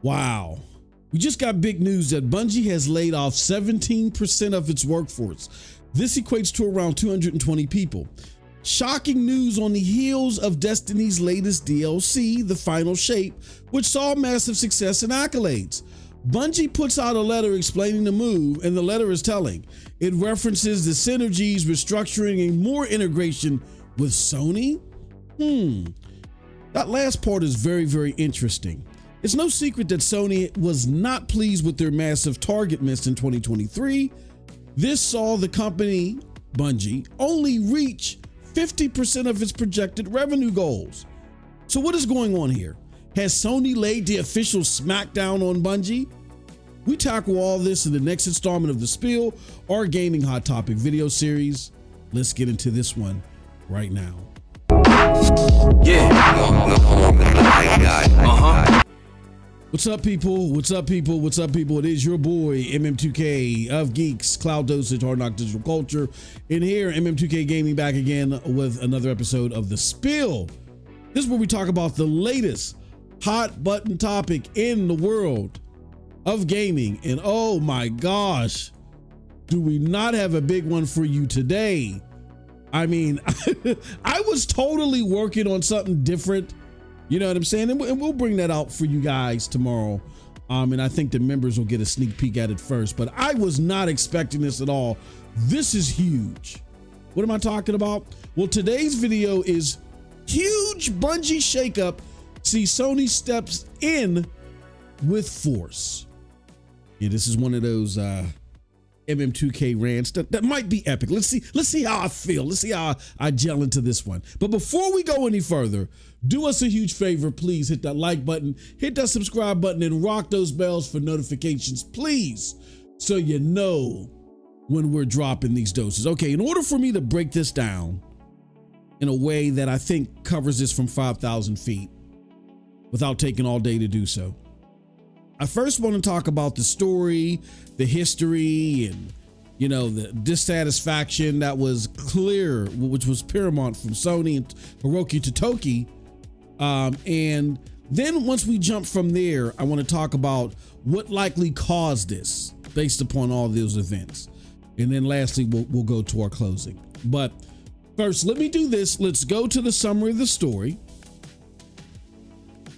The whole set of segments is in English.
Wow. We just got big news that Bungie has laid off 17% of its workforce. This equates to around 220 people. Shocking news on the heels of Destiny's latest DLC, The Final Shape, which saw massive success and accolades. Bungie puts out a letter explaining the move, and the letter is telling. It references the synergies, restructuring, and more integration with Sony. That last part is very, very interesting. It's no secret that Sony was not pleased with their massive target miss in 2023. This saw the company, Bungie, only reach 50% of its projected revenue goals. So what is going on here? Has Sony laid the official smackdown on Bungie? We tackle all this in the next installment of The Spill, our gaming hot topic video series. Let's get into this one right now. What's up, people? What's up, people? What's up, people? It is your boy, MM2K of Geeks, Cloud Dosage, Hard Knock Digital Culture. And here, MM2K Gaming back again with another episode of The Spill. This is where we talk about the latest hot button topic in the world of gaming. And oh my gosh, do we not have a big one for you today? I mean, I was totally working on something different. You know what I'm saying? And we'll bring that out for you guys tomorrow. And I think the members will get a sneak peek at it first, but I was not expecting this at all. This is huge. What am I talking about? Well, today's video is huge Bungie shakeup. See, Sony steps in with force. Yeah, this is one of those MM2K rants that might be epic. Let's see how I feel. Let's see how I gel into this one. But before we go any further, do us a huge favor, please hit that like button, hit that subscribe button, and rock those bells for notifications, please, so you know when we're dropping these doses. Okay, in order for me to break this down in a way that I think covers this from 5,000 feet without taking all day to do so, I first want to talk about the story, the history, and the dissatisfaction that was clear, which was paramount from Sony and Hiroki Totoki. And then once we jump from there, I want to talk about what likely caused this based upon all those events. And then lastly, we'll go to our closing. But first, let me do this. Let's go to the summary of the story.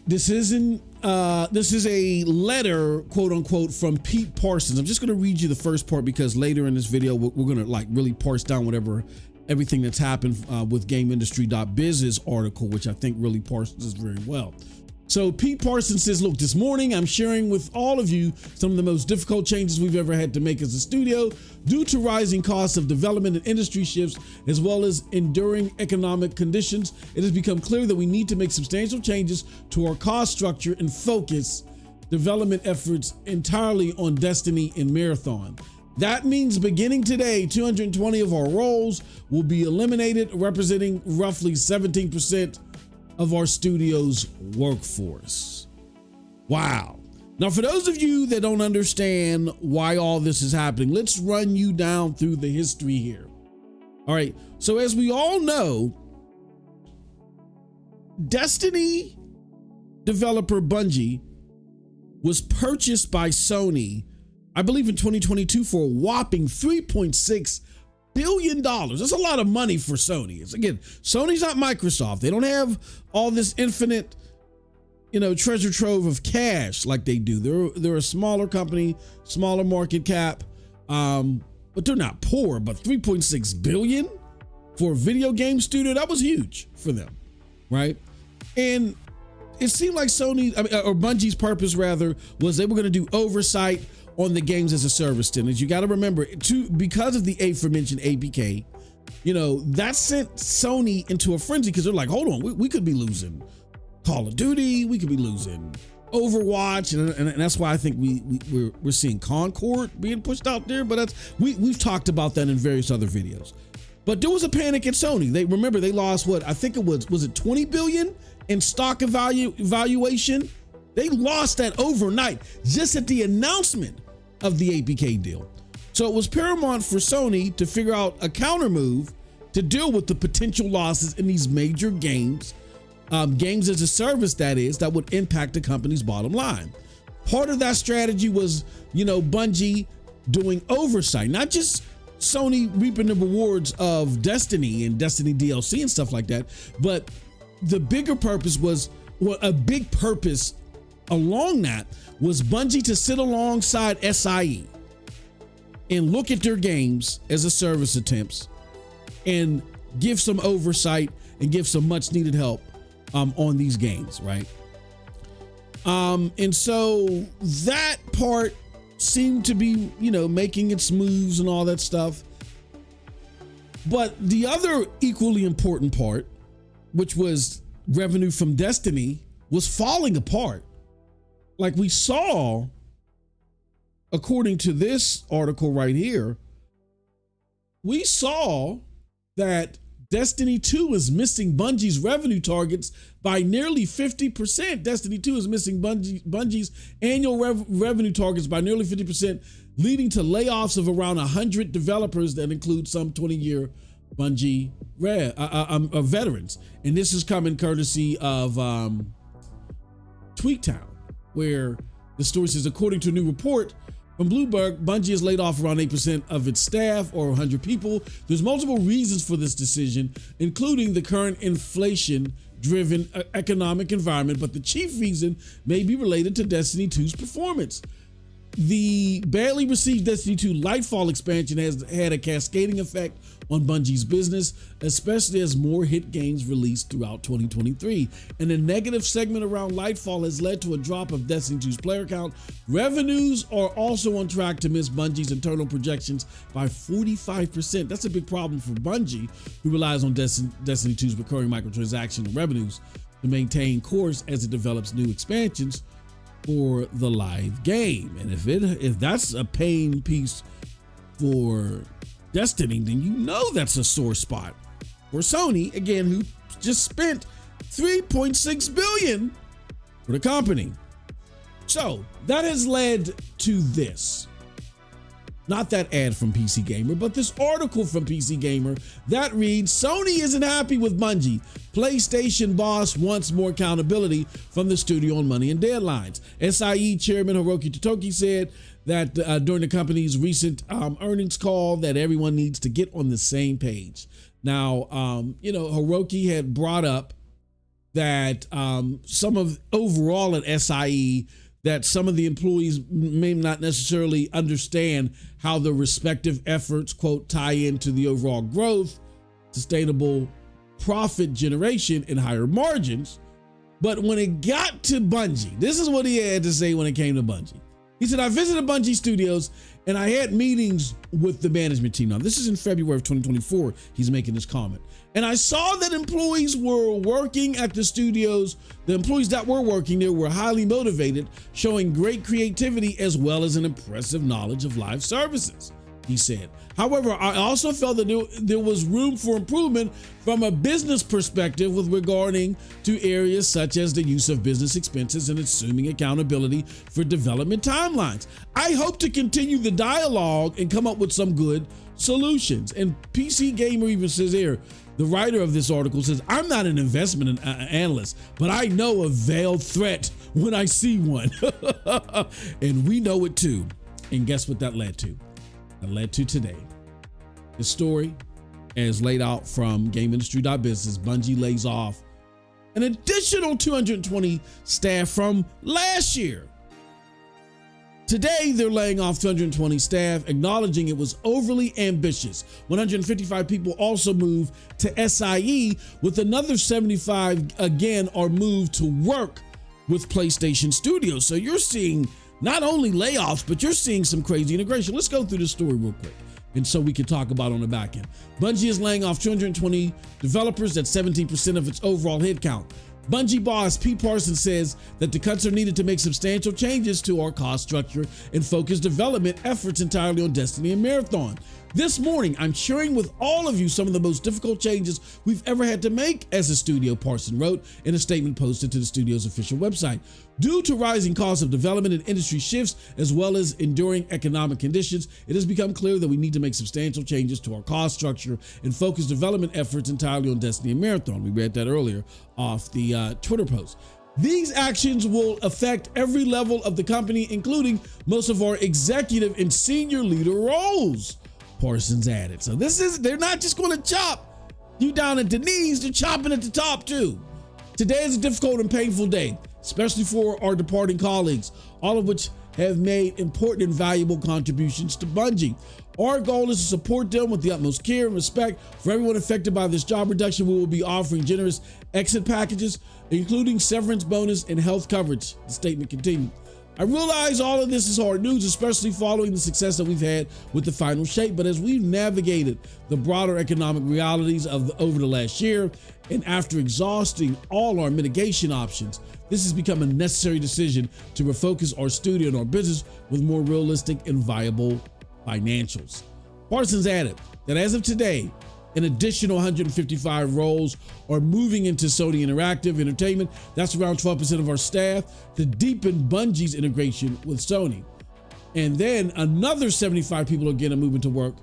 This is a letter, quote unquote, from Pete Parsons. I'm just going to read you the first part because later in this video, we're going to really parse down everything that's happened with GameIndustry.biz's article, which I think really parses this very well. So Pete Parsons says, look, this morning I'm sharing with all of you some of the most difficult changes we've ever had to make as a studio due to rising costs of development and industry shifts, as well as enduring economic conditions. It has become clear that we need to make substantial changes to our cost structure and focus development efforts entirely on Destiny and Marathon. That means beginning today, 220 of our roles will be eliminated, representing roughly 17% of our studio's workforce. Wow. Now, for those of you that don't understand why all this is happening, let's run you down through the history here. All right. So as we all know, Destiny developer Bungie was purchased by Sony, I believe in 2022, for a whopping $3.6 billion. That's a lot of money for Sony. Again, Sony's not Microsoft. They don't have all this infinite, treasure trove of cash like they do. They're a smaller company, smaller market cap, but they're not poor. But 3.6 billion for a video game studio, that was huge for them, right? And it seemed like Sony, or Bungie's purpose rather, was they were going to do oversight on the games as a service tenants. You got to remember, because of the aforementioned APK, that sent Sony into a frenzy because they're like, hold on, we could be losing Call of Duty, we could be losing Overwatch, and that's why I think we're seeing Concord being pushed out there. But we've talked about that in various other videos. But there was a panic at Sony. They lost what I think it was it 20 billion in stock valuation. They lost that overnight just at the announcement of the APK deal. So it was paramount for Sony to figure out a counter move to deal with the potential losses in these major games as a service, that would impact the company's bottom line. Part of that strategy was, Bungie doing oversight, not just Sony reaping the rewards of Destiny and Destiny DLC and stuff like that, but the bigger purpose was, a big purpose along that was Bungie to sit alongside SIE and look at their games as a service attempts and give some oversight and give some much needed help on these games, right? And so that part seemed to be, making its moves and all that stuff. But the other equally important part, which was revenue from Destiny, was falling apart. Like we saw, according to this article right here, we saw that Destiny 2 is missing Bungie's revenue targets by nearly 50%. Destiny 2 is missing Bungie's annual revenue targets by nearly 50%, leading to layoffs of around 100 developers that include some 20-year Bungie veterans. And this is coming courtesy of Tweaktown, where the story says, according to a new report from Bloomberg, Bungie has laid off around 8% of its staff, or 100 people. There's multiple reasons for this decision, including the current inflation-driven economic environment, but the chief reason may be related to Destiny 2's performance. The badly received Destiny 2 Lightfall expansion has had a cascading effect on Bungie's business, especially as more hit games released throughout 2023. And the negative segment around Lightfall has led to a drop of Destiny 2's player count. Revenues are also on track to miss Bungie's internal projections by 45%. That's a big problem for Bungie, who relies on Destiny 2's recurring microtransaction revenues to maintain course as it develops new expansions for the live game. And if that's a pain piece for Destiny, then that's a sore spot for Sony, again, who just spent $3.6 billion for the company. So that has led to this. Not that ad from PC Gamer, but this article from PC Gamer that reads, Sony isn't happy with Bungie. PlayStation boss wants more accountability from the studio on money and deadlines. SIE chairman Hiroki Totoki said that during the company's recent earnings call that everyone needs to get on the same page. Now, Hiroki had brought up that some of overall at SIE, that some of the employees may not necessarily understand how the respective efforts, quote, tie into the overall growth, sustainable profit generation, and higher margins. But when it got to Bungie, this is what he had to say when it came to Bungie. He said, I visited Bungie Studios and I had meetings with the management team. Now, this is in February of 2024. He's making this comment. And I saw that employees were working at the studios. The employees that were working there were highly motivated, showing great creativity as well as an impressive knowledge of live services, he said. However, I also felt that there was room for improvement from a business perspective with regarding to areas such as the use of business expenses and assuming accountability for development timelines. I hope to continue the dialogue and come up with some good solutions. And PC Gamer even says here, the writer of this article says, I'm not an investment analyst, but I know a veiled threat when I see one. And we know it too. And guess what that led to? That led to today. The story, as laid out from GameIndustry.Business, Bungie lays off an additional 220 staff from last year. Today, they're laying off 220 staff, acknowledging it was overly ambitious. 155 people also moved to SIE, with another 75 again are moved to work with PlayStation Studios. So you're seeing not only layoffs, but you're seeing some crazy integration. Let's go through this story real quick, and so we can talk about on the back end. Bungie is laying off 220 developers. That's 17% of its overall headcount. Bungie boss Pete Parsons says that the cuts are needed to make substantial changes to our cost structure and focus development efforts entirely on Destiny and Marathon. This morning, I'm sharing with all of you some of the most difficult changes we've ever had to make as a studio, Parsons wrote in a statement posted to the studio's official website. Due to rising costs of development and industry shifts, as well as enduring economic conditions, it has become clear that we need to make substantial changes to our cost structure and focus development efforts entirely on Destiny and Marathon. We read that earlier off the Twitter post. These actions will affect every level of the company, including most of our executive and senior leader roles, Parsons added. So they're not just going to chop you down at the knees, they're chopping at the top too. Today is a difficult and painful day, especially for our departing colleagues, all of which have made important and valuable contributions to Bungie. Our goal is to support them with the utmost care and respect. For everyone affected by this job reduction, we will be offering generous exit packages, including severance bonus and health coverage, the statement continued. I realize all of this is hard news, especially following the success that we've had with the final shape, but as we've navigated the broader economic realities of over the last year, and after exhausting all our mitigation options, this has become a necessary decision to refocus our studio and our business with more realistic and viable financials. Parsons added that as of today, an additional 155 roles are moving into Sony Interactive Entertainment. That's around 12% of our staff to deepen Bungie's integration with Sony. And then another 75 people are going to move into work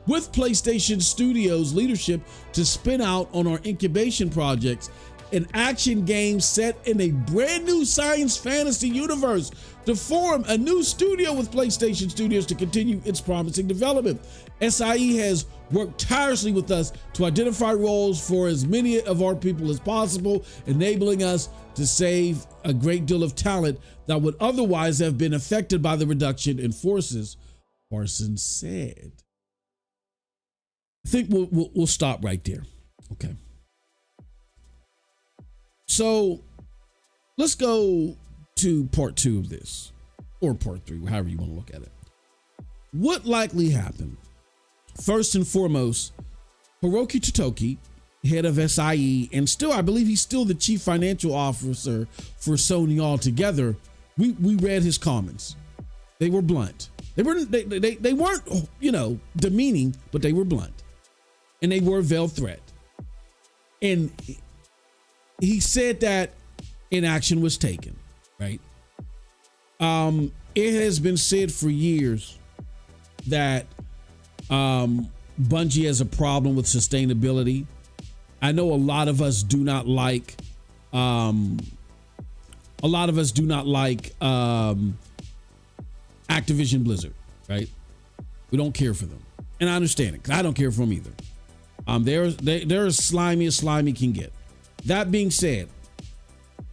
with PlayStation Studios leadership to spin out on our incubation projects, an action game set in a brand new science fantasy universe, to form a new studio with PlayStation Studios to continue its promising development. SIE has worked tirelessly with us to identify roles for as many of our people as possible, enabling us to save a great deal of talent that would otherwise have been affected by the reduction in forces, Parsons said. I think we'll stop right there. Okay. So let's go to part 2 of this, or part 3, however you want to look at it. What likely happened? First and foremost, Hiroki Totoki, head of SIE, and still, I believe he's still the chief financial officer for Sony altogether. We read his comments. They were blunt. They weren't, demeaning, but they were blunt. And they were a veiled threat. And he said that inaction was taken, right? It has been said for years that Bungie has a problem with sustainability. I know a lot of us do not like Activision Blizzard, right? We don't care for them. And I understand it, because I don't care for them either. They're as slimy as slimy can get. That being said,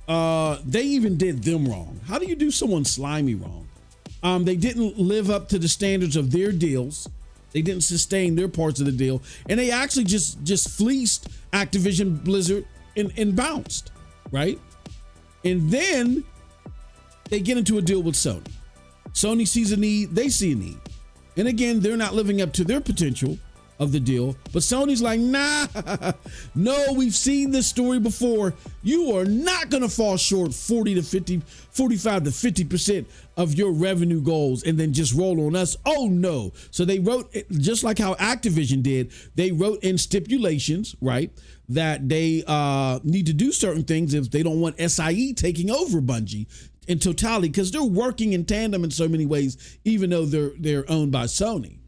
they even did them wrong. How do you do someone slimy wrong? They didn't live up to the standards of their deals. They didn't sustain their parts of the deal. And they actually just fleeced Activision Blizzard and bounced, right? And then they get into a deal with Sony. Sony sees a need, they see a need. And again, they're not living up to their potential of the deal, but Sony's like, nah, no, we've seen this story before. You are not going to fall short 45 to 50% of your revenue goals and then just roll on us. Oh no. So they wrote, just like how Activision did, they wrote in stipulations, right, that they need to do certain things if they don't want SIE taking over Bungie in totality, because they're working in tandem in so many ways, even though they're owned by Sony.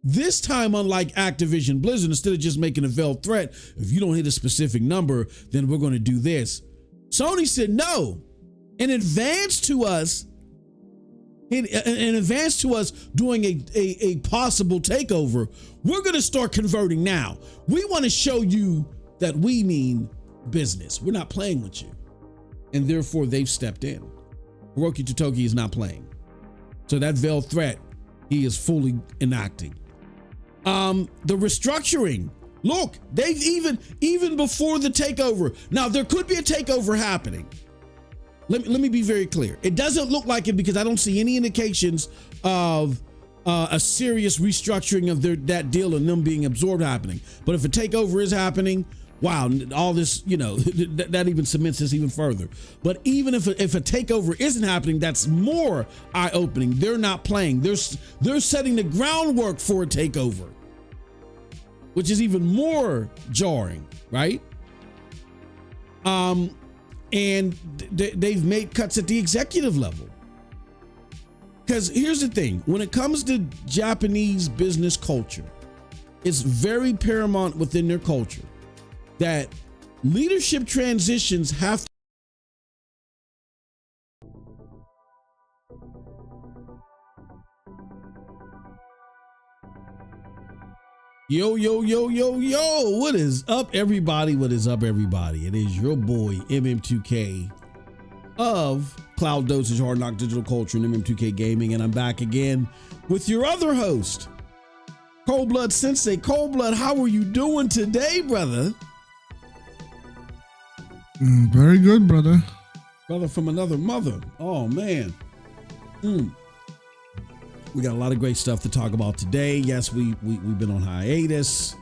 This time, unlike Activision Blizzard, instead of just making a veiled threat, if you don't hit a specific number, then we're going to do this. Sony said no. In advance to us doing a possible takeover, we're going to start converting now. We want to show you that we mean business. We're not playing with you. And therefore, they've stepped in. Hiroki Totoki is not playing. So that veiled threat, he is fully enacting. The restructuring. Look, they've even before the takeover. Now, there could be a takeover happening. Let me be very clear. It doesn't look like it because I don't see any indications of a serious restructuring of that deal and them being absorbed happening. But if a takeover is happening, wow, all this, that even cements this even further. But even if a takeover isn't happening, that's more eye-opening. They're not playing. They're setting the groundwork for a takeover, which is even more jarring, right? And they've made cuts at the executive level. Because here's the thing, when it comes to Japanese business culture, it's very paramount within their culture that leadership transitions have Yo, yo, yo, yo, yo. What is up, everybody? What is up, everybody? It is your boy, MM2K of Cloud Dosage, Hard Knock Digital Culture, and MM2K Gaming. And I'm back again with your other host, Cold Blood Sensei. Cold Blood, how are you doing today, brother? Very good, brother. Brother from another mother. Oh, man. We got a lot of great stuff to talk about today. Yes, we've been on hiatus.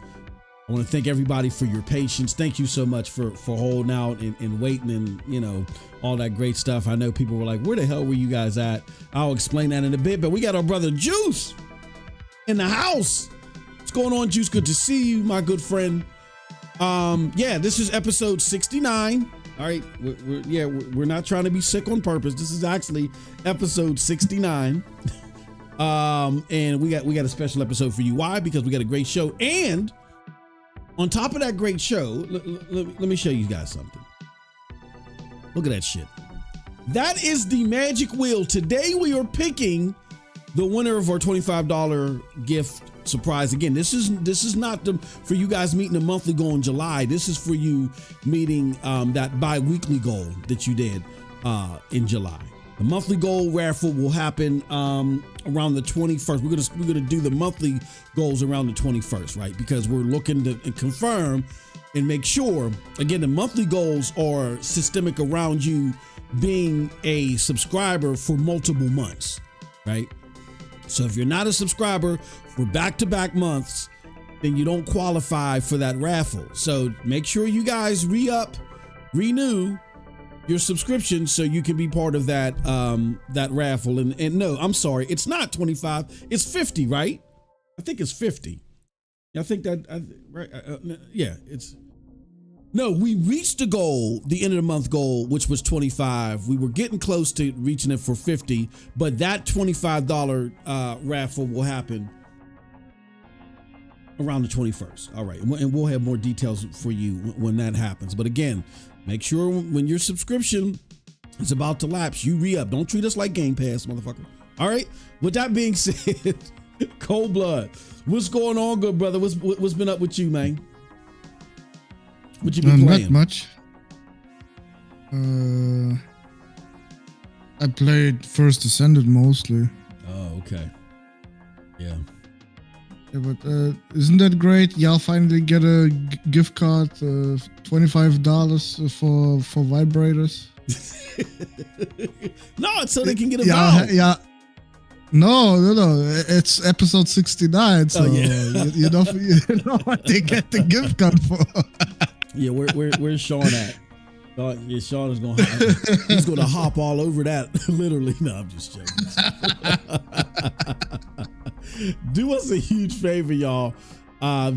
I want to thank everybody for your patience. Thank you so much for holding out and waiting and, you know, all that great stuff. I know people were like, where the hell were you guys at? I'll explain that in a bit, but we got our brother Juice in the house. What's going on, Juice? Good to see you, my good friend. Yeah, this is episode 69. All right. We're not trying to be sick on purpose. This is actually episode 69. And we got a special episode for you. Why? Because we got a great show. And on top of that great show, let me show you guys something. Look at that shit. That is the magic wheel. Today we are picking the winner of our $25 gift surprise. Again, this is not for you guys meeting the monthly goal in July. This is for you meeting that bi-weekly goal that you did in July. The monthly goal raffle will happen around the 21st. We're gonna do the monthly goals around the 21st, right? Because we're looking to confirm and make sure. Again, the monthly goals are systemic around you being a subscriber for multiple months, right? So if you're not a subscriber for back-to-back months, then you don't qualify for that raffle. So make sure you guys renew your subscription so you can be part of that raffle. And no, I'm sorry, it's not 25, it's 50, right? I think it's 50. I think that right. We reached the goal, the end of the month goal, which was 25. We were getting close to reaching it for 50, but that $25 raffle will happen around the 21st. All right, and we'll have more details for you when that happens. But again, make sure when your subscription is about to lapse, you re-up. Don't treat us like Game Pass, motherfucker. All right. With that being said, Cold Blood, what's going on, good brother? What's been up with you, man? What you been playing? Not much. I played First Descended mostly. Oh, okay. Yeah. Yeah, but isn't that great? Y'all finally get a gift card, $25 for vibrators. No, it's so they can get a valve. Yeah. No. It's episode 69, so you know what they get the gift card for. Yeah, where's Sean at? Yeah, Sean is he's gonna hop all over that. Literally. No, I'm just joking. Do us a huge favor, y'all.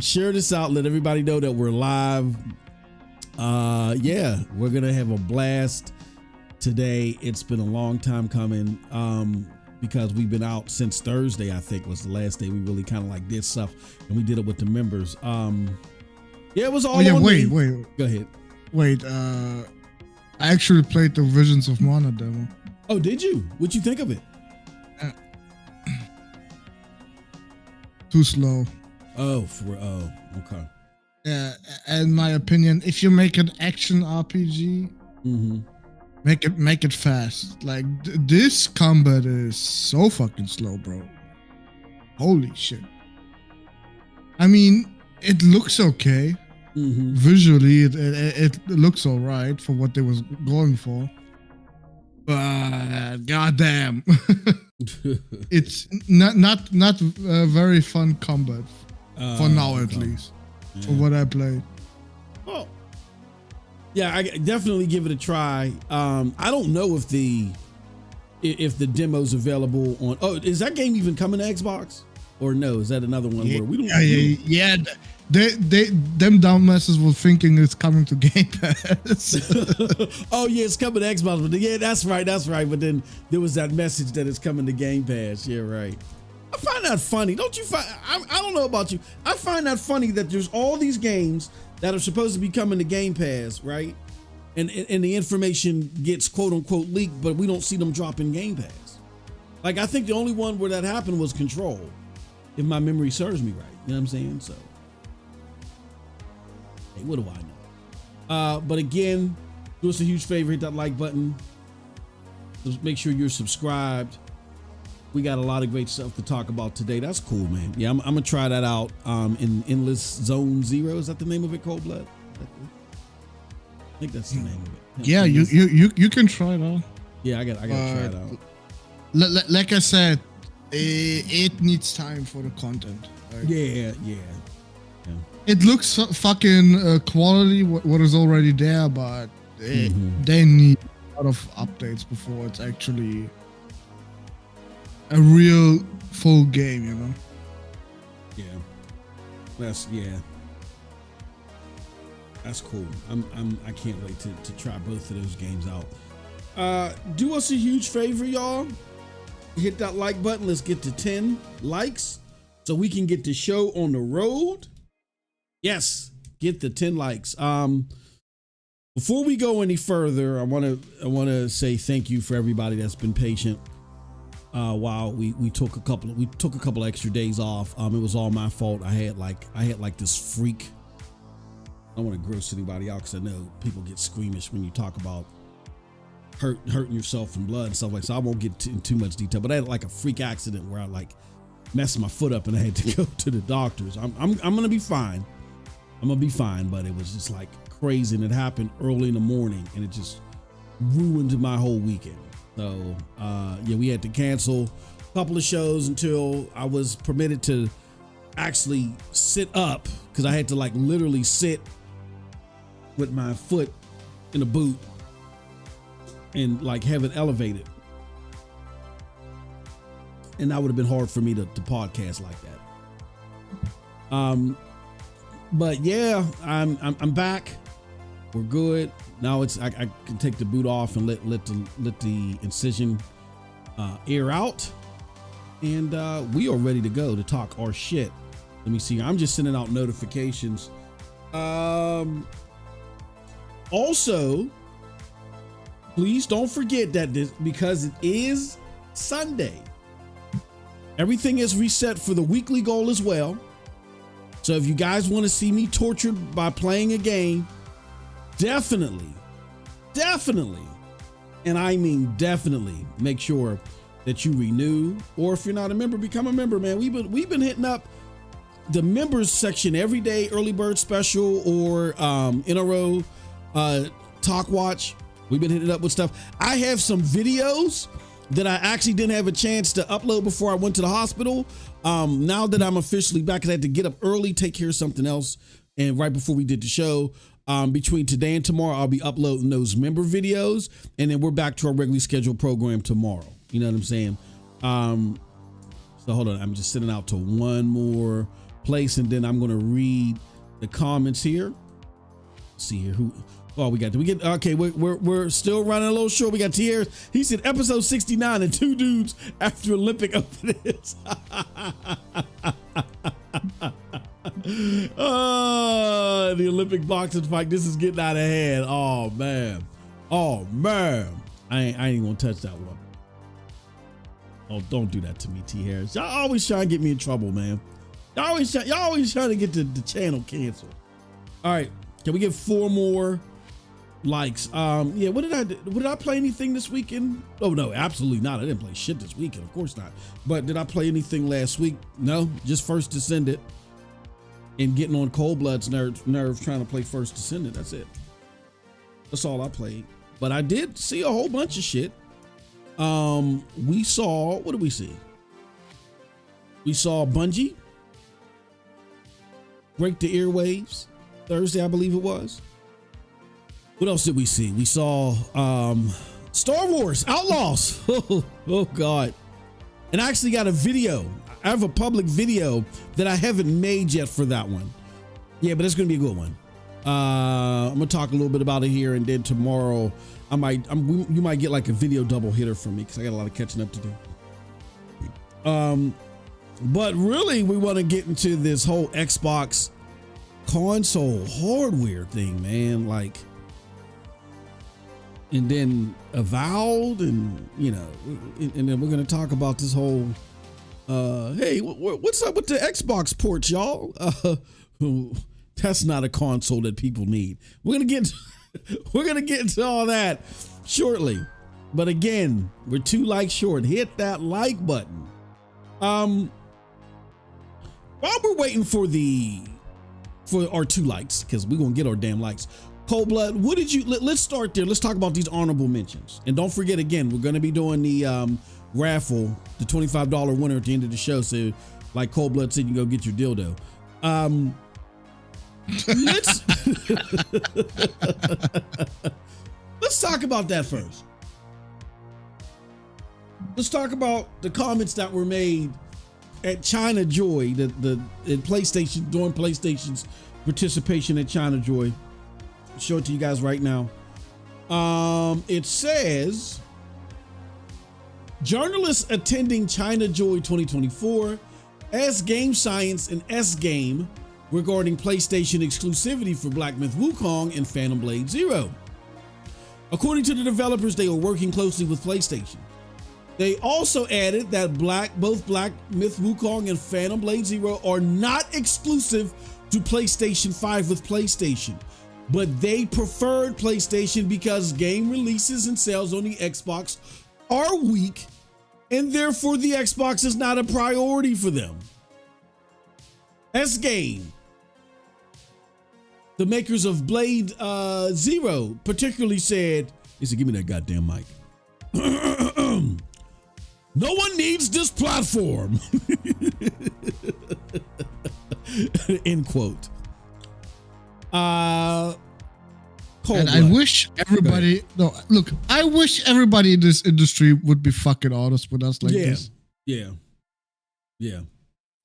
Share this out. Let everybody know that we're live. Yeah, we're gonna have a blast today. It's been a long time coming. Because we've been out since Thursday, I think was the last day we really kind of like did stuff, and we did it with the members. Yeah, it was all. Wait. Go ahead. Wait, I actually played the Visions of Mana demo. Oh, did you? What'd you think of it? Too slow. Oh, okay. Yeah, in my opinion, if you make an action RPG, make it fast. Like this combat is so fucking slow, bro. Holy shit. I mean, it looks okay. Visually, it looks all right for what they was going for. But goddamn, it's not a very fun combat for now, at least. Yeah. For what I played. Oh, yeah, I definitely give it a try. I don't know if the demo's available on. Oh, is that game even coming to Xbox? Or no? Is that another one where we don't? Yeah. Them dumbasses were thinking it's coming to Game Pass. Oh yeah, it's coming to Xbox. But yeah, that's right. But then there was that message that it's coming to Game Pass. Yeah, right. I find that funny. Don't you find? I don't know about you. I find that funny that there's all these games that are supposed to be coming to Game Pass, right? and the information gets quote unquote leaked, but we don't see them dropping Game Pass. Like, I think the only one where that happened was Control, if my memory serves me right. You know what I'm saying? So, hey, what do I know? But again, do us a huge favor, hit that like button. Just make sure you're subscribed. We got a lot of great stuff to talk about today. That's cool, man. Yeah, I'm gonna try that out in Endless Zone Zero. Is that the name of it? Cold Blood? I think that's the name of it. Yeah, you can try it out. Yeah, I gotta try it out. Like I said, it needs time for the content. Right? Yeah. It looks fucking quality what is already there, but they need a lot of updates before it's actually a real full game, you know? Yeah. That's cool. I can't wait to try both of those games out. Do us a huge favor, y'all. Hit that like button. Let's get to 10 likes so we can get the show on the road. Yes, get the 10 likes. Before we go any further, I want to say thank you for everybody that's been patient. While we took a couple extra days off. It was all my fault. I had like this freak. I don't want to gross anybody out because I know people get squeamish when you talk about hurting yourself and blood and stuff like that. So I won't get in too much detail, but I had like a freak accident where I like messed my foot up and I had to go to the doctors. I'm gonna be fine. I'm gonna be fine, but it was just like crazy, and it happened early in the morning, and it just ruined my whole weekend. So yeah, we had to cancel a couple of shows until I was permitted to actually sit up, because I had to like literally sit with my foot in a boot and like have it elevated. And that would have been hard for me to podcast like that. But yeah, I'm back. We're good. Now I can take the boot off and let the incision air out. And we are ready to go to talk our shit. Let me see. I'm just sending out notifications. Also, please don't forget that because it is Sunday, everything is reset for the weekly goal as well. So if you guys want to see me tortured by playing a game, definitely, and I mean definitely, make sure that you renew, or if you're not a member, become a member, man. We've been hitting up the members section every day, early bird special or NRO Talk Watch. We've been hitting up with stuff. I have some videos that I actually didn't have a chance to upload before I went to the hospital. Now that I'm officially back, because I had to get up early, take care of something else, and right before we did the show, between today and tomorrow, I'll be uploading those member videos, and then we're back to our regularly scheduled program tomorrow. You know what I'm saying? So hold on, I'm just sending out to one more place, and then I'm gonna read the comments here. Let's see here, we get okay. We're still running a little short. We got Tierra. He said episode 69 and 2 dudes after Olympic openings. The Olympic boxing fight. This is getting out of hand. Oh man. I ain't gonna touch that one. Oh, don't do that to me, T Harris. Y'all always trying to get me in trouble, man. Y'all always trying to get the channel canceled. All right, can we get 4 more likes? Yeah, what did I play anything this weekend? Oh no, absolutely not. I didn't play shit this weekend, of course not. But did I play anything last week? No, just First Descendant and getting on Cold Blood's nerve trying to play First Descendant. That's it. That's all I played. But I did see a whole bunch of shit. We saw, what did we see? We saw Bungie break the airwaves Thursday, I believe it was. What else did we see? We saw Star Wars Outlaws. Oh God. And I actually got a video. I have a public video that I haven't made yet for that one. Yeah, but it's gonna be a good one. I'm gonna talk a little bit about it here, and then tomorrow you might get like a video double hitter from me, because I got a lot of catching up to do. But really, we want to get into this whole Xbox console hardware thing, man. Like, and then avowed, and and then we're gonna talk about this whole hey, what's up with the Xbox ports, y'all? That's not a console that people need. We're gonna get into all that shortly, but again, we're 2 likes short. Hit that like button. While we're waiting for our 2 likes, because we're gonna get our damn likes. Cold Blood, what did you? Let's start there. Let's talk about these honorable mentions, and don't forget, again, we're gonna be doing the raffle, the $25 winner at the end of the show. So, like Cold Blood said, you can go get your dildo. Let's talk about that first. Let's talk about the comments that were made at China Joy, the PlayStation, during PlayStation's participation at China Joy. I'll show it to you guys right now. It says, journalists attending China Joy 2024 asked Game Science and S Game regarding PlayStation exclusivity for Black Myth Wukong and Phantom Blade Zero. According to the developers, they are working closely with PlayStation. They also added that both Black Myth Wukong and Phantom Blade Zero are not exclusive to PlayStation 5 with PlayStation, but they preferred PlayStation because game releases and sales on the Xbox are weak, and therefore the Xbox is not a priority for them. S-Game, the makers of Blade Zero, particularly said, he said, give me that goddamn mic. No one needs this platform. End quote. And I wish everybody, I wish everybody in this industry would be fucking honest with us like this. Yeah.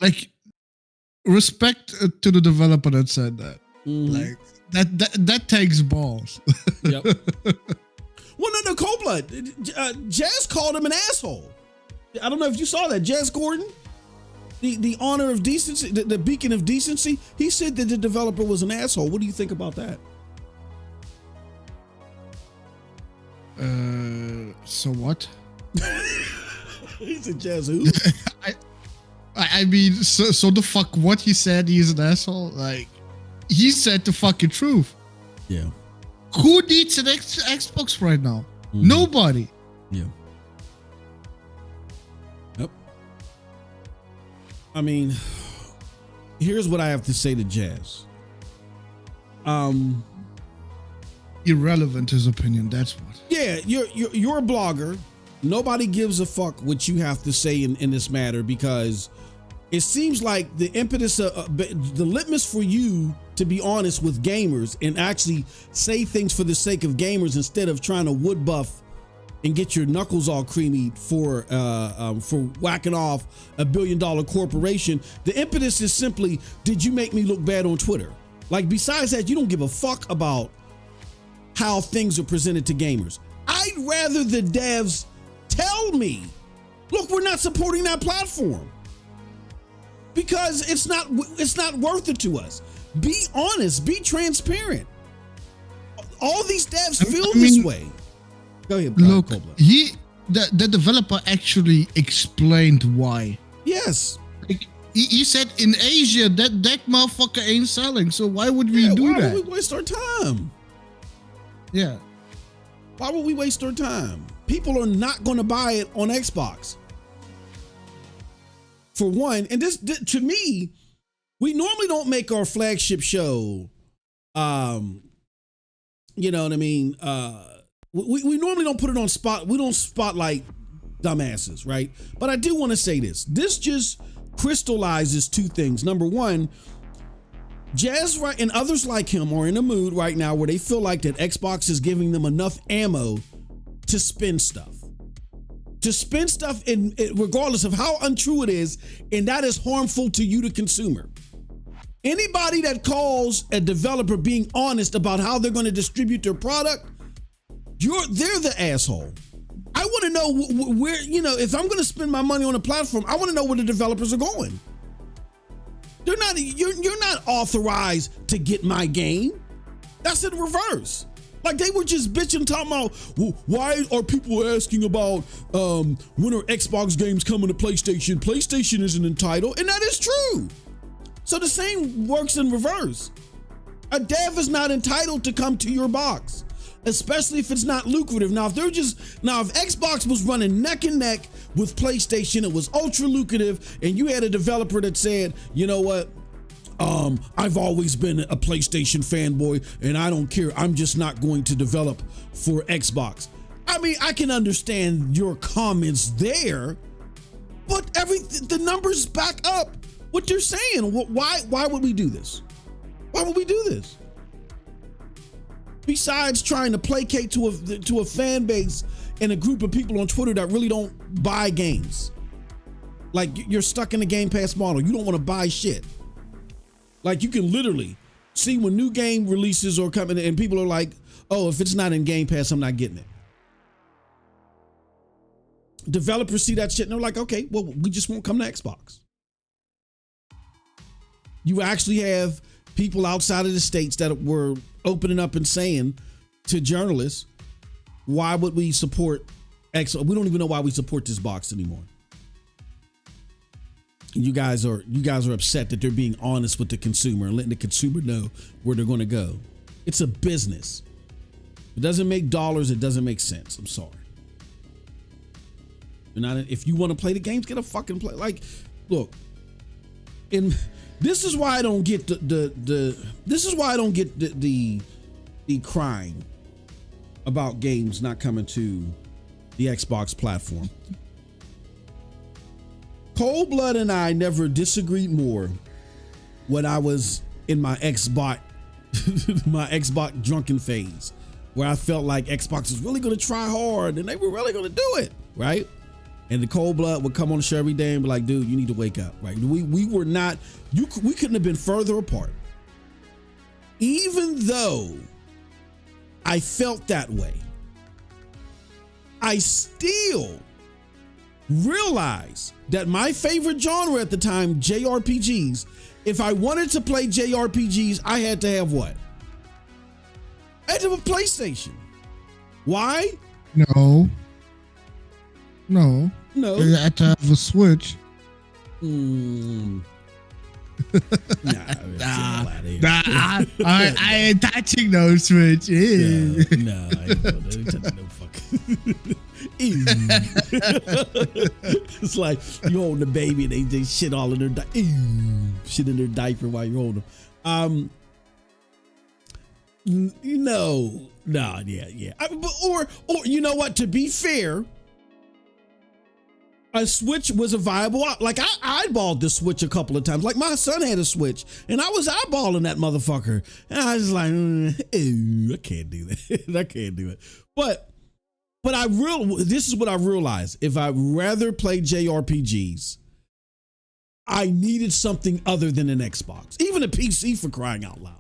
Like, respect to the developer that said that. Like, that takes balls. Yep. Well, no, Cold Blood. Jazz called him an asshole. I don't know if you saw that. Jazz Gordon, the honor of decency, the beacon of decency, he said that the developer was an asshole. What do you think about that? So what? He said Jazz who? I mean, so the fuck what he said, he's an asshole? Like, he said the fucking truth. Yeah. Who needs an Xbox right now? Nobody. Yeah. Yep. I mean, here's what I have to say to Jazz. Irrelevant, his opinion, that's what. Yeah, you're a blogger. Nobody gives a fuck what you have to say in this matter, because it seems like the impetus, the litmus for you to be honest with gamers and actually say things for the sake of gamers instead of trying to wood buff and get your knuckles all creamy for whacking off $1 billion corporation. The impetus is simply, did you make me look bad on Twitter? Like, besides that, you don't give a fuck about how things are presented to gamers. I'd rather the devs tell me, look, we're not supporting that platform because it's not worth it to us. Be honest, be transparent. All these devs feel this way. Go ahead. Look, the developer actually explained why. Yes. Like, he said in Asia that motherfucker ain't selling, so why would we do that? Why would we waste our time? Yeah. Why would we waste our time? People are not going to buy it on Xbox. For one, and this to me, we normally don't make our flagship show, you know what I mean? We normally don't put it on spot. We don't spotlight dumbasses, right? But I do want to say this. This just crystallizes 2 things. Number one, Jazz and others like him are in a mood right now where they feel like that Xbox is giving them enough ammo to spin stuff. To spin stuff regardless of how untrue it is, and that is harmful to you, the consumer. Anybody that calls a developer being honest about how they're going to distribute their product, they're the asshole. I want to know where, if I'm going to spend my money on a platform, I want to know where the developers are going. You're not authorized to get my game. That's in reverse. Like they were just bitching, talking about, well, why are people asking about when are Xbox games coming to PlayStation? PlayStation isn't entitled, and that is true. So the same works in reverse. A dev is not entitled to come to your box, especially if it's not lucrative. Now, if Xbox was running neck and neck with PlayStation, it was ultra lucrative, and you had a developer that said, you know what? I've always been a PlayStation fanboy, and I don't care. I'm just not going to develop for Xbox. I mean, I can understand your comments there, but the numbers back up what they're saying. Why would we do this? Why would we do this? Besides trying to placate to a fan base and a group of people on Twitter that really don't buy games. Like you're stuck in the Game Pass model. You don't want to buy shit. Like you can literally see when new game releases are coming and people are like, oh, if it's not in Game Pass, I'm not getting it. Developers see that shit and they're like, okay, well, we just won't come to Xbox. You actually have people outside of the states that were opening up and saying to journalists, why would we support Xbox? We don't even know why we support this box anymore. You guys are upset that they're being honest with the consumer and letting the consumer know where they're going to go. It's a business. It doesn't make dollars. It doesn't make sense. I'm sorry. If you want to play the games, get a fucking play. Like, look, and this is why I don't get the crying about games not coming to the Xbox platform. Cold Blood and I never disagreed more when I was in my Xbox drunken phase, where I felt like Xbox was really going to try hard and they were really going to do it, right? And the Cold Blood would come on the show every day and be like, dude, you need to wake up, right? We were not, we couldn't have been further apart. Even though I felt that way, I still realize that my favorite genre at the time, JRPGs, if I wanted to play JRPGs, I had to have what? I had to have a PlayStation. Why? No. No. You had to have a Switch. I ain't touching no Switch. No, I ain't touching no fucking. It's like you hold the baby and they shit all in their shit in their diaper while you hold them. Or you know what? To be fair, a Switch was a viable. Like I eyeballed the Switch a couple of times. Like my son had a Switch, and I was eyeballing that motherfucker, and I was like, I can't do that. I can't do it. But this is what I realized. If I rather play JRPGs, I needed something other than an Xbox, even a PC, for crying out loud.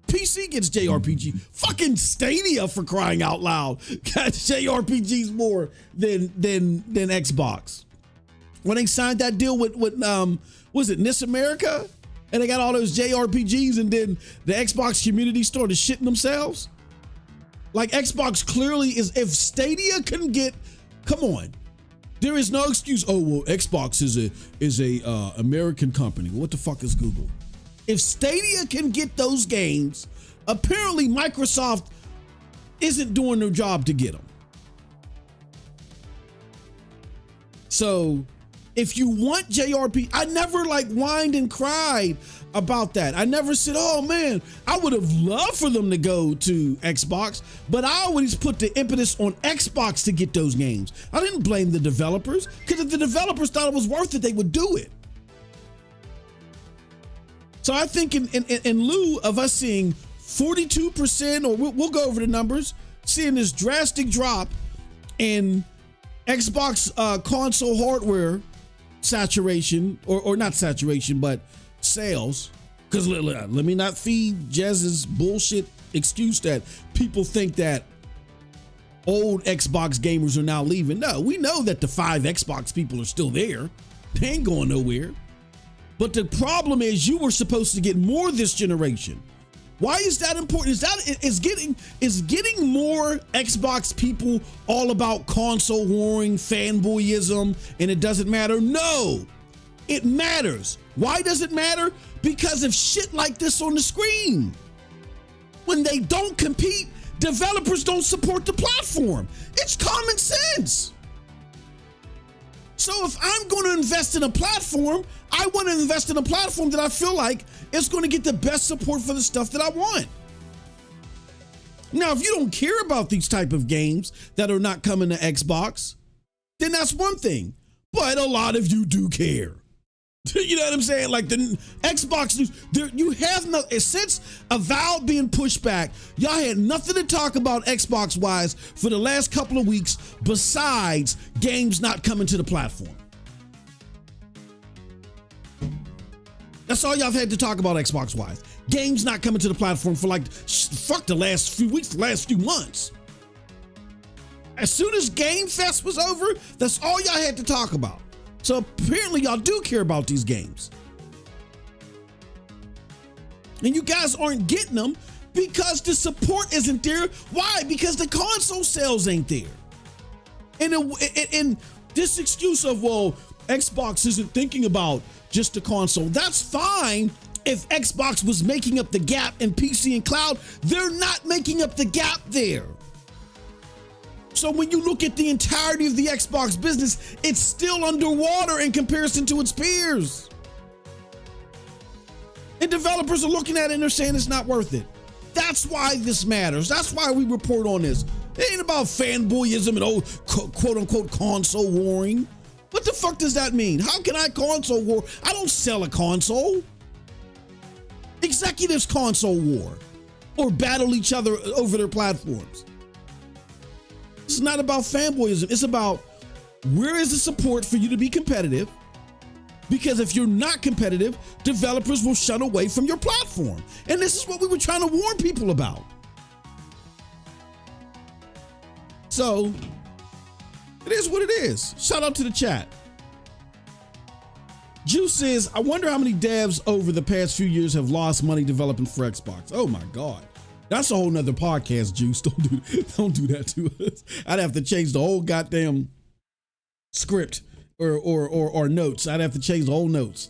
PC gets JRPG. Fucking Stadia, for crying out loud, got JRPGs more than Xbox. When they signed that deal with was it NIS America, and they got all those JRPGs, and then the Xbox community started shitting themselves. Like Xbox clearly is. If Stadia can get, come on, there is no excuse. Oh well, Xbox is a American company. What the fuck is Google? If Stadia can get those games, apparently Microsoft isn't doing their job to get them. So if you want JRPG, I never whined and cried about that. I never said, oh man, I would have loved for them to go to Xbox, but I always put the impetus on Xbox to get those games. I didn't blame the developers, because if the developers thought it was worth it, they would do it. So I think in lieu of us seeing 42%, or we'll go over the numbers, seeing this drastic drop in Xbox console hardware saturation, or not saturation, but sales, because let me not feed Jez's bullshit excuse that people think that old Xbox gamers are now leaving. No, we know that the 5 Xbox people are still there. They ain't going nowhere. But the problem is you were supposed to get more this generation. Why is that important? Is getting more Xbox people all about console warring, fanboyism, and it doesn't matter? No, it matters. Why does it matter? Because of shit like this on the screen. When they don't compete, developers don't support the platform. It's common sense. So if I'm going to invest in a platform, I want to invest in a platform that I feel like is going to get the best support for the stuff that I want. Now, if you don't care about these type of games that are not coming to Xbox, then that's one thing. But a lot of you do care. You know what I'm saying? Like the Xbox news, you have no, since Avowed being pushed back, y'all had nothing to talk about Xbox wise for the last couple of weeks besides games not coming to the platform. That's all y'all had to talk about Xbox wise. Games not coming to the platform for like, fuck the last few weeks, the last few months. As soon as Game Fest was over, that's all y'all had to talk about. So apparently y'all do care about these games. And you guys aren't getting them because the support isn't there. Why? Because the console sales ain't there. And this excuse of, well, Xbox isn't thinking about just the console. That's fine if Xbox was making up the gap in PC and cloud. They're not making up the gap there. So when you look at the entirety of the Xbox business, it's still underwater in comparison to its peers. And developers are looking at it and they're saying it's not worth it. That's why this matters. That's why we report on this. It ain't about fanboyism and quote unquote console warring. What the fuck does that mean? How can I console war? I don't sell a console. Executives console war or battle each other over their platforms. It's not about fanboyism. It's about where is the support for you to be competitive? Because if you're not competitive, developers will shun away from your platform. And this is what we were trying to warn people about. So it is what it is. Shout out to the chat. Juice says, I wonder how many devs over the past few years have lost money developing for Xbox. Oh my God. That's a whole nother podcast, Juice. Don't do that to us. I'd have to change the whole goddamn script or notes. I'd have to change the whole notes.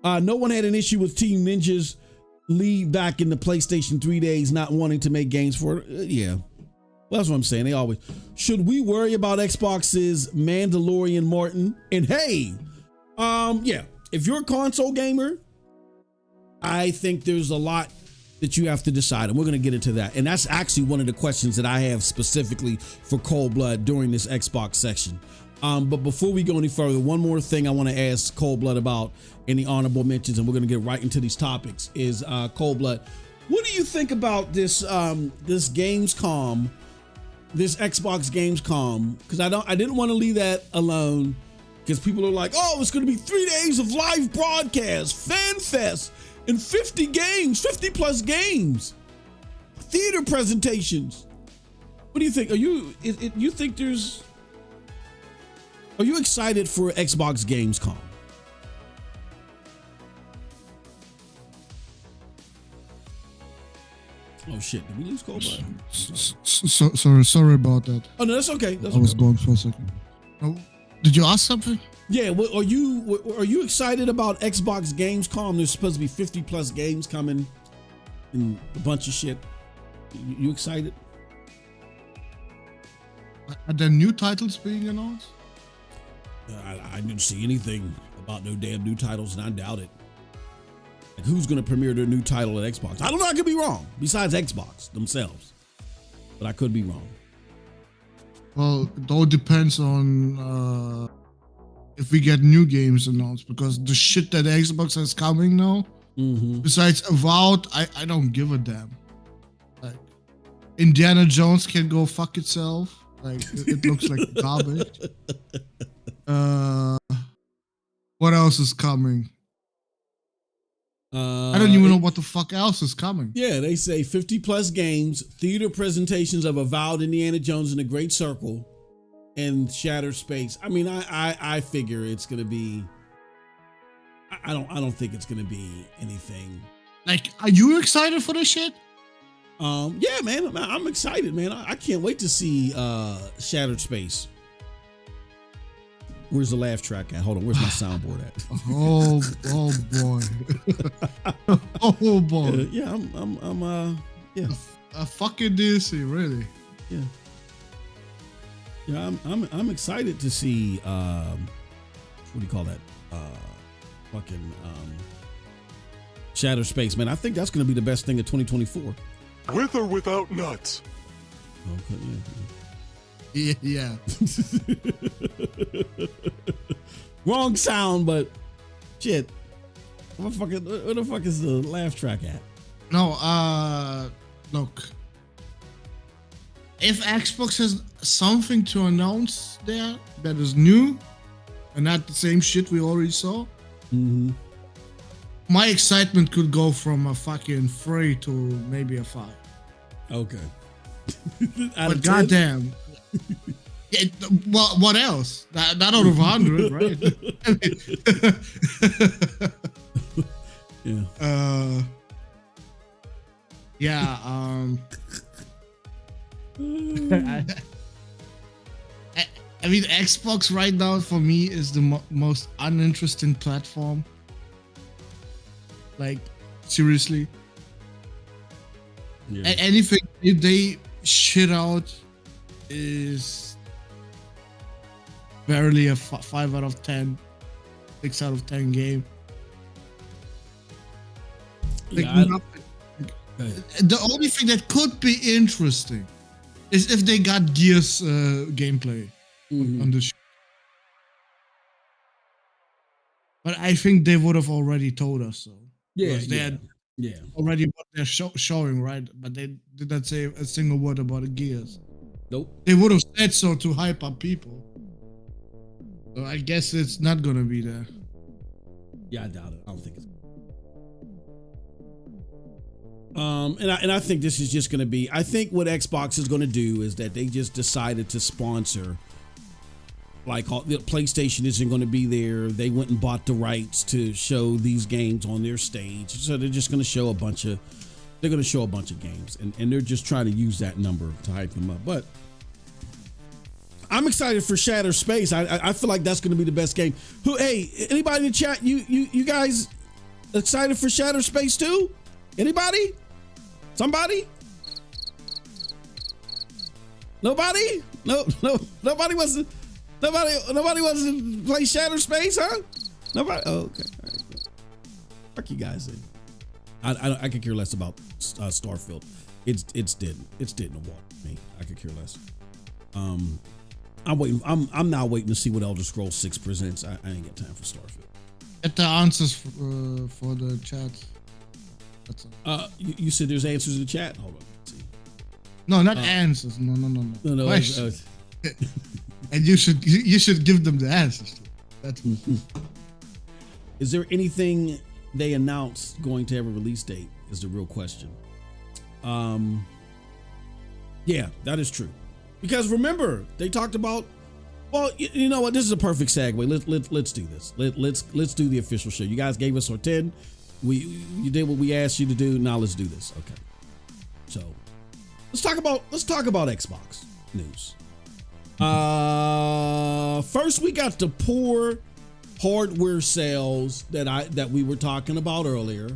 No one had an issue with Team Ninja's lead back in the PlayStation 3 days, not wanting to make games for it. Yeah. Well, that's what I'm saying. They always. Should we worry about Xbox's Mandalorian Martin? And hey, yeah, if you're a console gamer, I think there's a lot that you have to decide, and we're going to get into that. And that's actually one of the questions that I have specifically for Cold Blood during this Xbox section. But before we go any further, one more thing I want to ask Cold Blood about in the honorable mentions, and we're going to get right into these topics, is Cold Blood, what do you think about this this Gamescom, this Xbox Gamescom? Because I didn't want to leave that alone, because people are like, oh, it's going to be 3 days of live broadcast, fan fest, and 50 games, 50 plus games, theater presentations. What do you think? Are you excited for Xbox Gamescom? Oh shit, did we lose Cold Blood? Sorry about that. Oh no, that's okay. I was gone for a second. Oh, did you ask something? Yeah, are you excited about Xbox Gamescom? There's supposed to be 50 plus games coming and a bunch of shit. You excited? Are there new titles being announced? I didn't see anything about no damn new titles, and I doubt it. Like, who's going to premiere their new title at Xbox? I don't know. I could be wrong. Besides Xbox themselves, but I could be wrong. Well, it all depends on if we get new games announced, because the shit that Xbox has coming now, besides Avowed, I don't give a damn. Like, Indiana Jones can go fuck itself. Like, it looks like garbage. What else is coming? I don't even know what the fuck else is coming. Yeah, they say 50 plus games, theater presentations of Avowed, Indiana Jones and the Great Circle, and Shattered Space. I mean, I figure it's gonna be. I don't think it's gonna be anything. Like, are you excited for this shit? Yeah, man, I'm excited, man. I can't wait to see Shattered Space. Where's the laugh track at? Hold on, where's my soundboard at? Oh boy. Oh boy. Yeah, I'm yeah. A fucking DC, really. Yeah. Yeah, I'm excited to see what do you call that? Fucking Shattered Space, man. I think that's gonna be the best thing of 2024. With or without nuts? Okay, Yeah. Wrong sound, but shit. Where the fuck is the laugh track at? No, look. If Xbox has something to announce there that is new and not the same shit we already saw, my excitement could go from a fucking 3 to maybe a 5. Okay. But goddamn. Yeah, well, what else? Not out of 100, right? Yeah. Yeah. I mean, Xbox right now for me is the most uninteresting platform. Like, seriously. Yeah. Anything if they shit out is barely a 5 out of 10, 6 out of 10 game. Like, nothing. The only thing that could be interesting is if they got Gears gameplay on the show. But I think they would have already told us so. Yeah, They had already what they're showing, right? But they did not say a single word about the Gears. Nope. They would have said so to hype up people. So I guess it's not gonna be there. Yeah, I doubt it. I don't think it's. And I think this is just going to be. I think what Xbox is going to do is that they just decided to sponsor. Like the PlayStation isn't going to be there. They went and bought the rights to show these games on their stage, so they're just going to show a bunch of. They're going to show a bunch of games, and they're just trying to use that number to hype them up. But I'm excited for Shattered Space. I feel like that's going to be the best game. Hey, anybody in the chat? You guys excited for Shattered Space too? Anybody? Somebody? Nobody? Nobody wants to play Shattered Space, huh? Nobody. Oh, okay. All right. Fuck you guys then. I could care less about Starfield. It's dead. It's dead in the water. Me. I could care less. I'm waiting. I'm now waiting to see what Elder Scrolls 6 presents. I ain't got time for Starfield. Get the answers for the chat. That's all. You said there's answers in the chat. Hold on. Let's see. No, not answers. No. Questions. And you should give them the answers. That's. Is there anything they announced going to have a release date? Is the real question. Yeah, that is true. Because remember, they talked about. Well, you know what? This is a perfect segue. Let's do this. Let's do the official show. You guys gave us our 10. You did what we asked you to do. Now let's do this. Okay. So let's talk about Xbox news. First we got the poor hardware sales that we were talking about earlier.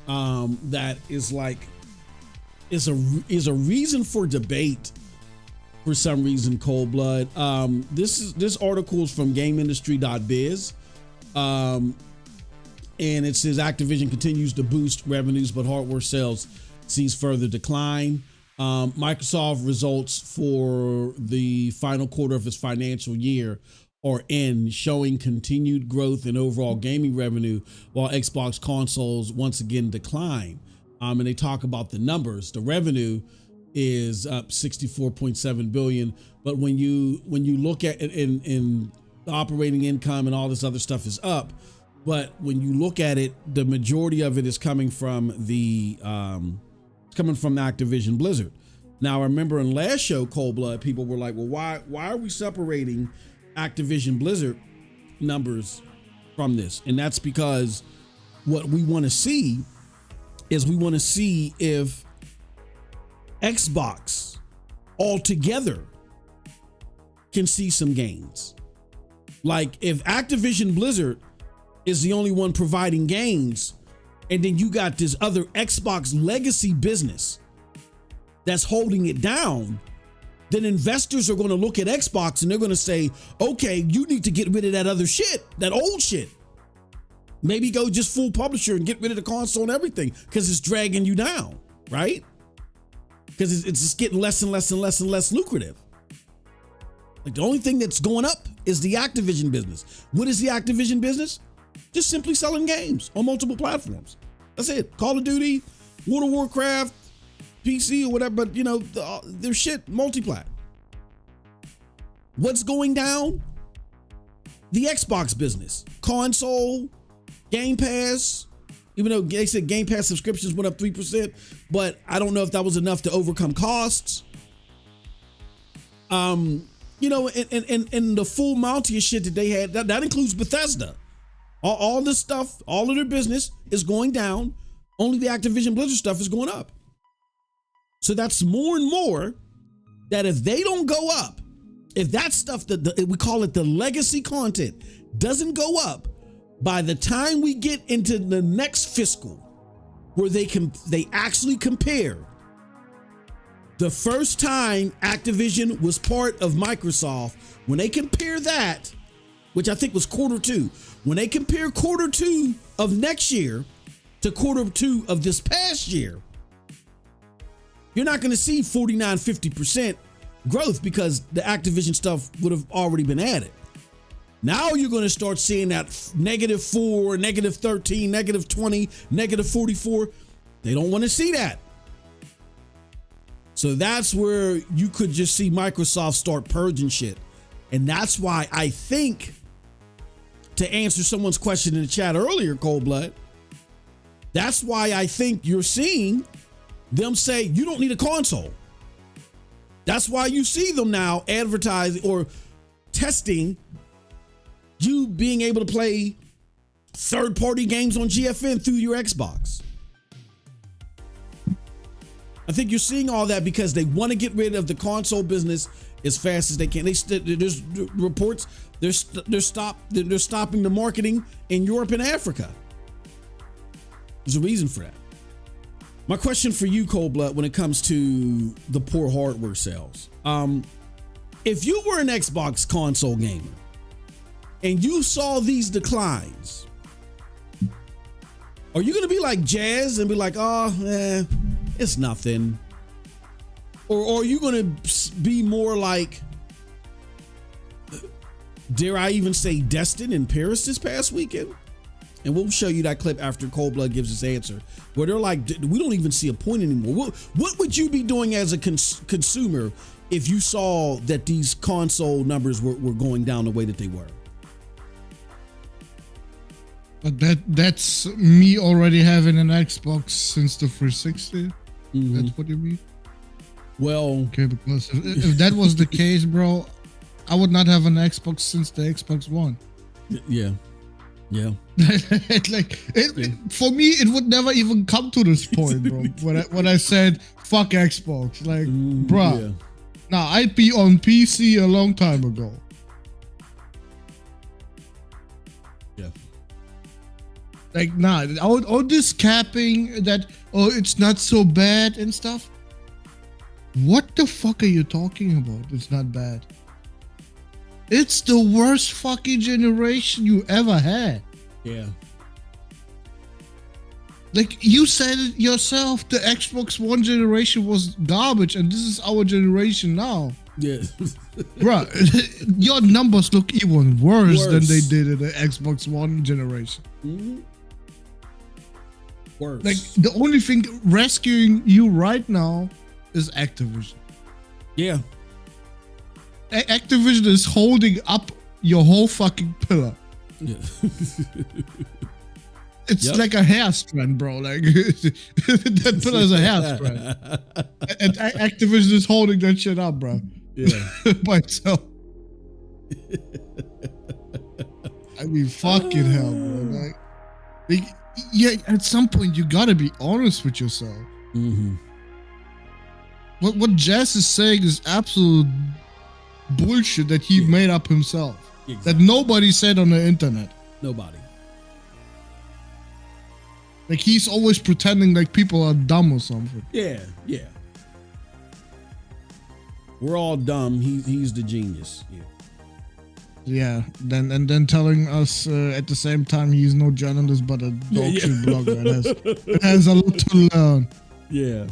That is a reason for debate for some reason, Cold Blood. This article is from GameIndustry.biz. And it says Activision continues to boost revenues, but hardware sales sees further decline. Microsoft results for the final quarter of its financial year are in, showing continued growth in overall gaming revenue, while Xbox consoles once again decline. And they talk about the numbers. The revenue is up 64.7 billion, but when you look at it in the operating income and all this other stuff is up. But when you look at it, the majority of it is coming from Activision Blizzard. Now, I remember in last show, Cold Blood, people were like, well, why are we separating Activision Blizzard numbers from this? And that's because what we want to see is if Xbox altogether can see some gains. Like if Activision Blizzard is the only one providing games, and then you got this other Xbox legacy business that's holding it down, then investors are going to look at Xbox and they're going to say, okay, you need to get rid of that other shit, that old shit. Maybe go just full publisher and get rid of the console and everything because it's dragging you down, right? Because it's just getting less and less and less and less lucrative. Like the only thing that's going up is the Activision business. What is the Activision business? Just simply selling games on multiple platforms. That's it. Call of Duty, World of Warcraft, PC or whatever, but you know, their shit multiplat. What's going down? The Xbox business. Console, Game Pass, even though they said Game Pass subscriptions went up 3%, but I don't know if that was enough to overcome costs. You know, and the full Mountie of shit that they had, that includes Bethesda. All this stuff, all of their business is going down. Only the Activision Blizzard stuff is going up. So that's more and more that if they don't go up, if that stuff, we call it the legacy content, doesn't go up by the time we get into the next fiscal, where they actually compare the first time Activision was part of Microsoft, when they compare that, which I think was quarter 2, when they compare quarter 2 of next year to quarter 2 of this past year, you're not going to see 49, 50% growth because the Activision stuff would have already been added. Now you're going to start seeing that -4, -13, -20, -44. They don't want to see that. So that's where you could just see Microsoft start purging shit. And that's why I think, to answer someone's question in the chat earlier, Cold Blood, that's why I think you're seeing them say you don't need a console. That's why you see them now advertising or testing you being able to play third-party games on GFN through your Xbox. I think you're seeing all that because they want to get rid of the console business as fast as they can. There's reports they're stopping the marketing in Europe and Africa. There's a reason for that. My question for you, Cold Blood, when it comes to the poor hardware sales, if you were an Xbox console gamer and you saw these declines, are you going to be like Jazz and be like, oh, it's nothing? Or are you going to be more like, dare I even say, Destin in Paris this past weekend? And we'll show you that clip after Cold Blood gives his answer, where they're like, we don't even see a point anymore. What would you be doing as a consumer if you saw that these console numbers were going down the way that they were? But that's me already having an Xbox since the 360. Mm-hmm. That's what you mean? Well, okay, because if that was the case, bro, I would not have an Xbox since the Xbox One. Yeah. For me, it would never even come to this point, bro. when I said fuck Xbox, like, bruh, yeah. Nah, I'd be on PC a long time ago. Yeah. Like, nah, all this capping that, oh, it's not so bad and stuff. What the fuck are you talking about? It's not bad. It's the worst fucking generation you ever had. Yeah. Like you said it yourself, the Xbox One generation was garbage, and this is our generation now. Yeah. Bruh, your numbers look even worse than they did in the Xbox One generation. Mm-hmm. Worse. Like the only thing rescuing you right now is Activision. Yeah. Activision is holding up your whole fucking pillar. Yeah. It's like a hair strand, bro. Like that pillar is a hair strand, and Activision is holding that shit up, bro. Yeah, by itself. I mean, fucking hell, bro. Like, yeah, at some point you gotta be honest with yourself. Mm-hmm. what Jazz is saying is absolute bullshit that he made up himself. Exactly. That nobody said on the internet. Nobody. Like he's always pretending like people are dumb or something. Yeah. We're all dumb. He's the genius. Yeah. Then telling us at the same time he's no journalist but a dog shit blogger. It has a lot to learn. Yeah.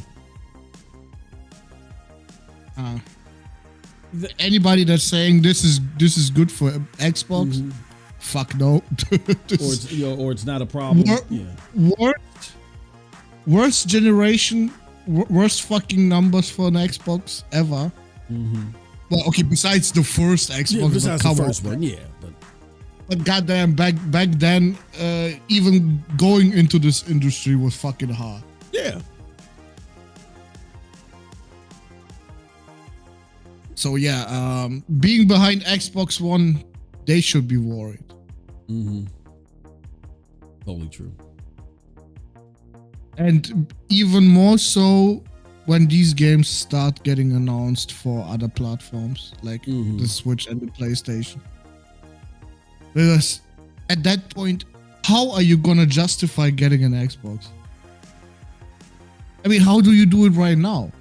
Anybody that's saying this is good for Xbox, fuck no. or it's not a problem. Worst generation, worst fucking numbers for an Xbox ever. Well, okay, besides the first Xbox, besides the first one, but goddamn, back then, even going into this industry was fucking hard. Yeah. So yeah, being behind Xbox One, they should be worried. Totally true. And even more so when these games start getting announced for other platforms like the Switch and the PlayStation. Because at that point, how are you gonna justify getting an Xbox? I mean, how do you do it right now?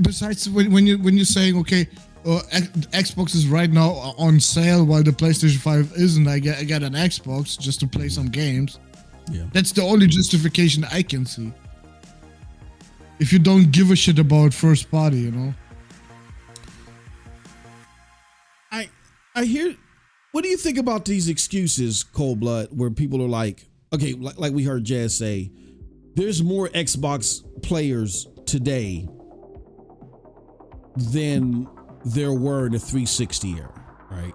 Besides, when you're saying, okay, Xbox is right now on sale while the PlayStation 5 isn't, I get an Xbox just to play some games. Yeah, that's the only justification I can see. If you don't give a shit about first party, you know. I hear. What do you think about these excuses, Cold Blood, where people are like, okay, like we heard Jazz say, there's more Xbox players today than there were in the 360 era, right?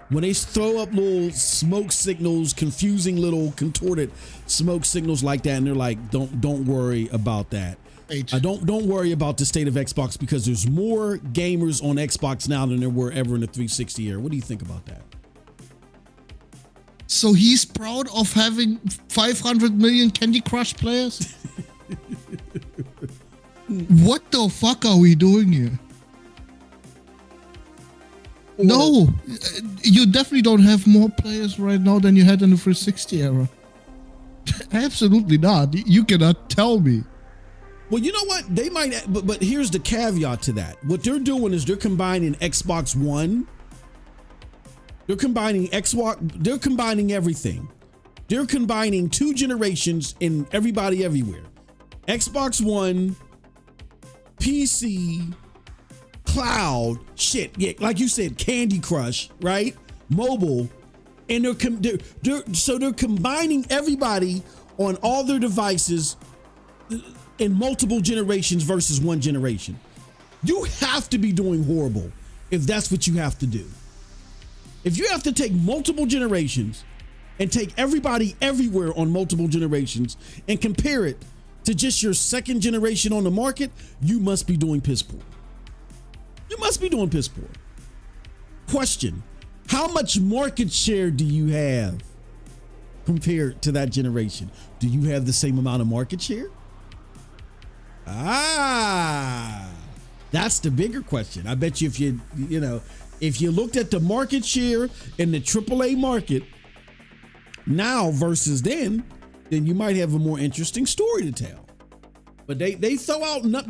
When they throw up little smoke signals, confusing little contorted smoke signals like that, and they're like, don't worry about that. Don't worry about the state of Xbox because there's more gamers on Xbox now than there were ever in the 360 era. What do you think about that? So he's proud of having 500 million Candy Crush players? What the fuck are we doing here? No, you definitely don't have more players right now than you had in the 360 era. Absolutely not. You cannot tell me. Well, you know what? They might, but here's the caveat to that. What they're doing is they're combining Xbox One. They're combining Xbox. They're combining everything. They're combining two generations in everybody everywhere. Xbox One, PC, cloud, shit. Yeah, like you said, Candy Crush, right? Mobile, and they're combining everybody on all their devices in multiple generations versus one generation. You have to be doing horrible if that's what you have to do. If you have to take multiple generations and take everybody everywhere on multiple generations and compare it to just your second generation on the market, you must be doing piss poor. You must be doing piss poor. Question: how much market share do you have compared to that generation? Do you have the same amount of market share? That's the bigger question. I bet you if you looked at the market share in the AAA market now versus then you might have a more interesting story to tell. But they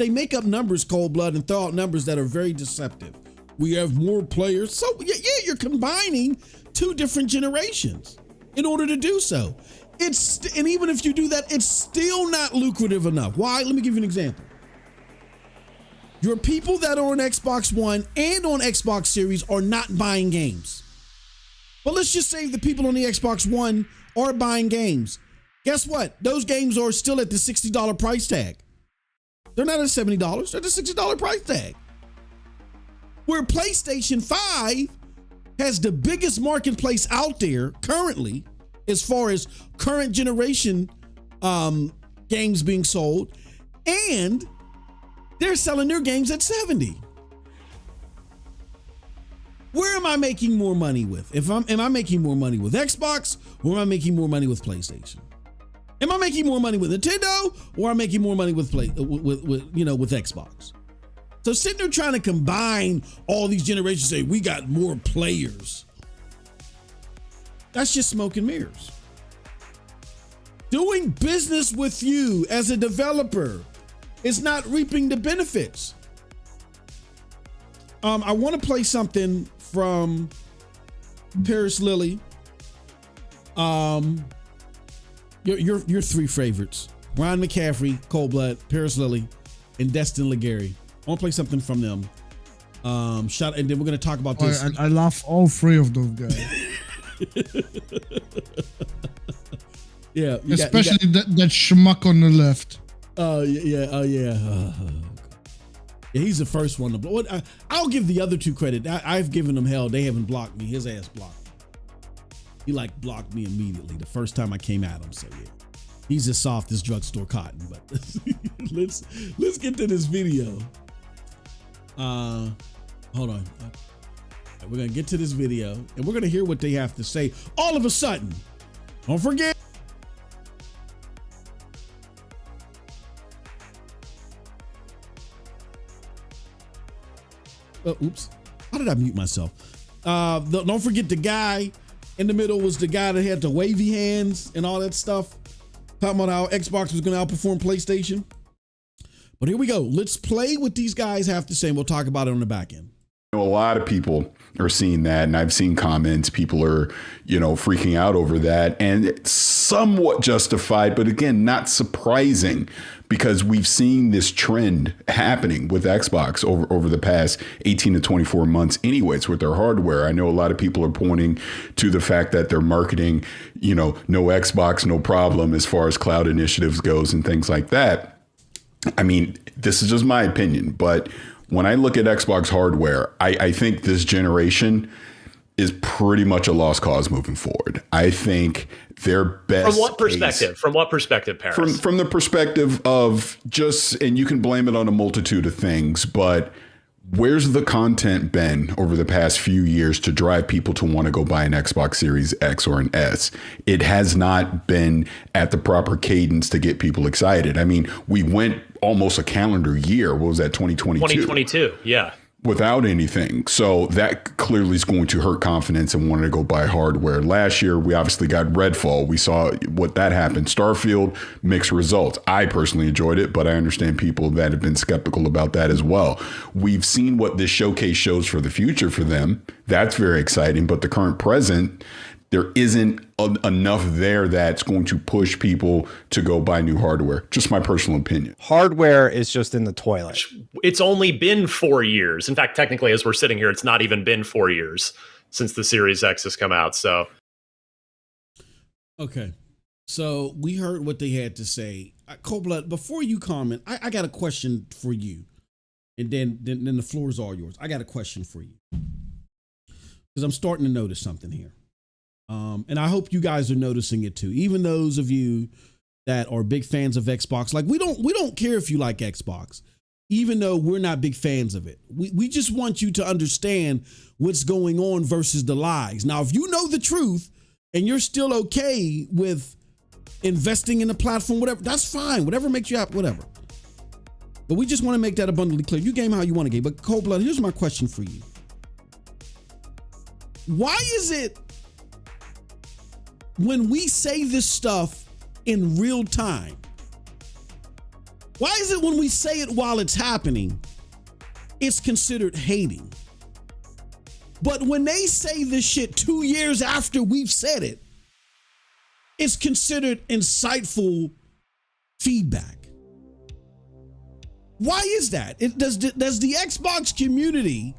make up numbers, Cold Blood, and throw out numbers that are very deceptive. We have more players. So yeah, you're combining two different generations in order to do so. And even if you do that, it's still not lucrative enough. Why? Let me give you an example. Your people that are on Xbox One and on Xbox Series are not buying games. But let's just say the people on the Xbox One are buying games. Guess what? Those games are still at the $60 price tag. They're not at $70. They're at the $60 price tag. Where PlayStation 5 has the biggest marketplace out there currently as far as current generation games being sold, and they're selling their games at 70. Where am I making more money with? Am I making more money with Xbox or am I making more money with PlayStation? Am I making more money with Nintendo or am I making more money with with Xbox? So sitting there trying to combine all these generations, say we got more players. That's just smoke and mirrors. Doing business with you as a developer is not reaping the benefits. I want to play something from Paris Lily. Your three favorites: Ryan McCaffrey, Cold Blood, Paris Lily, and Destin Legary. I want to play something from them. And then we're gonna talk about this. I love all three of those guys. Yeah, especially that schmuck on the left. Yeah, he's the first one to blow. I'll give the other two credit. I've given them hell. They haven't blocked me. His ass blocked me. He blocked me immediately the first time I came at him. So yeah, he's as soft as drugstore cotton. But let's get to this video. Hold on. We're gonna get to this video and we're gonna hear what they have to say. All of a sudden, don't forget. Oops. How did I mute myself? Don't forget the guy in the middle was the guy that had the wavy hands and all that stuff. Talking about how Xbox was going to outperform PlayStation. But here we go. Let's play what these guys have to say and we'll talk about it on the back end. A lot of people are seeing that, and I've seen comments. People are, freaking out over that, and it's somewhat justified, but again, not surprising because we've seen this trend happening with Xbox over the past 18 to 24 months anyways with their hardware. I know a lot of people are pointing to the fact that they're marketing, no Xbox, no problem as far as cloud initiatives goes and things like that. I mean, this is just my opinion, but when I look at Xbox hardware, I think this generation is pretty much a lost cause moving forward. I think their best. From what perspective? From what perspective, Paris? From the perspective of and you can blame it on a multitude of things, but where's the content been over the past few years to drive people to want to go buy an Xbox Series X or an S? It has not been at the proper cadence to get people excited. I mean, we went almost a calendar year. What was that, 2022? 2022, yeah. Without anything. So that clearly is going to hurt confidence and wanting to go buy hardware. Last year, we obviously got Redfall. We saw what that happened. Starfield, mixed results. I personally enjoyed it, but I understand people that have been skeptical about that as well. We've seen what this showcase shows for the future for them. That's very exciting. But the current present, there isn't enough there that's going to push people to go buy new hardware. Just my personal opinion. Hardware is just in the toilet. It's only been 4 years. In fact, technically, as we're sitting here, it's not even been 4 years since the Series X has come out. So, okay. So we heard what they had to say. Cold Blood, before you comment, I got a question for you. And then the floor is all yours. I got a question for you. Because I'm starting to notice something here. And I hope you guys are noticing it too. Even those of you that are big fans of Xbox, we don't care if you like Xbox, even though we're not big fans of it. We just want you to understand what's going on versus the lies. Now, if you know the truth and you're still okay with investing in the platform, whatever, that's fine. Whatever makes you happy, whatever. But we just want to make that abundantly clear. You game how you want to game. But Cold Blood, here's my question for you. Why is it when we say this stuff in real time, why is it when we say it while it's happening, it's considered hating? But when they say this shit 2 years after we've said it, it's considered insightful feedback. Why is that? Does the Xbox community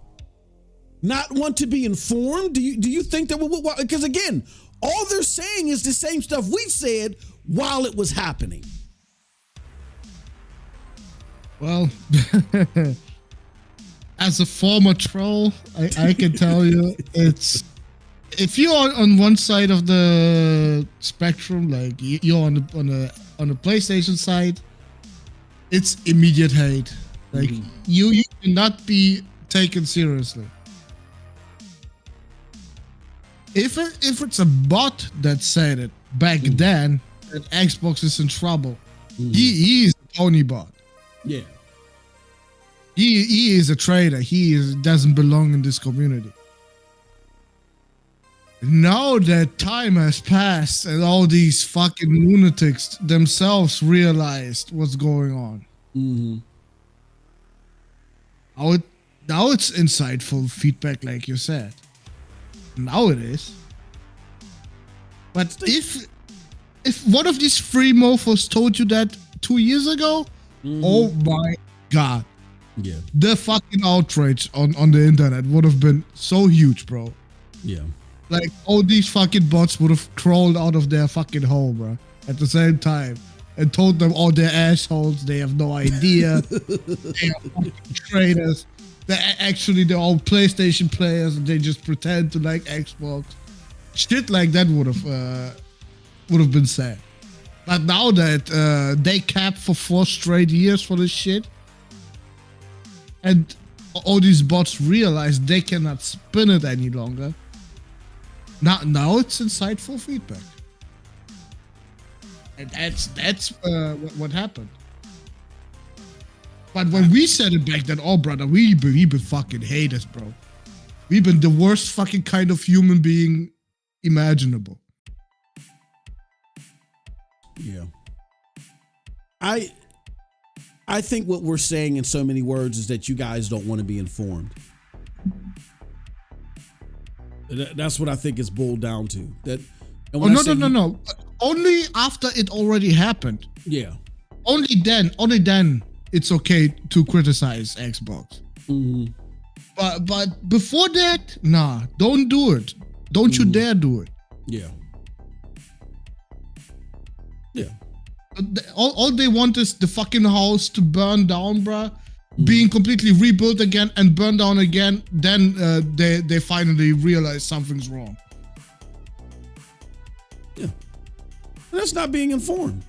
not want to be informed? Do you think that, because again, all they're saying is the same stuff we said while it was happening. Well, as a former troll, I can tell you, it's if you're on one side of the spectrum, like you're on the PlayStation side, it's immediate hate. Like you cannot be taken seriously. If it's a bot that said it back then, that Xbox is in trouble. He is a pony bot. Yeah. He is a traitor. Doesn't belong in this community. Now that time has passed and all these fucking lunatics themselves realized what's going on. Now it's insightful feedback, like you said. Now it is. But if one of these free mofos told you that 2 years ago, oh my god. Yeah. The fucking outrage on the internet would have been so huge, bro. Yeah. Like, all these fucking bots would have crawled out of their fucking hole, bro, at the same time, and told them all they're assholes, they have no idea, they are fucking traitors, they're all PlayStation players, and they just pretend to like Xbox. Shit like that would have been said. But now that they capped for 4 straight years for this shit, and all these bots realize they cannot spin it any longer, now it's insightful feedback. And that's what happened. But when we said it back then, oh brother, we been fucking haters, bro. We've been the worst fucking kind of human being imaginable. Yeah. I think what we're saying in so many words is that you guys don't want to be informed. That's what I think it's boiled down to. That. Oh no. Only after it already happened. Yeah. Only then it's okay to criticize Xbox. But before that, nah, don't do it. Don't you dare do it. Yeah. Yeah. All they want is the fucking house to burn down, bruh. Being completely rebuilt again and burn down again. Then they finally realize something's wrong. Yeah. And that's not being informed.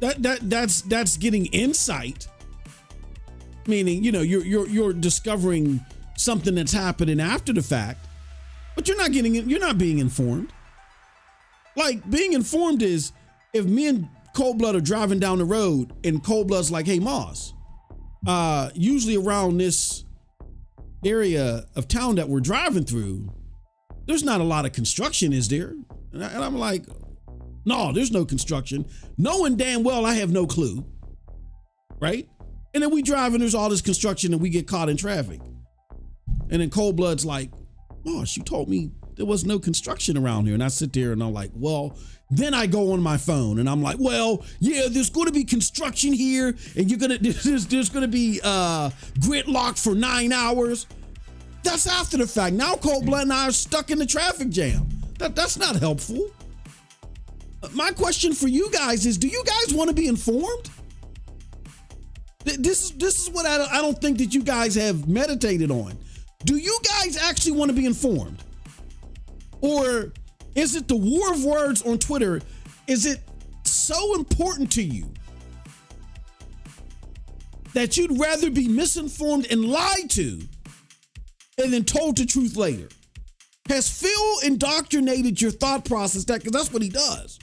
That's getting insight. Meaning, you're discovering something that's happening after the fact, but you're not being informed. Like, being informed is if me and Cold Blood are driving down the road and Cold Blood's like, hey, Moss, usually around this area of town that we're driving through, there's not a lot of construction, is there? And I'm like, no, there's no construction. Knowing damn well I have no clue, right? And then we drive and there's all this construction and we get caught in traffic. And then Cold Blood's like, Moss, you told me there was no construction around here. And I sit there and I'm like, well, then I go on my phone and I'm like, well, yeah, there's going to be construction here and there's going to be gridlock for 9 hours. That's after the fact. Now Cold Blood and I are stuck in the traffic jam. That's not helpful. My question for you guys is, do you guys want to be informed? This is what I don't think that you guys have meditated on. Do you guys actually want to be informed? Or is it the war of words on Twitter? Is it so important to you that you'd rather be misinformed and lied to and then told the truth later? Has Phil indoctrinated your thought process? Because that's what he does.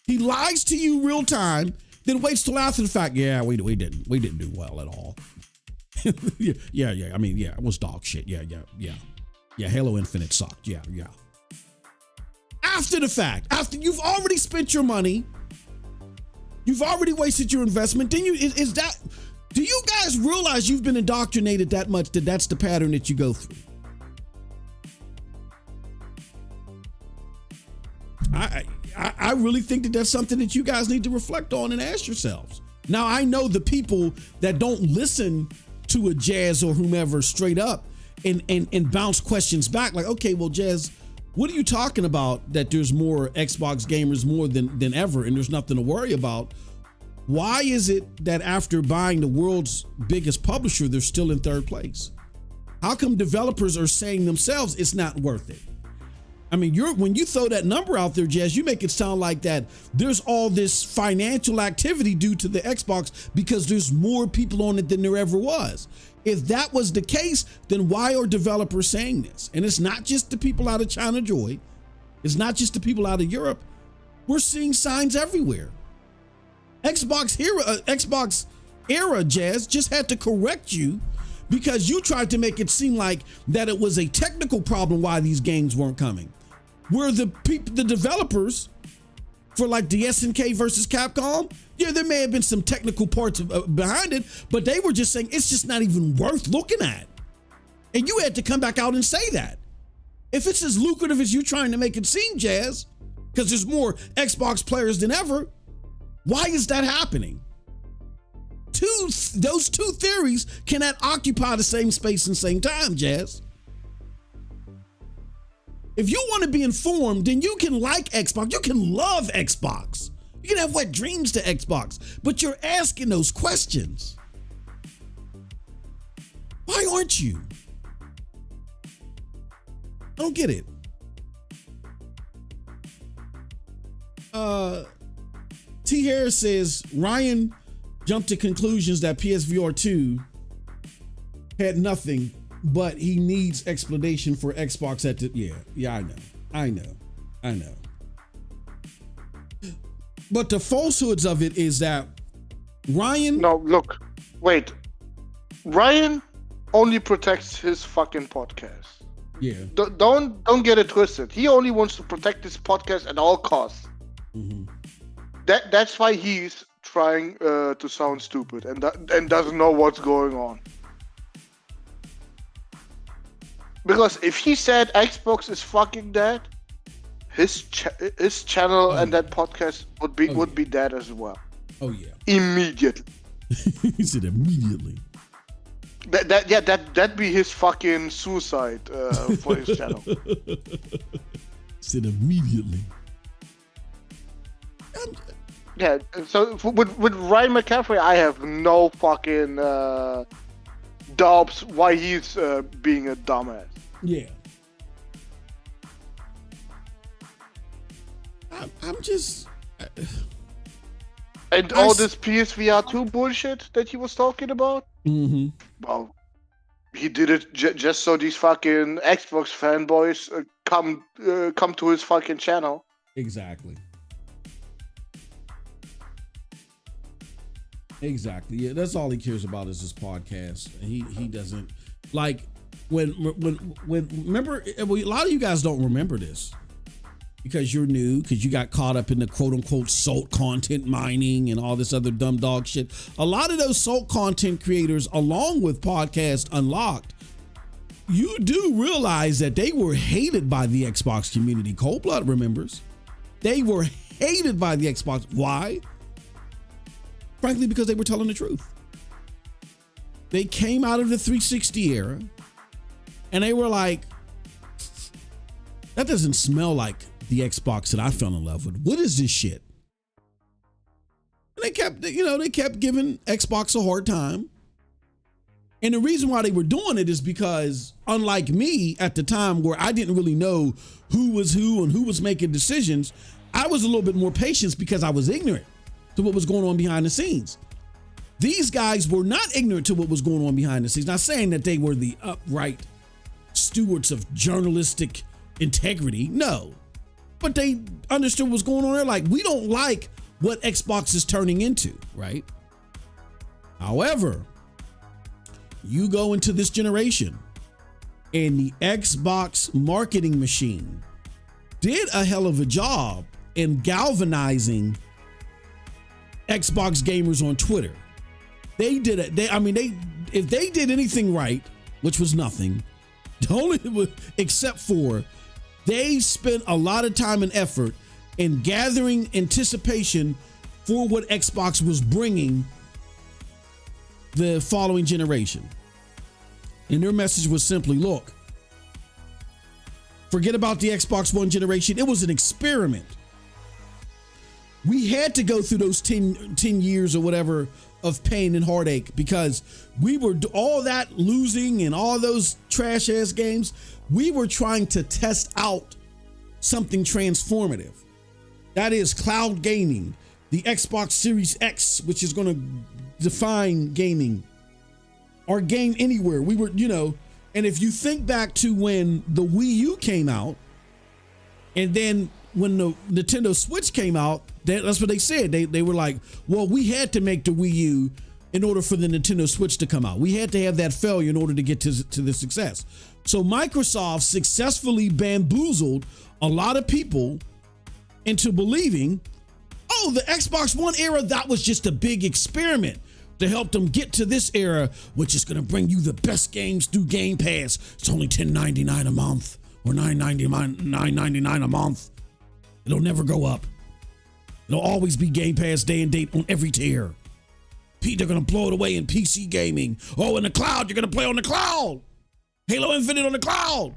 He lies to you real time, then waits till after the fact. Yeah, we didn't do well at all. yeah. I mean, yeah, it was dog shit. Yeah. Halo Infinite sucked. Yeah. After the fact, after you've already spent your money, you've already wasted your investment. Then do you guys realize you've been indoctrinated that much that that's the pattern that you go through? I really think that that's something that you guys need to reflect on and ask yourselves. Now, I know the people that don't listen to a Jazz or whomever straight up and bounce questions back like, okay, well, Jazz, what are you talking about that there's more Xbox gamers more than ever and there's nothing to worry about? Why is it that after buying the world's biggest publisher, they're still in third place? How come developers are saying themselves it's not worth it? I mean, when you throw that number out there, Jazz, you make it sound like that there's all this financial activity due to the Xbox because there's more people on it than there ever was. If that was the case, then why are developers saying this? And it's not just the people out of China Joy. It's not just the people out of Europe. We're seeing signs everywhere. Xbox era, Jazz, just had to correct you because you tried to make it seem like that it was a technical problem why these games weren't coming. Where the developers for like the SNK versus Capcom, yeah, there may have been some technical parts behind it, but they were just saying it's just not even worth looking at. And you had to come back out and say that. If it's as lucrative as you're trying to make it seem, Jazz, because there's more Xbox players than ever, why is that happening? Those two theories cannot occupy the same space and same time, Jazz. If you want to be informed, then you can like Xbox. You can love Xbox. You can have wet dreams to Xbox, but you're asking those questions. Why aren't you? I don't get it. T. Harris says Ryan jumped to conclusions that PSVR 2 had nothing, but he needs explanation for Xbox at the I know. But the falsehoods of it is that Ryan. No, look, wait. Ryan only protects his fucking podcast. Yeah. Don't get it twisted. He only wants to protect his podcast at all costs. Mm-hmm. That's why he's trying to sound stupid and doesn't know what's going on. Because if he said Xbox is fucking dead, his channel and that podcast would be dead as well. Oh yeah. Immediately. He said immediately. That'd be his fucking suicide for his channel. Said immediately. Yeah, so with Ryan McCaffrey, I have no fucking doubts why he's being a dumbass. Yeah. I'm just... And all this PSVR 2 bullshit that he was talking about? Mm-hmm. Well, he did it just so these fucking Xbox fanboys come to his fucking channel. Exactly. Yeah, that's all he cares about is his podcast. And he doesn't like when remember, a lot of you guys don't remember this because you're new, because you got caught up in the quote unquote SALT content mining and all this other dumb dog shit. A lot of those SALT content creators, along with Podcast Unlocked, you do realize that they were hated by the Xbox community. Cold Blood remembers. They were hated by the Xbox. Why? Frankly, because they were telling the truth. They came out of the 360 era and they were like, that doesn't smell like the Xbox that I fell in love with. What is this shit? And they kept giving Xbox a hard time. And the reason why they were doing it is because, unlike me at the time where I didn't really know who was who and who was making decisions, I was a little bit more patient because I was ignorant to what was going on behind the scenes. These guys were not ignorant to what was going on behind the scenes. Not saying that they were the upright stewards of journalistic integrity, no. But they understood what was going on there. Like, we don't like what Xbox is turning into, right? However, you go into this generation and the Xbox marketing machine did a hell of a job in galvanizing Xbox gamers on Twitter. They did it. If they did anything right, which was nothing, except for they spent a lot of time and effort in gathering anticipation for what Xbox was bringing the following generation. And their message was simply, look, forget about the Xbox One generation. It was an experiment. We had to go through those 10 years or whatever of pain and heartache because we were all that losing and all those trash ass games. We were trying to test out something transformative. That is cloud gaming, the Xbox Series X, which is going to define gaming or game anywhere. We were, and if you think back to when the Wii U came out and then when the Nintendo Switch came out, that's what they said. They were like, well, we had to make the Wii U in order for the Nintendo Switch to come out. We had to have that failure in order to get to the success. So Microsoft successfully bamboozled a lot of people into believing, oh, the Xbox One era, that was just a big experiment to help them get to this era, which is going to bring you the best games through Game Pass. It's only $10.99 a month or $9.99 a month. It'll never go up. It'll always be Game Pass day and date on every tier. They're going to blow it away in PC gaming. Oh, in the cloud, you're going to play on the cloud. Halo Infinite on the cloud.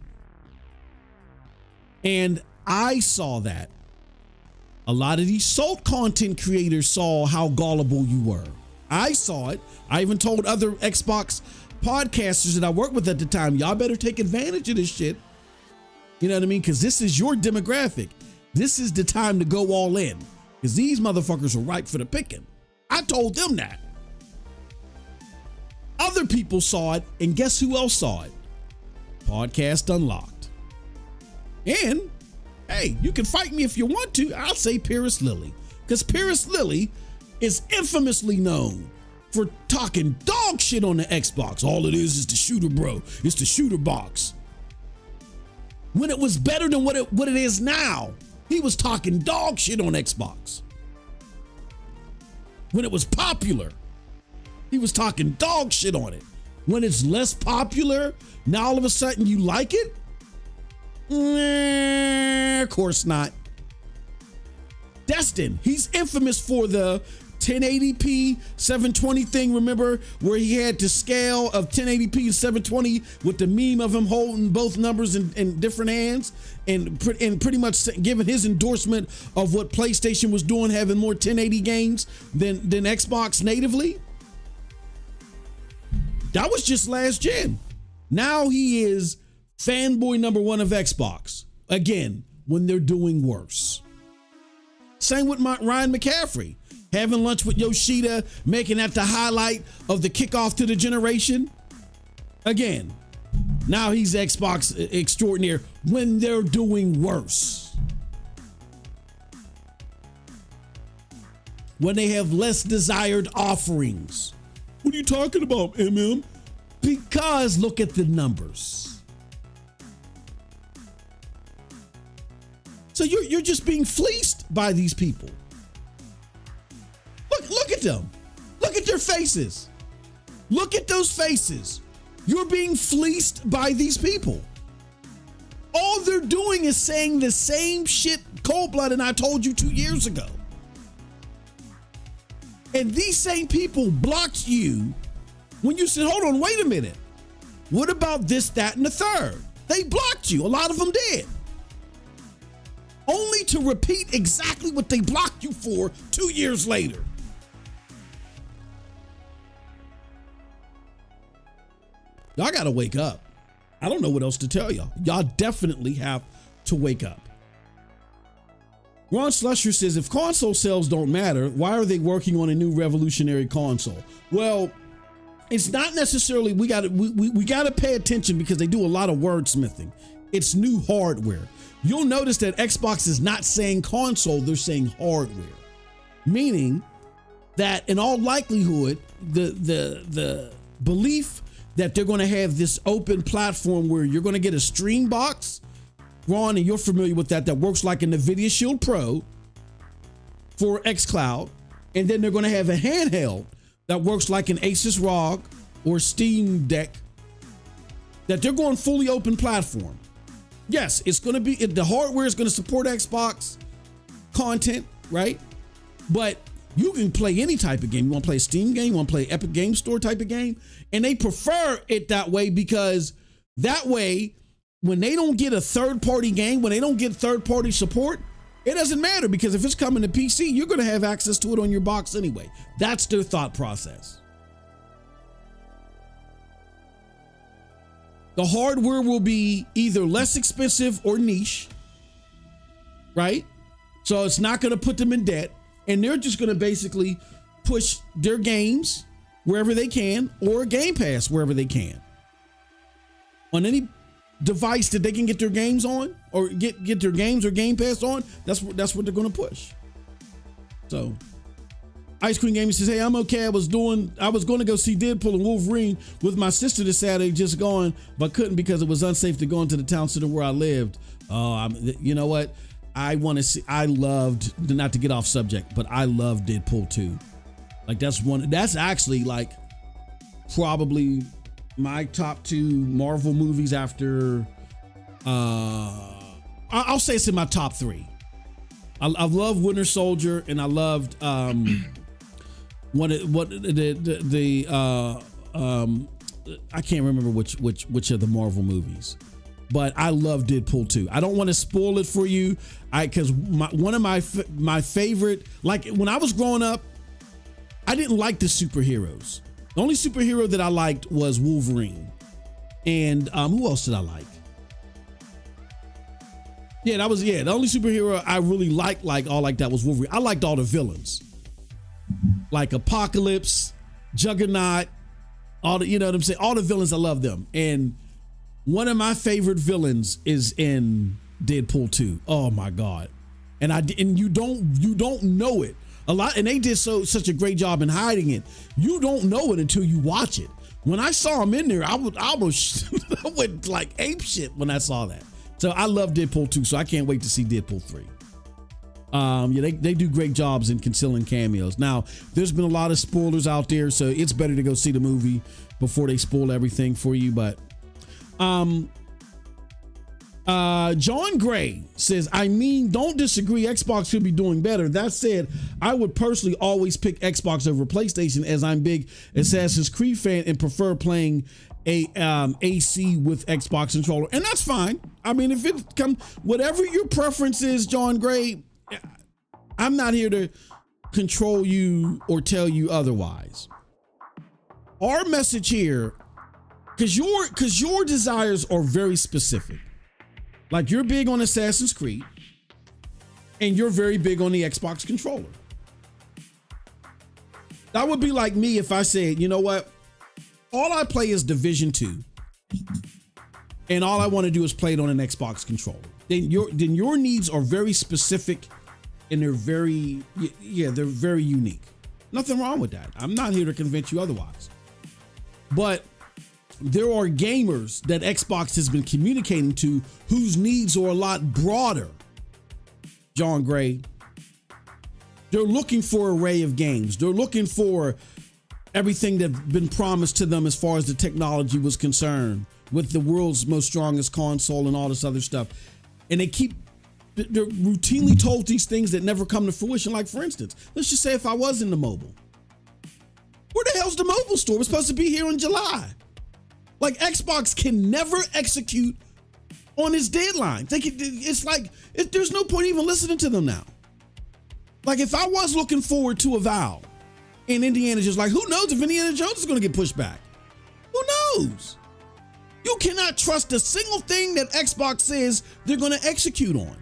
And I saw that. A lot of these SALT content creators saw how gullible you were. I saw it. I even told other Xbox podcasters that I worked with at the time, y'all better take advantage of this shit. You know what I mean? Because this is your demographic. This is the time to go all in. Because these motherfuckers are ripe for the picking. I told them that. Other people saw it, and guess who else saw it? Podcast Unlocked. And, hey, you can fight me if you want to. I'll say Paris Lily. Because Paris Lily is infamously known for talking dog shit on the Xbox. All it is the shooter, bro. It's the shooter box. When it was better than what it is now, he was talking dog shit on Xbox. When it was popular, he was talking dog shit on it. When it's less popular, now all of a sudden you like it? Of course not. Destin, he's infamous for the 1080p 720 thing. Remember where he had to scale of 1080p to 720 with the meme of him holding both numbers in different hands and pretty much giving his endorsement of what PlayStation was doing, having more 1080 games than Xbox natively? That was just last gen. Now he is fanboy number one of Xbox. Again, when they're doing worse. Same with Ryan McCaffrey. Having lunch with Yoshida, making that the highlight of the kickoff to the generation. Again, now he's Xbox extraordinaire when they're doing worse. When they have less desired offerings. What are you talking about, MM? Because look at the numbers. So you're just being fleeced by these people. Look at them. Look at their faces. Look at those faces. You're being fleeced by these people. All they're doing is saying the same shit cold-blooded I told you 2 years ago. And these same people blocked you when you said, hold on, wait a minute. What about this, that, and the third? They blocked you. A lot of them did. Only to repeat exactly what they blocked you for 2 years later. Y'all got to wake up. I don't know what else to tell y'all. Y'all definitely have to wake up. Ron Slusher says, if console sales don't matter, why are they working on a new revolutionary console? Well, it's not necessarily, we got to pay attention because they do a lot of wordsmithing. It's new hardware. You'll notice that Xbox is not saying console, they're saying hardware. Meaning that in all likelihood, the belief that they're going to have this open platform where you're going to get a stream box, Ron, and you're familiar with that works like a NVIDIA Shield Pro for xCloud, and then they're going to have a handheld that works like an Asus ROG or Steam Deck, that they're going fully open platform. Yes, it's going to be, the hardware is going to support Xbox content, right? But you can play any type of game. You want to play a Steam game, you want to play Epic Game Store type of game, and they prefer it that way because that way, when they don't get a third-party game, when they don't get third-party support, it doesn't matter because if it's coming to PC, you're going to have access to it on your box anyway. That's their thought process. The hardware will be either less expensive or niche, right? So it's not going to put them in debt, and they're just going to basically push their games wherever they can or Game Pass wherever they can. On any device that they can get their games on, or get their games or Game Pass on, that's what they're going to push. So, Ice Cream Gaming says, "Hey, I'm okay. I was going to go see Deadpool and Wolverine with my sister this Saturday, just going, but couldn't because it was unsafe to go into the town center where I lived." You know what? I loved, not to get off subject, but I love Deadpool 2. Like that's actually like probably my top 2 Marvel movies after, I'll say it's in my top 3. I love Winter Soldier, and I loved, I can't remember which of the Marvel movies, but I love Deadpool 2. I don't want to spoil it for you, because one of my favorite, like when I was growing up, I didn't like the superheroes. The only superhero that I liked was Wolverine, and who else did I like? Yeah, the only superhero I really liked, that was Wolverine. I liked all the villains, like Apocalypse, Juggernaut, all the, you know what I'm saying? All the villains, I love them. And one of my favorite villains is in Deadpool 2. Oh my God. And you don't know it a lot. And they did such a great job in hiding it. You don't know it until you watch it. When I saw him in there, I went like ape shit when I saw that. So I love Deadpool 2, so I can't wait to see Deadpool 3. They do great jobs in concealing cameos. Now, there's been a lot of spoilers out there, so it's better to go see the movie before they spoil everything for you. But John Gray says, don't disagree. Xbox could be doing better. That said, I would personally always pick Xbox over PlayStation, as I'm big Assassin's Creed fan and prefer playing AC with Xbox controller, and that's fine. I mean, if it comes, whatever your preference is, John Gray, I'm not here to control you or tell you otherwise. Our message here, because your desires are very specific. Like, you're big on Assassin's Creed, and you're very big on the Xbox controller. That would be like me if I said, you know what? All I play is Division 2, and all I want to do is play it on an Xbox controller. Then your needs are very specific, and they're very unique. Nothing wrong with that. I'm not here to convince you otherwise. But there are gamers that Xbox has been communicating to whose needs are a lot broader. John Gray. They're looking for an array of games. They're looking for everything that's been promised to them as far as the technology was concerned, with the world's most strongest console and all this other stuff. And they're routinely told these things that never come to fruition. Like, for instance, let's just say if I was in the mobile, where the hell's the mobile store? We're supposed to be here in July. Like, Xbox can never execute on its deadline. There's no point even listening to them now. Like, if I was looking forward to a Valve, and Indiana just like, who knows if Indiana Jones is going to get pushed back? Who knows? You cannot trust a single thing that Xbox says they're going to execute on.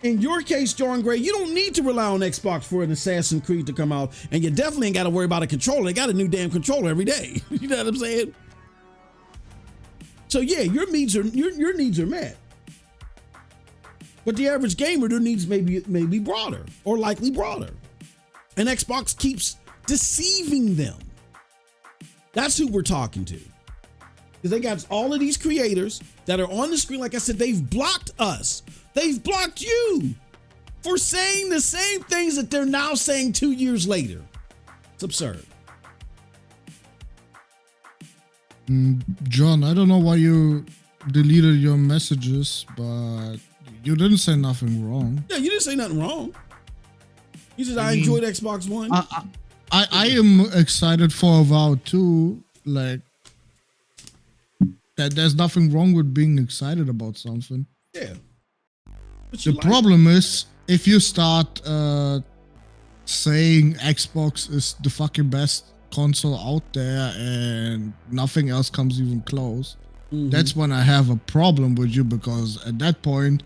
In your case, John Gray, you don't need to rely on Xbox for an Assassin's Creed to come out, and you definitely ain't got to worry about a controller. They got a new damn controller every day. You know what I'm saying? So yeah, your needs are met. But the average gamer, their needs may be broader, or likely broader. And Xbox keeps deceiving them. That's who we're talking to. Because they got all of these creators that are on the screen. Like I said, they've blocked us. They've blocked you for saying the same things that they're now saying 2 years later. It's absurd. John, I don't know why you deleted your messages, but you didn't say nothing wrong. Yeah, you didn't say nothing wrong. You said I enjoyed Xbox One. I am excited for Avowed too. Like, that there's nothing wrong with being excited about something. Yeah. The problem is if you start saying Xbox is the fucking best console out there and nothing else comes even close, that's when I have a problem with you, because at that point,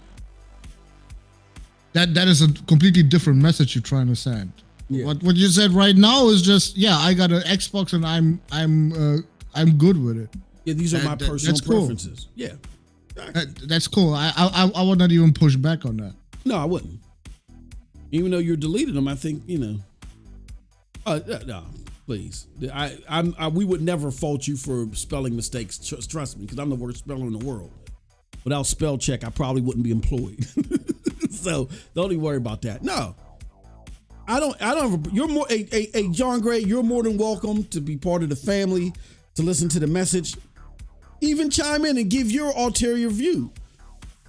that is a completely different message you're trying to send. Yeah. What you said right now is just, yeah, I got an Xbox and I'm good with it. Yeah, these are my personal preferences. Yeah, that's cool. I would not even push back on that. No, I wouldn't. Even though you're deleting them, I think no, please. We would never fault you for spelling mistakes. Trust me, because I'm the worst speller in the world. Without spell check, I probably wouldn't be employed. So don't even worry about that. No, I don't. You're more a John Gray. You're more than welcome to be part of the family, to listen to the message, even chime in and give your ulterior view.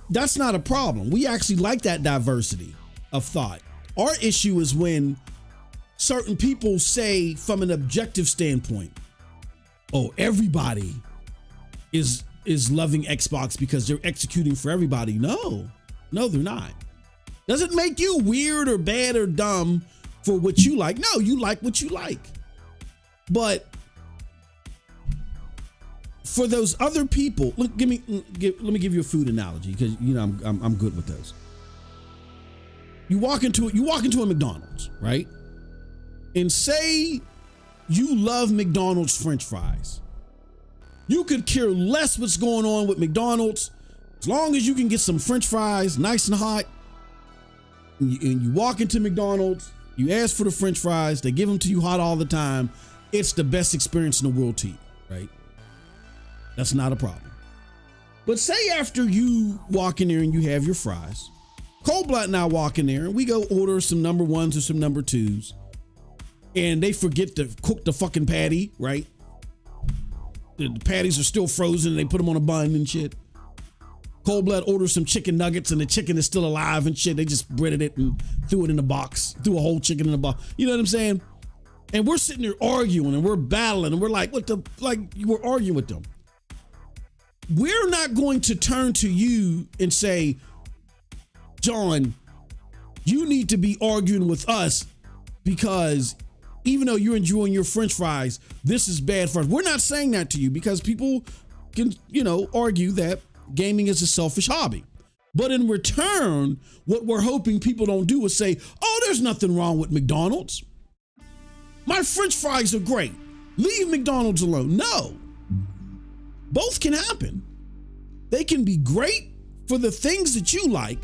That's not a problem. We actually like that diversity of thought. Our issue is when certain people say, from an objective standpoint, oh, everybody is loving Xbox because they're executing for everybody. No, they're not. Doesn't make you weird or bad or dumb for what you like. No, you like what you like. But for those other people, look, let me give you a food analogy, because I'm good with those. You walk into a McDonald's, right? And say you love McDonald's French fries. You could care less what's going on with McDonald's, as long as you can get some French fries nice and hot. And you walk into McDonald's, you ask for the French fries, they give them to you hot all the time. It's the best experience in the world to eat, right? That's not a problem. But say after you walk in there and you have your fries, Coldblood and I walk in there and we go order some number ones or some number twos, and they forget to cook the fucking patty, right? The patties are still frozen and they put them on a bun and shit. Coldblood orders some chicken nuggets and the chicken is still alive and shit. They just breaded it and threw it in the box, threw a whole chicken in the box. You know what I'm saying? And we're sitting there arguing and we're battling and we're like, we're arguing with them. We're not going to turn to you and say, John, you need to be arguing with us because even though you're enjoying your French fries, this is bad for us. We're not saying that to you because people can, argue that gaming is a selfish hobby. But in return, what we're hoping people don't do is say, oh, there's nothing wrong with McDonald's. My French fries are great. Leave McDonald's alone. No. Both can happen. They can be great for the things that you like,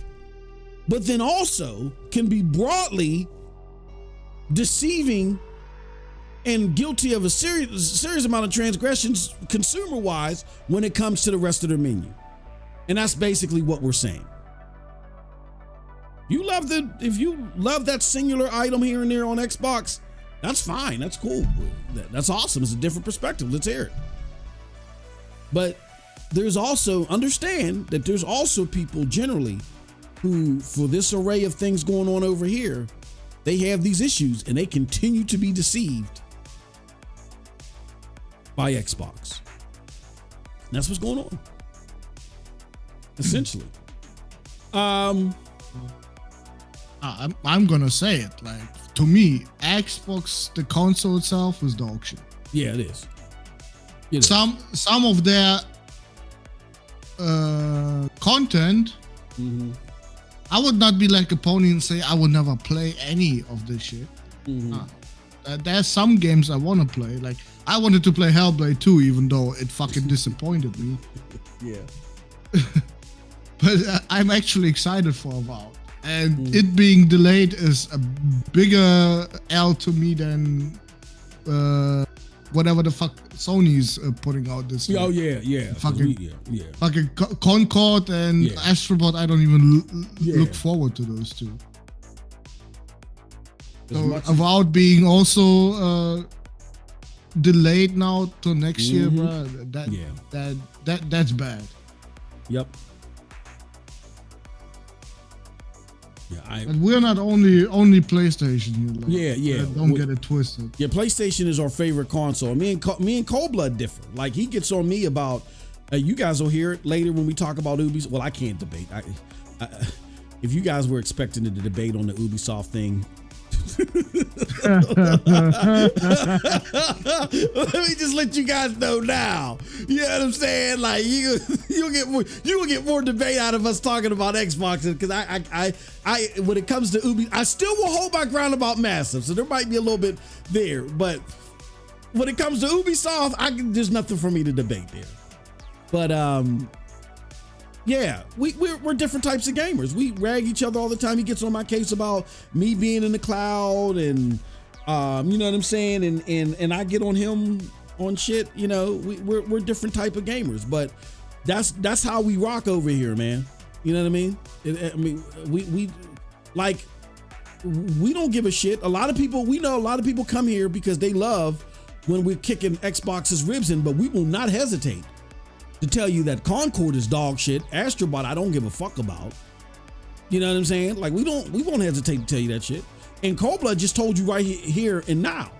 but then also can be broadly deceiving and guilty of a serious amount of transgressions consumer-wise when it comes to the rest of their menu. And that's basically what we're saying. If you love that singular item here and there on Xbox, that's fine. That's cool. That's awesome. It's a different perspective. Let's hear it. But understand that there's also people generally who, for this array of things going on over here, they have these issues and they continue to be deceived by Xbox. And that's what's going on. Essentially. I'm gonna say it. Like, to me, Xbox, the console itself, is dog shit. Yeah, it is. Some of their content, I would not be like a pony and say I would never play any of this shit. There's some games I want to play. Like, I wanted to play Hellblade 2, even though it fucking disappointed me. Yeah. But I'm actually excited for Avowed. And it being delayed is a bigger L to me than whatever the fuck Sony's putting out this year. Oh, yeah. Fucking Concord and Astrobot, I don't even look forward to those two. So Avowed being also delayed now to next year, bro. That's bad. Yep. Yeah, and we're not only PlayStation here. Like, don't get it twisted. Yeah, PlayStation is our favorite console. Me and Coldblood differ. Like, he gets on me about. You guys will hear it later when we talk about Ubisoft. Well, I can't debate. If you guys were expecting to debate on the Ubisoft thing. Let me just let you guys know now. You know what I'm saying? Like, you'll get more debate out of us talking about Xbox, because I when it comes to Ubi, I still will hold my ground about Massive, so there might be a little bit there, but when it comes to Ubisoft, there's nothing for me to debate there. But yeah, we're different types of gamers. We rag each other all the time. He gets on my case about me being in the cloud, and you know what I'm saying, and I get on him on shit. You know, we're different type of gamers, but that's how we rock over here, man. You know what I mean? We like, we don't give a shit. We know a lot of people come here because they love when we're kicking Xbox's ribs in, but we will not hesitate to tell you that Concord is dog shit. Astrobot, I don't give a fuck about. You know what I'm saying? Like, we won't hesitate to tell you that shit. And Coldblood just told you right here and now.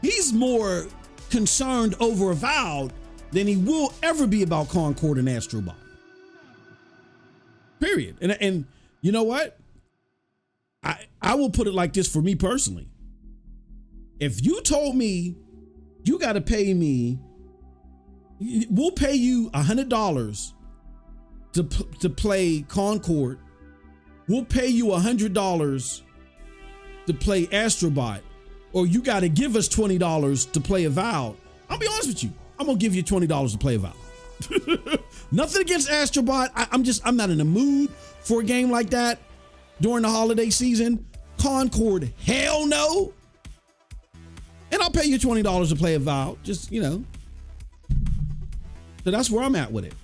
He's more concerned over Avowed than he will ever be about Concord and Astrobot. Period. And you know what? I will put it like this for me personally. If you told me you got to pay me, we'll pay you $100 to play Concord. We'll pay you $100 to play Astrobot, or you got to give us $20 to play Avowed. I'll be honest with you. I'm going to give you $20 to play Avowed. Nothing against Astrobot. I'm not in the mood for a game like that during the holiday season. Concord, hell no. And I'll pay you $20 to play Avowed. Just, you know. So that's where I'm at with it.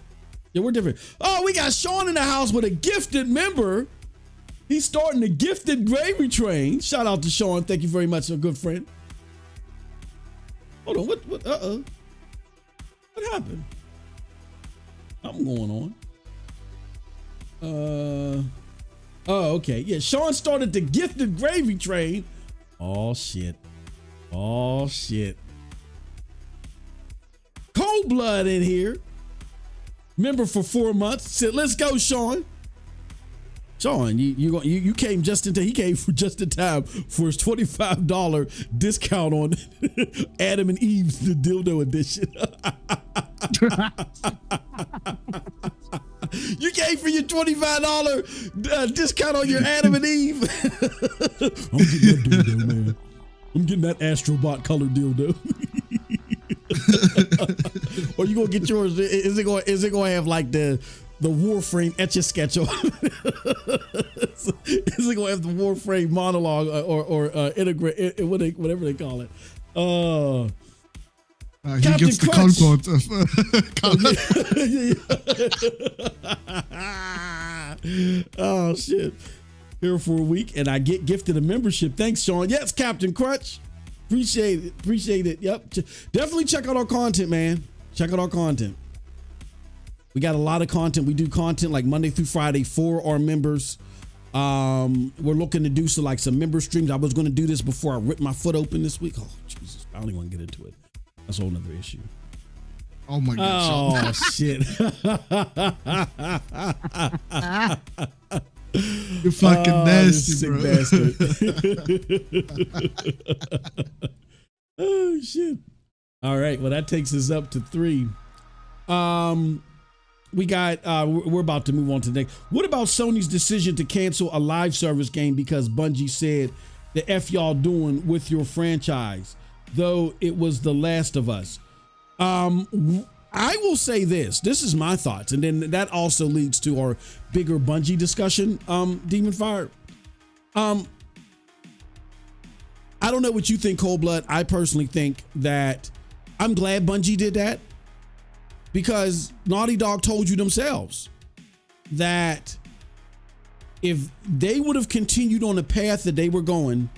Yeah, we're different. Oh, we got Sean in the house with a gifted member. He's starting the gifted gravy train. Shout out to Sean. Thank you very much, a good friend. Hold on. What? What happened? Something going on. Oh, okay. Yeah, Sean started the gifted gravy train. Oh, shit. Cold Blood in here. Member for 4 months. Said, let's go, Sean. Sean, you came just in time. He came just in time for his $25 discount on Adam and Eve's the dildo edition. You came for your $25 discount on your Adam and Eve. I'm getting that dildo, man. I'm getting that Astrobot colored dildo. Or you gonna get yours? Is it going to have like the Warframe Etch-a-Sketch on? Is it going to have the Warframe monologue or integrate whatever they call it? He gets the Concord. Oh shit! Here for a week, and I get gifted a membership. Thanks, Sean. Yes, Captain Crutch. Appreciate it. Yep. Definitely check out our content, man. Check out our content. We got a lot of content. We do content like Monday through Friday for our members. We're looking to do some member streams. I was going to do this before I ripped my foot open this week. Oh, Jesus. I don't even want to get into it. That's a whole nother issue. Oh my God. Oh, shit. You fucking nasty, bro. Bastard. Oh, shit. All right. Well, that takes us up to 3. We got, we're about to move on to the next. What about Sony's decision to cancel a live service game because Bungie said the F y'all doing with your franchise, though it was The Last of Us? I will say this is my thoughts, and then that also leads to our bigger Bungie discussion, Demon Fire. I don't know what you think, Cold Blood. I personally think that I'm glad Bungie did that, because Naughty Dog told you themselves that if they would have continued on the path that they were going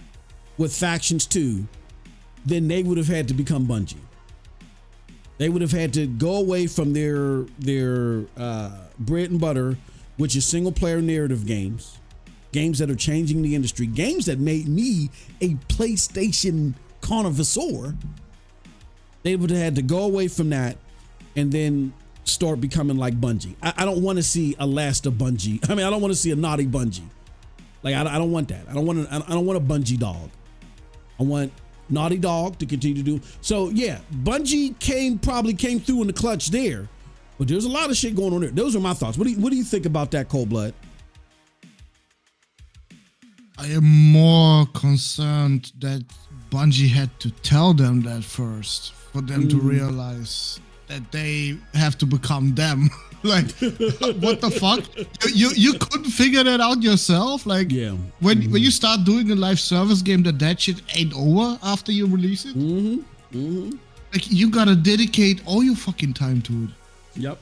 with Factions 2, then they would have had to become Bungie. They would have had to go away from their bread and butter, which is single player narrative games that are changing the industry, games that made me a PlayStation connoisseur. They would have had to go away from that and then start becoming like Bungie. I don't want to see a Last of Bungie. I mean, I don't want to see a naughty Bungie. Like, I don't want that. I don't want a Bungie dog. I want Naughty Dog to continue to do. So yeah, Bungie probably came through in the clutch there, but there's a lot of shit going on there. Those are my thoughts. What do you think about that, Cold Blood? I am more concerned that Bungie had to tell them that first for them to realize that they have to become them. Like, what the fuck? You couldn't figure that out yourself? Like, Yeah. when you start doing a live service game, that shit ain't over after you release it? Like, you gotta dedicate all your fucking time to it. Yep.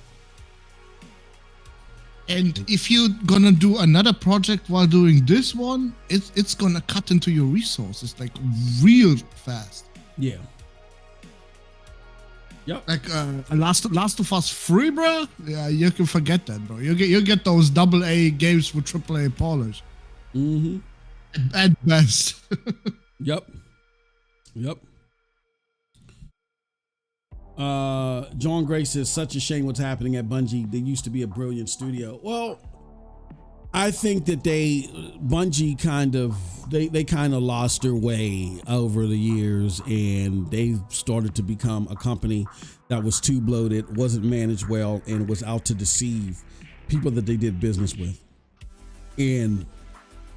And if you're gonna do another project while doing this one, it's gonna cut into your resources, like, real fast. Yeah. Yep. Like Last of Us 3, bro. Yeah, you can forget that, bro. You get those AA games with AAA polish. At best. Yep. John Gray says, such a shame what's happening at Bungie. They used to be a brilliant studio. Well, I think that Bungie kind of lost their way over the years, and they started to become a company that was too bloated, wasn't managed well, and was out to deceive people that they did business with. And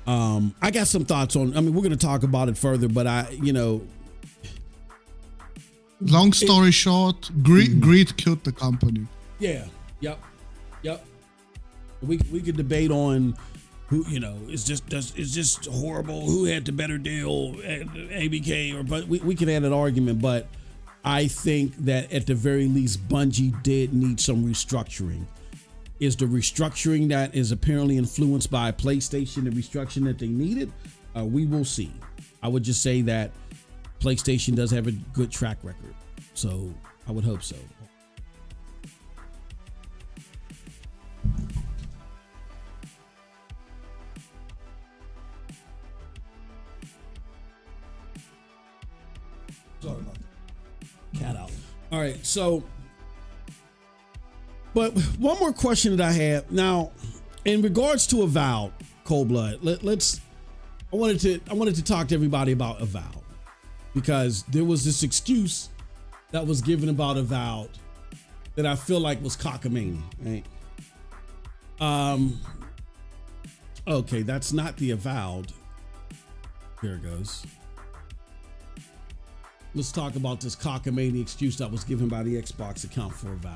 I got some thoughts on, we're going to talk about it further, but long story short, greed killed the company. Yeah. Yep. We could debate on who, it's just horrible. Who had the better deal, ABK, but we could have an argument. But I think that at the very least, Bungie did need some restructuring. Is the restructuring that is apparently influenced by PlayStation the restructuring that they needed? We will see. I would just say that PlayStation does have a good track record, so I would hope so. Sorry about that. Cat out. All right, so, but one more question that I have now, in regards to Avowed, Cold Blood. I wanted to talk to everybody about Avowed, because there was this excuse that was given about Avowed that I feel like was cockamamie, right? Okay, that's not the Avowed. Here it goes. Let's talk about this cockamamie excuse that was given by the Xbox account for Avowed.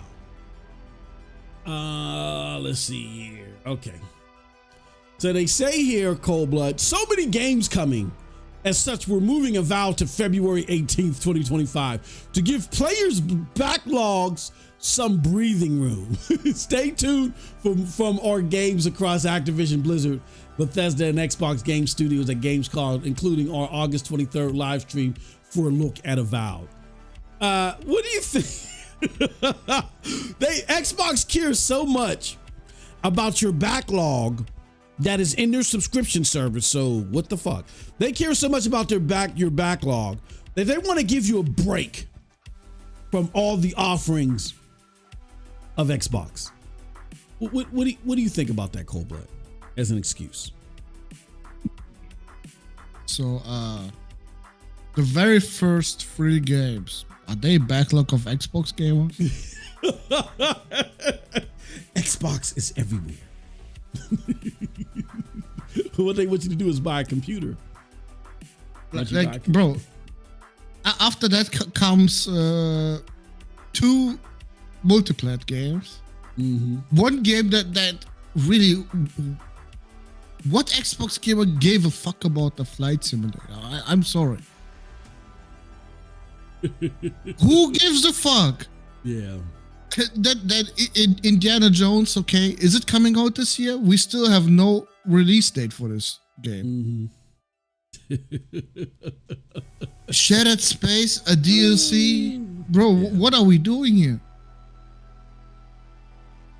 Let's see here. Okay. So they say here, Cold Blood, so many games coming. As such, we're moving Avowed to February 18th, 2025 to give players backlogs some breathing room. Stay tuned from our games across Activision Blizzard, Bethesda, and Xbox Game Studios at Gamescom, including our August 23rd live stream for a look at Avowed. What do you think? Xbox cares so much about your backlog that is in their subscription service. So what the fuck? They care so much about your backlog that they want to give you a break from all the offerings of Xbox. What do you think about that, Cold Blood, as an excuse? So the very first 3 games, are they backlog of Xbox gamers? Xbox is everywhere. What they want you to do is buy a computer. Bro, after that comes 2 multiplayer games. One game that really, what Xbox gamer gave a fuck about the flight simulator? I'm sorry. Who gives a fuck? Yeah. That Indiana Jones, okay, is it coming out this year? We still have no release date for this game. Shattered Space, a DLC, bro. Yeah. What are we doing here?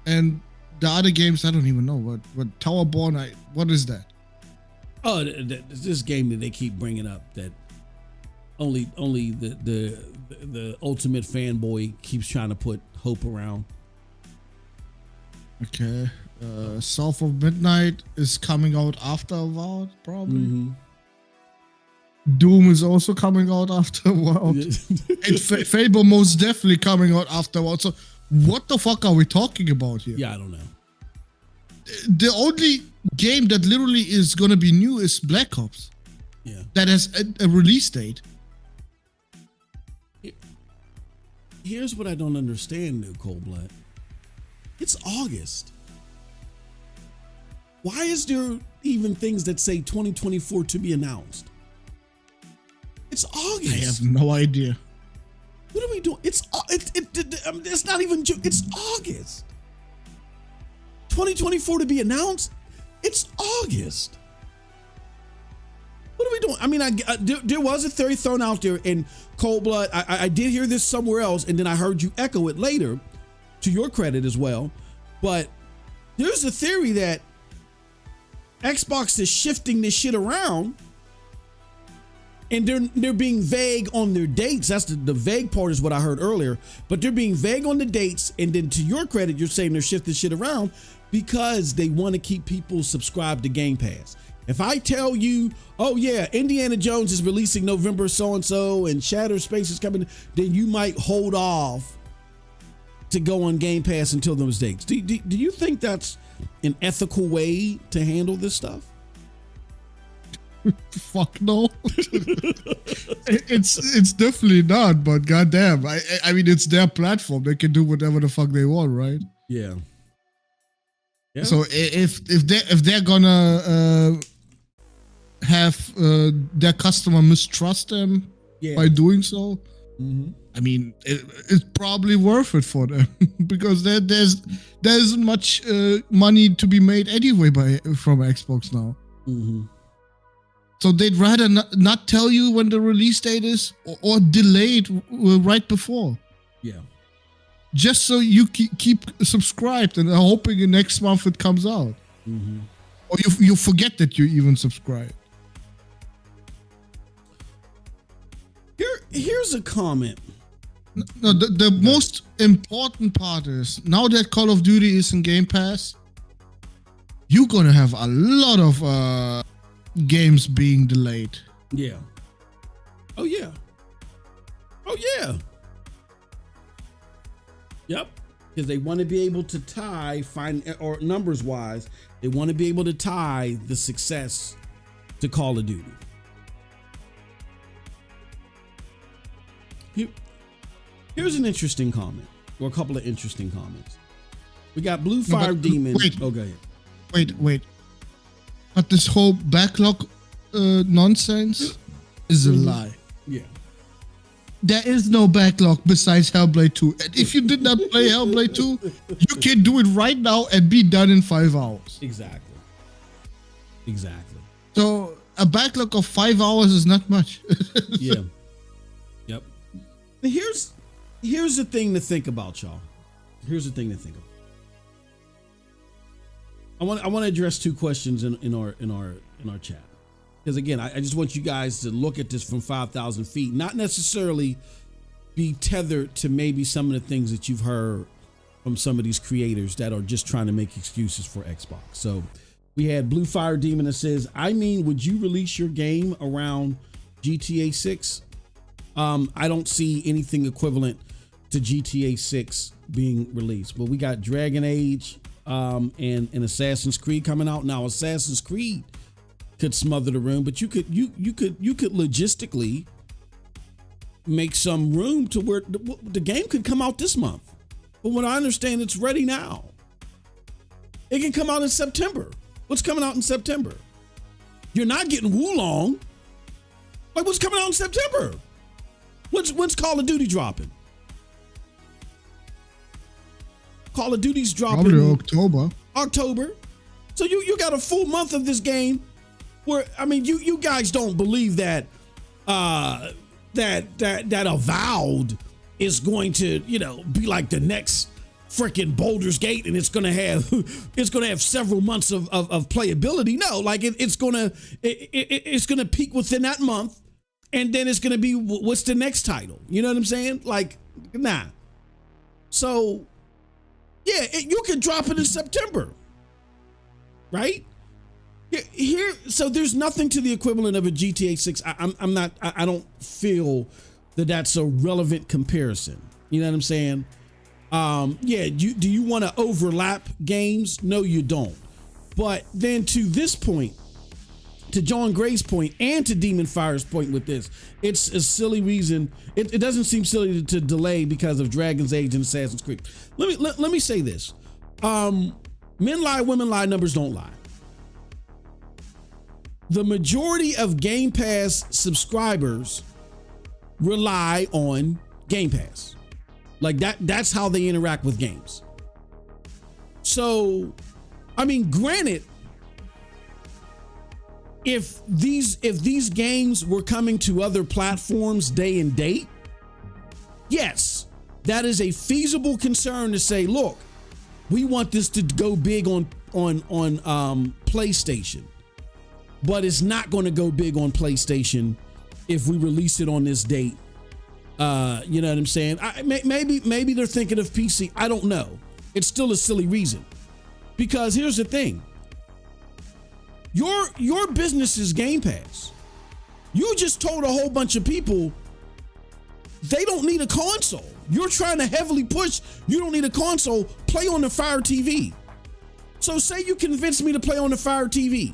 And the other games, I don't even know what Towerborn. What is that? Oh, this game that they keep bringing up that only the ultimate fanboy keeps trying to put hope around. Okay. South of Midnight is coming out after Avowed, probably. Doom is also coming out after Avowed. And Fable most definitely coming out after Avowed. So what the fuck are we talking about here? Yeah, I don't know. The only game that literally is going to be new is Black Ops. Yeah. That has a release date. here's what I don't understand, though, Cold Blood. It's August. Why is there even things that say 2024 to be announced? It's August. I have no idea. What are we doing? It's not even June. It's August. 2024 to be announced. It's August. What are we doing? I mean, there was a theory thrown out there in Cold Blood. I did hear this somewhere else, and then I heard you echo it later, to your credit as well. But there's a theory that Xbox is shifting this shit around, and they're being vague on their dates. That's the vague part is what I heard earlier. But they're being vague on the dates, and then to your credit, you're saying they're shifting shit around because they want to keep people subscribed to Game Pass. If I tell you, oh yeah, Indiana Jones is releasing November so-and-so and Shattered Space is coming, then you might hold off to go on Game Pass until those dates. Do you think that's an ethical way to handle this stuff? Fuck no. It's definitely not, but goddamn. I mean, it's their platform. They can do whatever the fuck they want, right? Yeah. So if they're gonna have their customer mistrust them by doing so, I mean, it's probably worth it for them because there's much money to be made anyway from Xbox now. So they'd rather not tell you when the release date is or delay it right before. Yeah. Just so you keep subscribed and hoping next month it comes out. Or you forget that you even subscribed. Here's a comment. No, the most important part is now that Call of Duty is in Game Pass, you're gonna have a lot of games being delayed. Yeah. Oh yeah. Oh yeah. Yep. Because they want to be able to tie, or numbers wise, they want to be able to tie the success to Call of Duty. Here's an interesting comment, or a couple of interesting comments. We got Blue Fire Demon. Wait. Oh, go ahead. Wait. But this whole backlog nonsense is a lie. Yeah. There is no backlog besides Hellblade 2. And if you did not play Hellblade 2, you can do it right now and be done in 5 hours. Exactly. So a backlog of 5 hours is not much. Yeah. Yep. Here's the thing to think about, y'all. Here's the thing to think of. I want to address two questions in our chat. Because again, I just want you guys to look at this from 5,000 feet, not necessarily be tethered to maybe some of the things that you've heard from some of these creators that are just trying to make excuses for Xbox. So we had Blue Fire Demon that says, I mean, would you release your game around GTA 6? I don't see anything equivalent to GTA 6 being released. But we got Dragon Age and Assassin's Creed coming out. Now, Assassin's Creed could smother the room, but you could logistically make some room to where the game could come out this month. But what I understand, it's ready now. It can come out in September. What's coming out in September? You're not getting Wulong. Like, what's coming out in September? When's Call of Duty dropping? Call of Duty's dropping Probably October. So you got a full month of this game where, I mean, you guys don't believe that that Avowed is going to, be like the next freaking Baldur's Gate, and it's gonna have several months of playability. No, like it's gonna peak within that month, and then it's gonna be what's the next title? You know what I'm saying? Like, nah. So yeah, you can drop it in September, right? So there's nothing to the equivalent of a GTA 6. I don't feel that that's a relevant comparison. You know what I'm saying? Do you want to overlap games? No, you don't. But then to this point, to John Gray's point and to Demon Fire's point with this, it's a silly reason. It doesn't seem silly to delay because of Dragon's Age and Assassin's Creed. Let me say this. Men lie, women lie, numbers don't lie. The majority of Game Pass subscribers rely on Game Pass. Like that's how they interact with games. So, I mean, granted, if these games were coming to other platforms day and date, yes, that is a feasible concern to say, look, we want this to go big on PlayStation, but it's not going to go big on PlayStation if we release it on this date. You know what I'm saying? Maybe they're thinking of PC. I don't know. It's still a silly reason, because here's the thing. Your business is Game Pass. You just told a whole bunch of people they don't need a console. You're trying to heavily push, you don't need a console, play on the Fire TV. So say you convince me to play on the Fire TV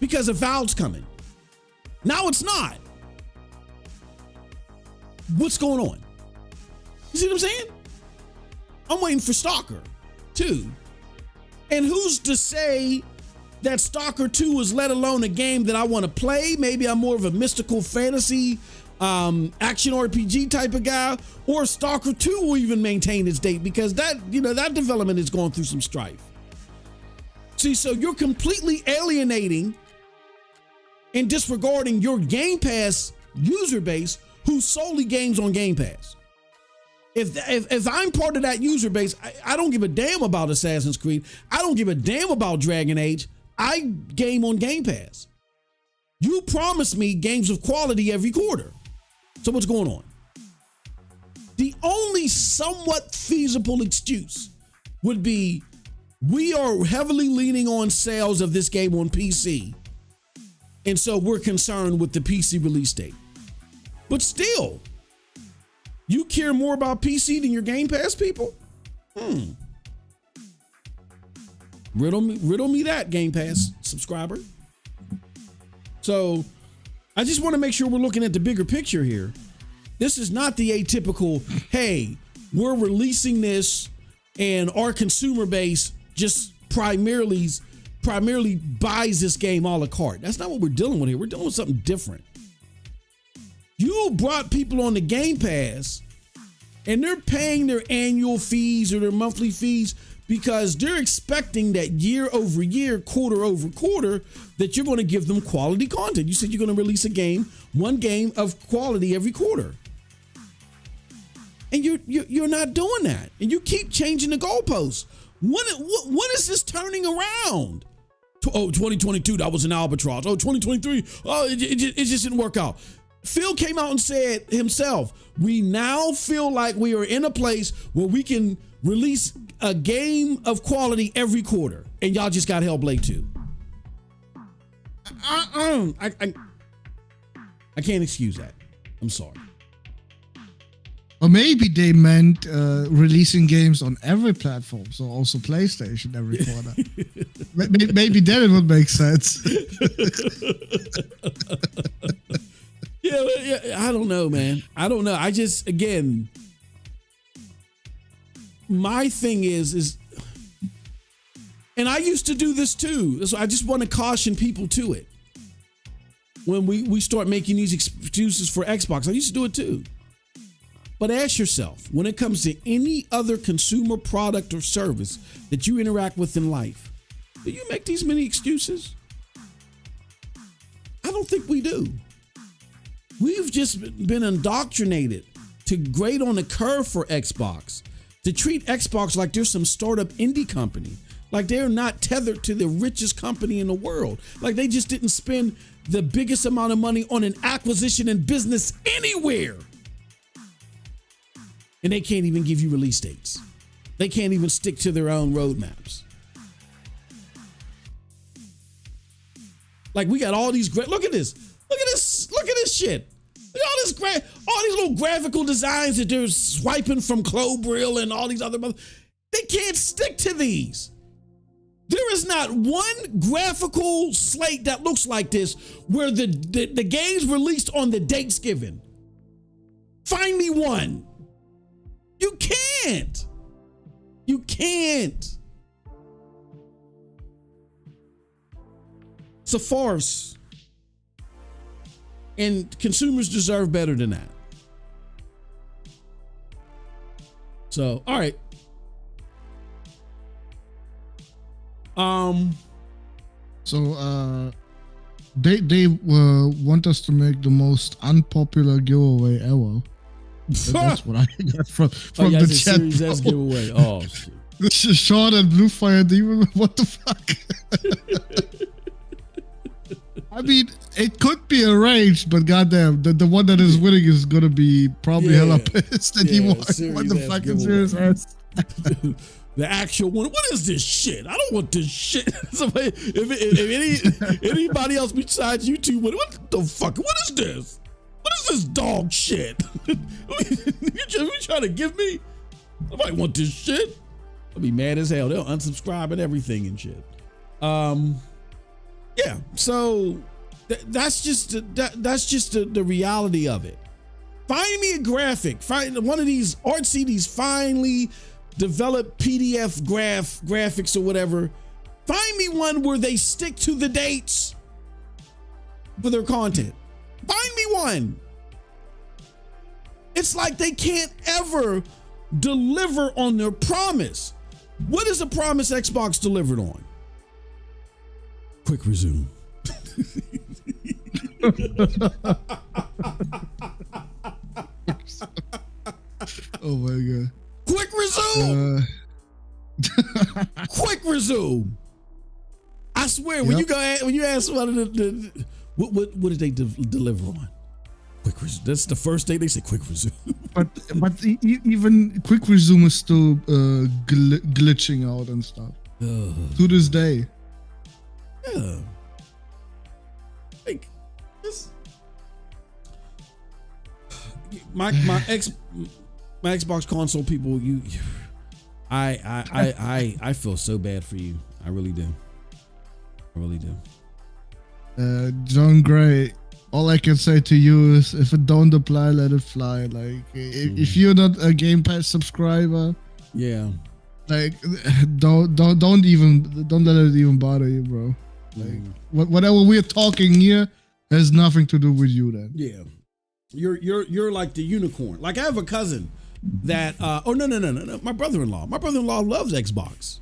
because a Valve's coming. Now it's not. What's going on? You see what I'm saying? I'm waiting for Stalker 2. And who's to say that Stalker 2 is let alone a game that I want to play? Maybe I'm more of a mystical fantasy action RPG type of guy, or Stalker 2 will even maintain its date, because that development is going through some strife. See, so you're completely alienating and disregarding your Game Pass user base who solely games on Game Pass. If I'm part of that user base, I don't give a damn about Assassin's Creed. I don't give a damn about Dragon Age. I game on Game Pass. You promise me games of quality every quarter. So what's going on? The only somewhat feasible excuse would be we are heavily leaning on sales of this game on PC, and so we're concerned with the PC release date. But still, you care more about PC than your Game Pass people? Riddle me that, Game Pass subscriber. So I just want to make sure we're looking at the bigger picture here. This is not the atypical, hey, we're releasing this and our consumer base just primarily buys this game a la carte. That's not what we're dealing with here. We're dealing with something different. You brought people on the Game Pass and they're paying their annual fees or their monthly fees because they're expecting that year over year, quarter over quarter, that you're going to give them quality content. You said you're going to release one game of quality every quarter. And you're not doing that. And you keep changing the goalposts. When is this turning around? 2022, that was an albatross. 2023, it just didn't work out. Phil came out and said himself, we now feel like we are in a place where we can release a game of quality every quarter, and y'all just got Hellblade 2. I can't excuse that. I'm sorry. Or maybe they meant releasing games on every platform, so also PlayStation every quarter. Maybe then it would make sense. Yeah, I don't know, man. I don't know. I just, again, my thing is, and I used to do this too. So I just want to caution people to it. When we start making these excuses for Xbox, I used to do it too. But ask yourself, when it comes to any other consumer product or service that you interact with in life, do you make these many excuses? I don't think we do. We've just been indoctrinated to grade on the curve for Xbox, to treat Xbox like they're some startup indie company, like they're not tethered to the richest company in the world, like they just didn't spend the biggest amount of money on an acquisition and business anywhere. And they can't even give you release dates. They can't even stick to their own roadmaps. Like, we got all these great, look at this shit. Look at all these little graphical designs that they're swiping from Clobrill and all these other, they can't stick to these. There is There's not one graphical slate that looks like this where the game's released on the dates given. Find me one. You can't. You can't. It's a farce. And consumers deserve better than that. So, all right. So they want us to make the most unpopular giveaway ever. That's what I got from the chat. Series S giveaway. Oh shit. Sean and Blue Fire Demon. What the fuck? I mean, it could be arranged, but goddamn, the one that is winning is gonna be probably hella pissed that he won the fucking Series S. The actual one. What is this shit? I don't want this shit. if anybody else besides YouTube, what the fuck? What is this? What is this dog shit? You trying to give me? Nobody want this shit. I'll be mad as hell. They'll unsubscribe and everything and shit. Yeah. So that's just the reality of it. Find me a graphic. Find one of these these finely developed PDF graphics or whatever. Find me one where they stick to the dates for their content. Find me one. It's like they can't ever deliver on their promise. What is a promise Xbox delivered on? Quick resume. Oh my god. Quick resume. Quick resume. I swear, when you ask what did they deliver on? Quick resume. That's the first day they say quick resume. but even quick resume is still glitching out and stuff to this day. Yeah. Like this. My Xbox console people, I feel so bad for you. I really do. I really do. John Gray, all I can say to you is if it don't apply, let it fly. Like if you're not a Game Pass subscriber, yeah, like don't let it even bother you, bro. Like whatever we're talking here has nothing to do with you then. Yeah. You're like the unicorn. Like I have a cousin that no. My brother-in-law loves Xbox.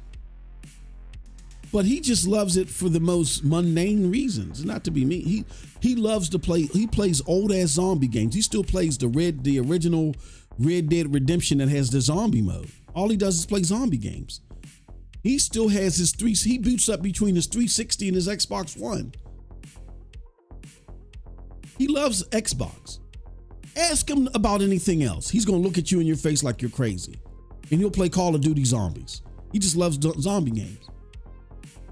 But he just loves it for the most mundane reasons. Not to be mean. He loves to play. He plays old ass zombie games. He still plays the original Red Dead Redemption that has the zombie mode. All he does is play zombie games. He still has he boots up between his 360 and his Xbox One. He loves Xbox. Ask him about anything else. He's gonna look at you in your face like you're crazy. And he'll play Call of Duty Zombies. He just loves zombie games.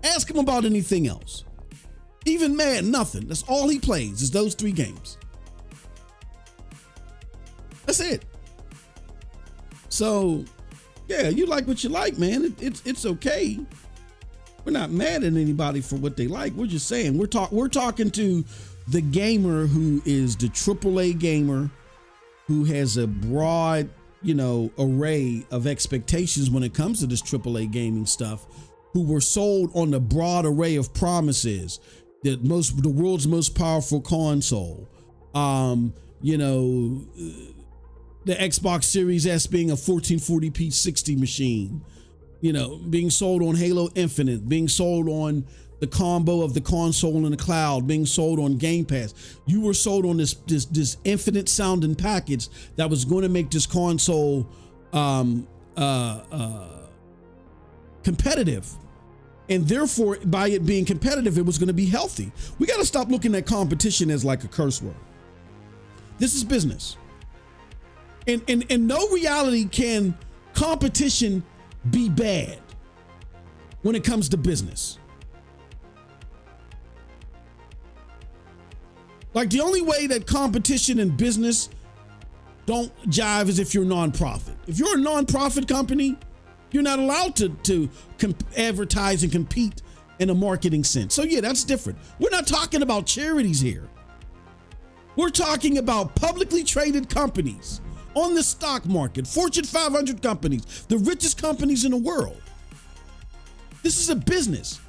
Ask him about anything else. Even Madden, nothing. That's all he plays is those 3 games. That's it. So, yeah, you like what you like, man. It's okay. We're not mad at anybody for what they like. We're just saying we're talking to the gamer who is the AAA gamer who has a broad, array of expectations when it comes to this AAA gaming stuff, who were sold on the broad array of promises, the world's most powerful console, the Xbox Series S being a 1440p 60 machine, being sold on Halo Infinite, being sold on the combo of the console and the cloud, being sold on Game Pass. You were sold on this infinite sounding package that was going to make this console competitive. And therefore, by it being competitive, it was going to be healthy. We got to stop looking at competition as like a curse word. This is business. And in no reality can competition be bad when it comes to business. Like the only way that competition and business don't jive is if you're a nonprofit. If you're a nonprofit company, you're not allowed to advertise and compete in a marketing sense. So yeah, that's different. We're not talking about charities here. We're talking about publicly traded companies on the stock market, Fortune 500 companies, the richest companies in the world. This is a business.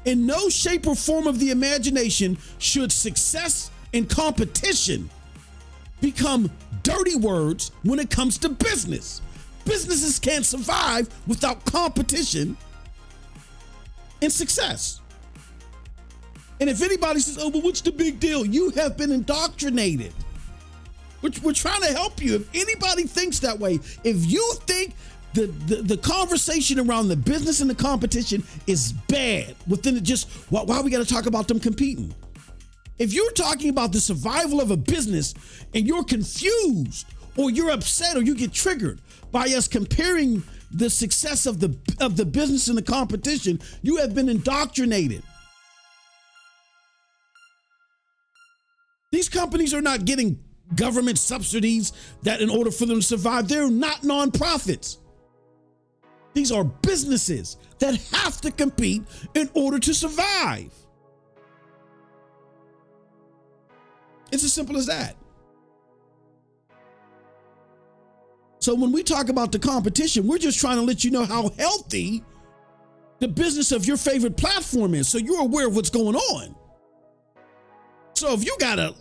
In no shape or form of the imagination should success and competition become dirty words when it comes to business. Businesses can't survive without competition and success. And if anybody says, oh, but what's the big deal? You have been indoctrinated. We're trying to help you. If anybody thinks that way, if you think the conversation around the business and the competition is bad, within it just, why we got to talk about them competing? If you're talking about the survival of a business and you're confused or you're upset or you get triggered by us comparing the success of the business and the competition, you have been indoctrinated. These companies are not getting government subsidies that in order for them to survive, they're not nonprofits. These are businesses that have to compete in order to survive. It's as simple as that. So when we talk about the competition, we're just trying to let you know how healthy the business of your favorite platform is, so you're aware of what's going on. So if you gotta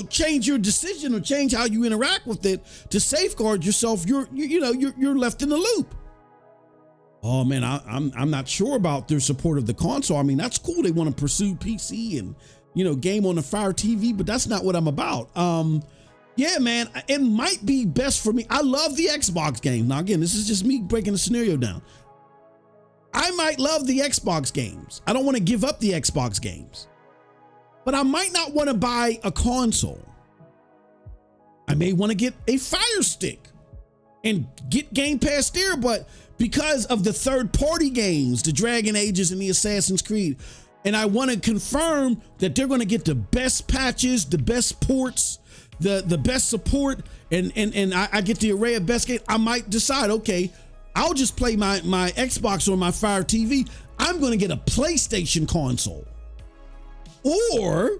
change your decision or change how you interact with it to safeguard yourself, you're left in the loop. Oh man, I'm not sure about their support of the console. I mean, that's cool. They want to pursue PC and game on the Fire TV, but that's not what I'm about. Yeah, man, it might be best for me. I love the Xbox game. Now again, this is just me breaking the scenario down. I might love the Xbox games. I don't want to give up the Xbox games. But I might not want to buy a console. I may want to get a Fire Stick and get Game Pass there, but because of the third-party games, the Dragon Ages and the Assassin's Creed, and I want to confirm that they're going to get the best patches, the best ports, the best support, and I get the array of best games, I might decide, okay, I'll just play my Xbox or my Fire TV. I'm going to get a PlayStation console. Or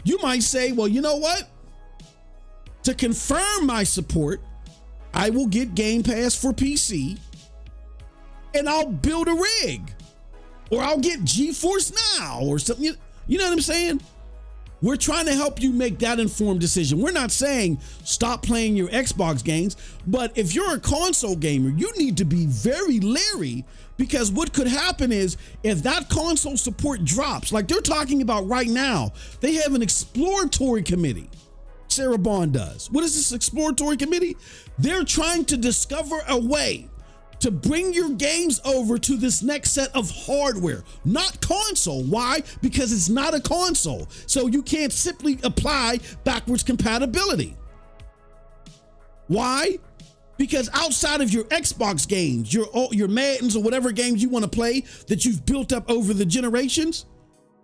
you might say, well, you know what? To confirm my support, I will get Game Pass for PC and I'll build a rig, or I'll get GeForce Now or something. You know what I'm saying? We're trying to help you make that informed decision. We're not saying stop playing your Xbox games, but if you're a console gamer, you need to be very leery, because what could happen is if that console support drops, like they're talking about right now, they have an exploratory committee. Sarah Bond does. What is this exploratory committee? They're trying to discover a way to bring your games over to this next set of hardware, not console. Why? Because it's not a console. So you can't simply apply backwards compatibility. Why? Because outside of your Xbox games, your Maddens or whatever games you want to play that you've built up over the generations,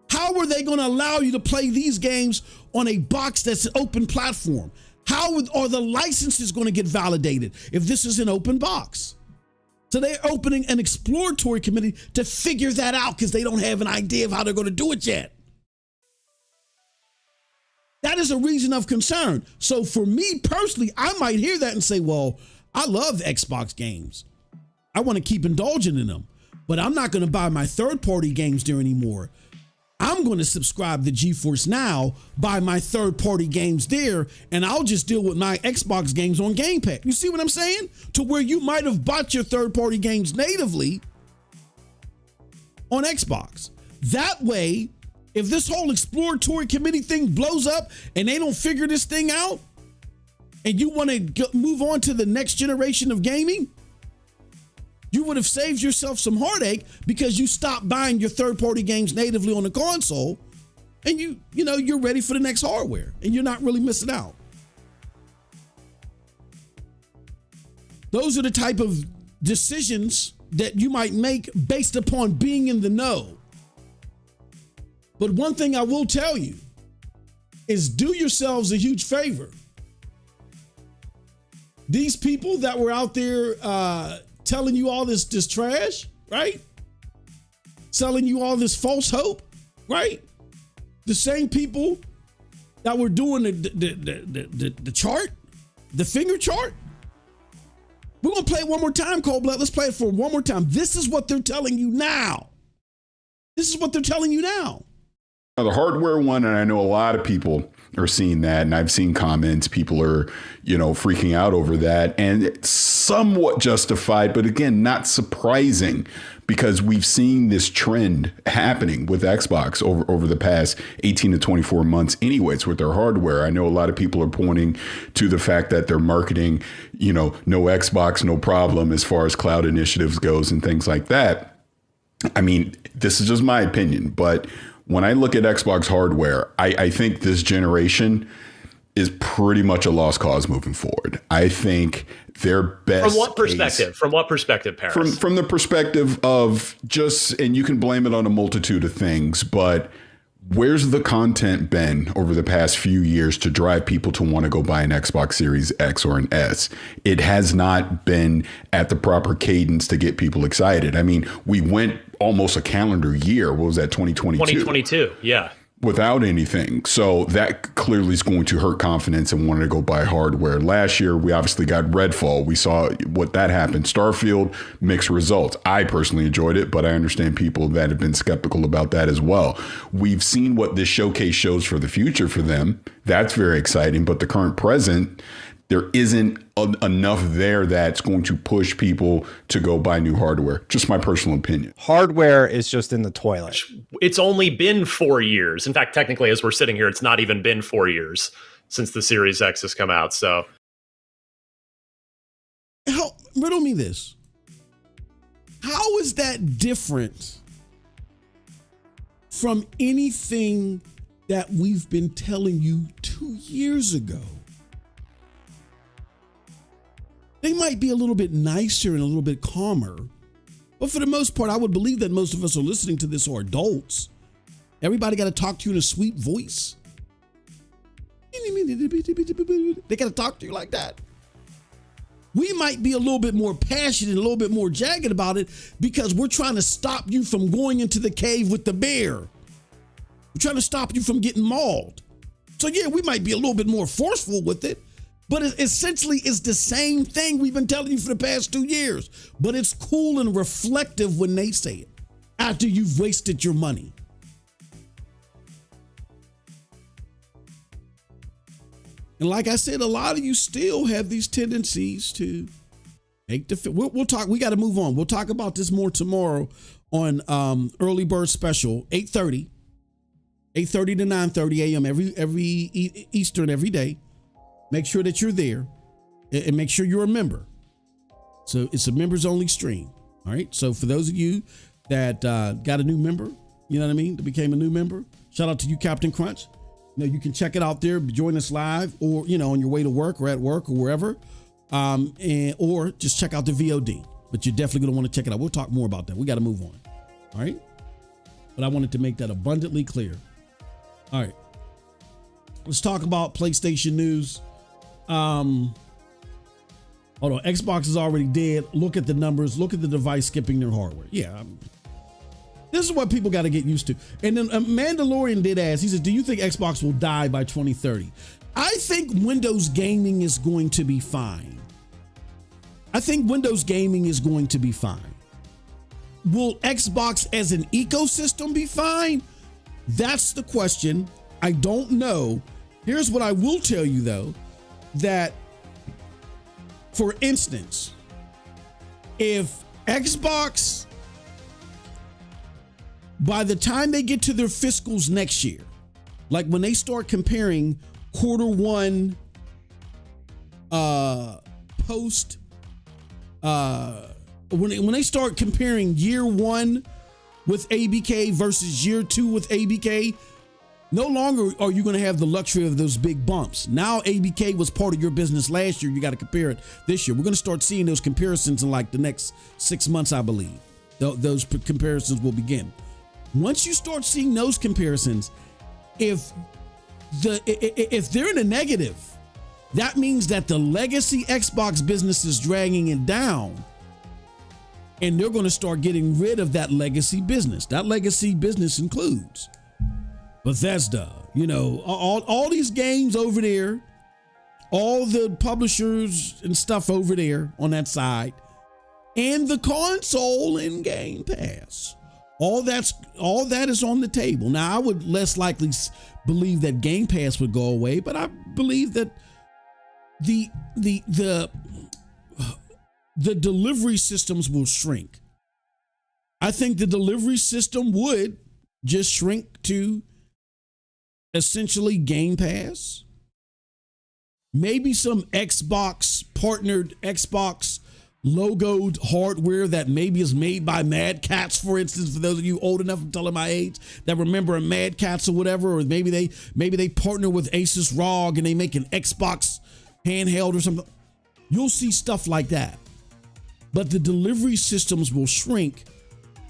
how are they going to allow you to play these games on a box that's an open platform? How are the licenses going to get validated if this is an open box? So they're opening an exploratory committee to figure that out, because they don't have an idea of how they're going to do it yet. That is a reason of concern. So for me personally, I might hear that and say, well, I love Xbox games. I want to keep indulging in them, but I'm not going to buy my third-party games there anymore. I'm going to subscribe to GeForce Now, buy my third-party games there, and I'll just deal with my Xbox games on Game Pass. You see what I'm saying? To where you might have bought your third-party games natively on Xbox. That way, if this whole exploratory committee thing blows up and they don't figure this thing out, and you want to move on to the next generation of gaming, you would have saved yourself some heartache, because you stopped buying your third-party games natively on the console, and you're ready for the next hardware, and you're not really missing out. Those are the type of decisions that you might make based upon being in the know. But one thing I will tell you is, do yourselves a huge favor. These people that were out there telling you all this trash, right? selling you all this false hope, right? The same people that were doing the chart, the finger chart. We're going to play it one more time, Cold Blood. Let's play it for one more time. This is what they're telling you now. This is what they're telling you now. The hardware one, and I know a lot of people are seeing that, and I've seen comments, people are, freaking out over that, and it's somewhat justified, but again, not surprising, because we've seen this trend happening with Xbox over the past 18 to 24 months anyways with their hardware. I know a lot of people are pointing to the fact that they're marketing, no Xbox, no problem as far as cloud initiatives goes and things like that. I mean, this is just my opinion, but when I look at Xbox hardware, I think this generation is pretty much a lost cause moving forward. I think their best. From what perspective? From what perspective, Paris? From the perspective of just, and you can blame it on a multitude of things, but where's the content been over the past few years to drive people to want to go buy an Xbox Series X or an S? It has not been at the proper cadence to get people excited. I mean, we went almost a calendar year. What was that, 2022? 2022, yeah. Without anything. So that clearly is going to hurt confidence and wanting to go buy hardware. Last year, we obviously got Redfall. We saw what that happened. Starfield, mixed results. I personally enjoyed it, but I understand people that have been skeptical about that as well. We've seen what this showcase shows for the future for them. That's very exciting. But the current present, there isn't enough there that's going to push people to go buy new hardware. Just my personal opinion. Hardware is just in the toilet. It's only been 4 years. In fact, technically, as we're sitting here, it's not even been 4 years since the Series X has come out. So, riddle me this. How is that different from anything that we've been telling you 2 years ago? They might be a little bit nicer and a little bit calmer, but for the most part, I would believe that most of us are listening to this are adults. Everybody got to talk to you in a sweet voice. They got to talk to you like that. We might be a little bit more passionate, a little bit more jagged about it because we're trying to stop you from going into the cave with the bear. We're trying to stop you from getting mauled. So yeah, we might be a little bit more forceful with it. But it essentially is the same thing we've been telling you for the past 2 years. But it's cool and reflective when they say it after you've wasted your money. And like I said, a lot of you still have these tendencies to make the. We'll talk. We got to move on. We'll talk about this more tomorrow on Early Bird Special, 8:30 to 9:30 a.m. every Eastern every day. Make sure that you're there and make sure you're a member. So it's a members only stream. All right. So for those of you that got a new member, you know what I mean, that became a new member, shout out to you, Captain Crunch. You can check it out there, join us live or, on your way to work or at work or wherever, or just check out the VOD. But you're definitely going to want to check it out. We'll talk more about that. We got to move on. All right. But I wanted to make that abundantly clear. All right. Let's talk about PlayStation news. Hold on, Xbox is already dead. Look at the numbers. Look at the device skipping their hardware. Yeah, this is what people got to get used to. And then Mandalorian did ask, he said, do you think Xbox will die by 2030? I think Windows gaming is going to be fine. Will Xbox as an ecosystem be fine? That's the question. I don't know. Here's what I will tell you, though. That, for instance, if Xbox, by the time they get to their fiscals next year, like when they start comparing quarter one post, when they start comparing year one with ABK versus year two with ABK, no longer are you going to have the luxury of those big bumps. Now ABK was part of your business last year. You got to compare it this year. We're going to start seeing those comparisons in like the next 6 months, I believe. Those comparisons will begin. Once you start seeing those comparisons, if they're in a negative, that means that the legacy Xbox business is dragging it down. and they're going to start getting rid of that legacy business. That legacy business includes Bethesda, all these games over there, all the publishers and stuff over there on that side, and the console and Game Pass. All that is on the table. Now, I would less likely believe that Game Pass would go away, but I believe that the delivery systems will shrink. I think the delivery system would just shrink to essentially Game Pass. Maybe some Xbox partnered Xbox logoed hardware that maybe is made by Mad Cats, for instance, for those of you old enough, I'm telling my age, that remember Mad Cats or whatever, or maybe they partner with Asus ROG and they make an Xbox handheld or something. You'll see stuff like that. But the delivery systems will shrink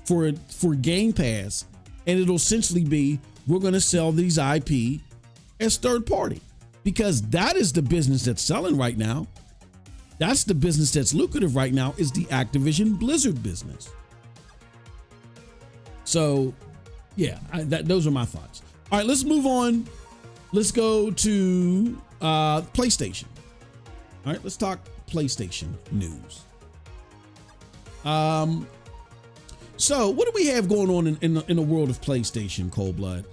for Game Pass, and it'll essentially be, we're going to sell these IP as third party, because that is the business that's selling right now. That's the business that's lucrative right now, is the Activision Blizzard business. So, yeah, those are my thoughts. All right, let's move on. Let's go to PlayStation. All right, let's talk PlayStation news. So what do we have going on in the world of PlayStation, Cold Blood?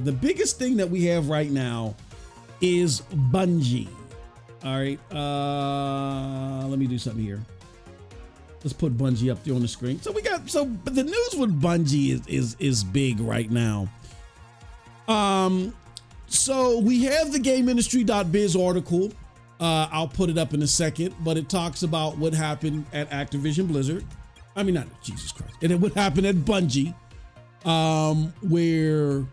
The biggest thing that we have right now is Bungie. All right, let me do something here. Let's put Bungie up there on the screen. But the news with Bungie is big right now. So we have the GameIndustry.biz article. I'll put it up in a second, but it talks about what happened at Activision Blizzard. I mean, not Jesus Christ. And then what happened at Bungie, where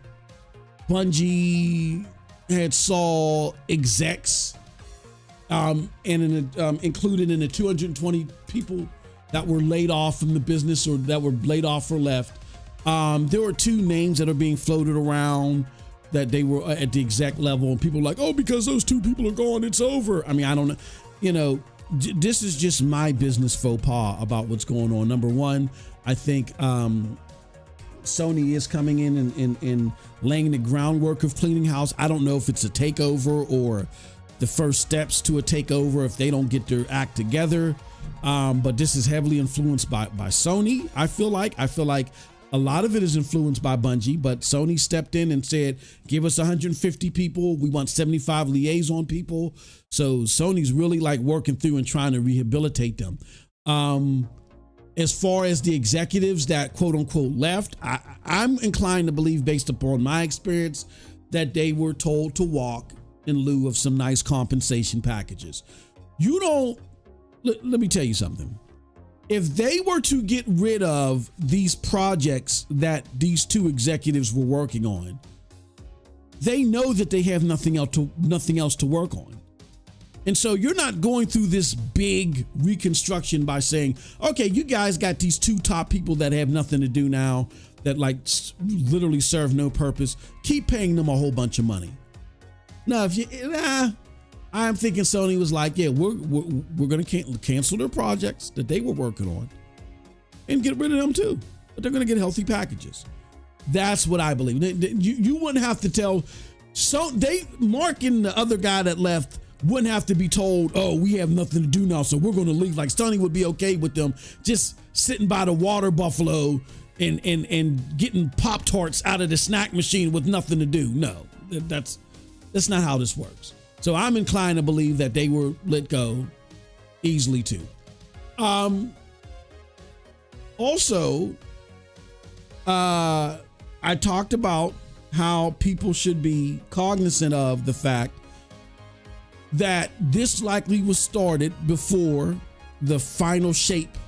Bungie had saw execs, included in the 220 people that were laid off from the business or that were laid off or left. There were two names that are being floated around that they were at the exec level, and people are like, oh, because those two people are gone, it's over. I mean, I don't know, this is just my business faux pas about what's going on. Number one, I think Sony is coming in and laying the groundwork of cleaning house. I don't know if it's a takeover or the first steps to a takeover if they don't get their act together. But this is heavily influenced by Sony. I feel like a lot of it is influenced by Bungie, but Sony stepped in and said, give us 150 people. We want 75 liaison people. So Sony's really like working through and trying to rehabilitate them. As far as the executives that quote unquote left, I'm inclined to believe, based upon my experience, that they were told to walk in lieu of some nice compensation packages. Let me tell you something. If they were to get rid of these projects that these two executives were working on, they know that they have nothing else to work on. And so you're not going through this big reconstruction by saying, okay, you guys got these two top people that have nothing to do now, that like literally serve no purpose. Keep paying them a whole bunch of money. Now, I'm thinking Sony was like, yeah, we're going to cancel their projects that they were working on and get rid of them too. But they're going to get healthy packages. That's what I believe. You wouldn't have to tell. So Mark and the other guy that left wouldn't have to be told, oh, we have nothing to do now, so we're going to leave. Like Sony would be okay with them just sitting by the water buffalo and getting Pop-Tarts out of the snack machine with nothing to do. No, that's not how this works. So I'm inclined to believe that they were let go easily too. Also, I talked about how people should be cognizant of the fact that this likely was started before the final shape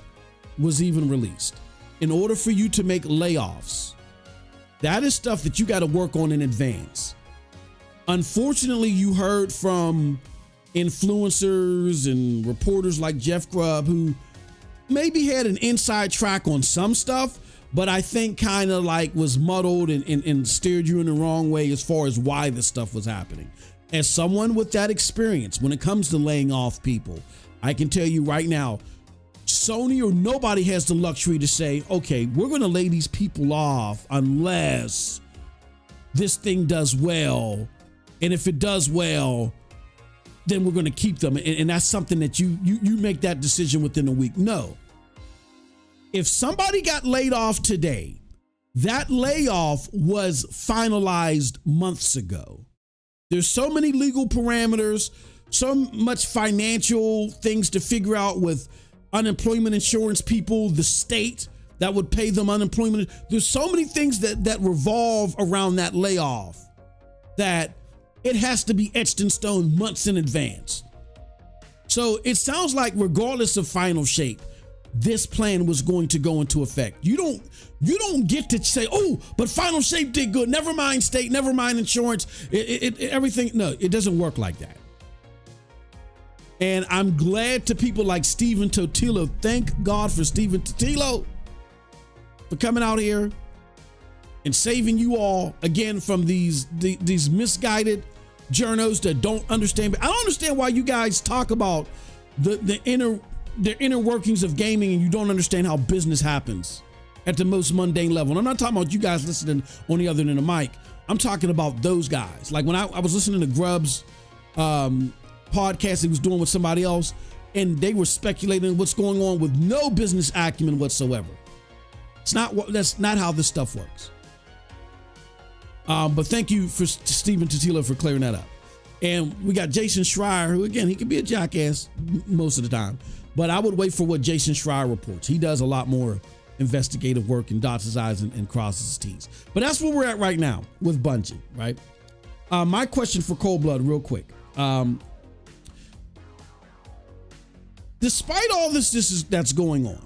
was even released. In order for you to make layoffs, that is stuff that you got to work on in advance. Unfortunately, you heard from influencers and reporters like Jeff Grubb, who maybe had an inside track on some stuff, but I think kind of like was muddled and steered you in the wrong way as far as why this stuff was happening. As someone with that experience, when it comes to laying off people, I can tell you right now, Sony or nobody has the luxury to say, okay, we're going to lay these people off unless this thing does well. And if it does well, then we're going to keep them. And that's something that you make that decision within a week. No. If somebody got laid off today, that layoff was finalized months ago. There's so many legal parameters, so much financial things to figure out with unemployment insurance people, the state that would pay them unemployment. There's so many things that revolve around that layoff that it has to be etched in stone months in advance. So it sounds like regardless of final shape, this plan was going to go into effect. You don't get to say, oh, but final shape did good. Never mind state, never mind insurance, everything. No, it doesn't work like that. And I'm glad to people like Stephen Totilo. Thank God for Stephen Totilo for coming out here and saving you all again from these misguided journos that don't understand. I don't understand why you guys talk about the inner workings of gaming and you don't understand how business happens at the most mundane level. And I'm not talking about you guys listening on the other end of the mic. I'm talking about those guys. Like when I was listening to Grubb's podcast he was doing with somebody else, and they were speculating what's going on with no business acumen whatsoever. That's not how this stuff works. But thank you for Stephen Totilo for clearing that up. And we got Jason Schreier, who again, he can be a jackass most of the time, but I would wait for what Jason Schreier reports. He does a lot more investigative work and dots his I's and crosses his T's. But that's where we're at right now with Bungie, right? My question for Cold Blood real quick. Despite all that's going on,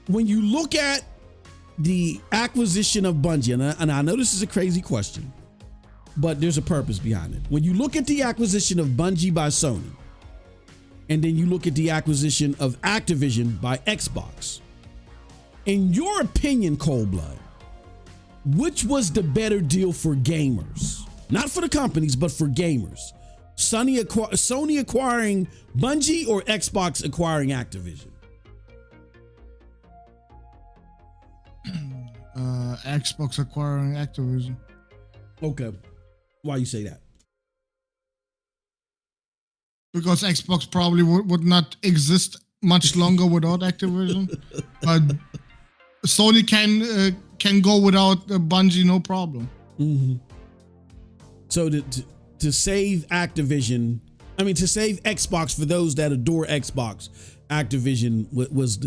when you look at the acquisition of Bungie, and I know this is a crazy question, but there's a purpose behind it. When you look at the acquisition of Bungie by Sony, and then you look at the acquisition of Activision by Xbox, in your opinion, Cold Blood, which was the better deal for gamers? Not for the companies, but for gamers. Sony acquiring Bungie or Xbox acquiring Activision? Xbox acquiring Activision. Okay. Why you say that? Because Xbox probably would not exist much longer without Activision. But Sony can go without Bungie, no problem. Mm-hmm. So to save Activision, to save Xbox, for those that adore Xbox, Activision was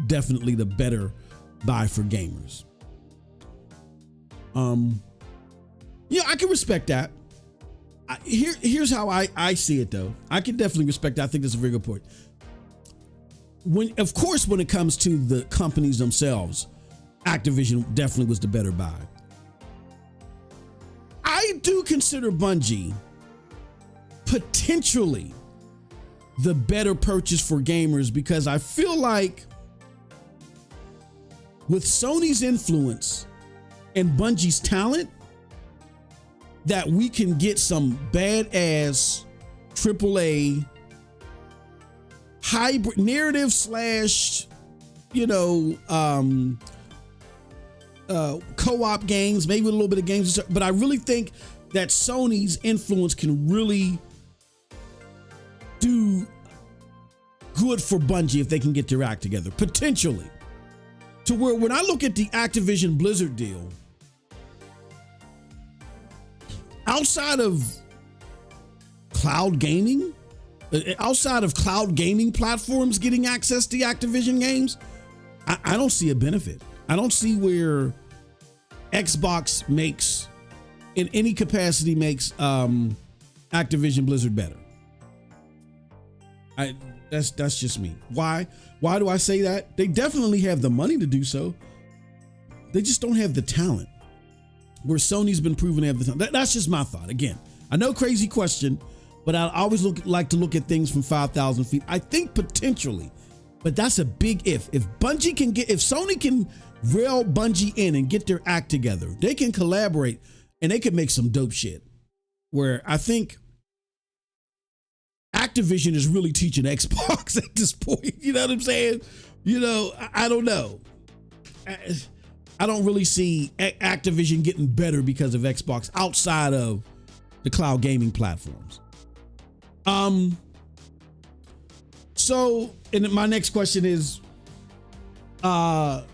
definitely the better buy for gamers. Yeah, I can respect that. Here's how I see it, though. I can definitely respect that. I think that's a very good point. When it comes to the companies themselves, Activision definitely was the better buy. I do consider Bungie potentially the better purchase for gamers, because I feel like with Sony's influence and Bungie's talent, that we can get some badass AAA hybrid narrative / co-op games, maybe a little bit of games, but I really think that Sony's influence can really do good for Bungie if they can get their act together, potentially. To where when I look at the Activision Blizzard deal, outside of cloud gaming platforms getting access to Activision games, I don't see a benefit. I don't see where Xbox makes, in any capacity, makes Activision Blizzard better. That's just me. Why do I say that? They definitely have the money to do so. They just don't have the talent, where Sony's been proven to have the talent. That's just my thought. Again, I know, crazy question, but I always like to look at things from 5,000 feet. I think potentially, but that's a big if. If Sony can reel Bungie in and get their act together, they can collaborate and they can make some dope shit. Where I think Activision is really teaching Xbox at this point. You know what I'm saying? You know, I don't know. I don't really see Activision getting better because of Xbox outside of the cloud gaming platforms. So, and my next question is, to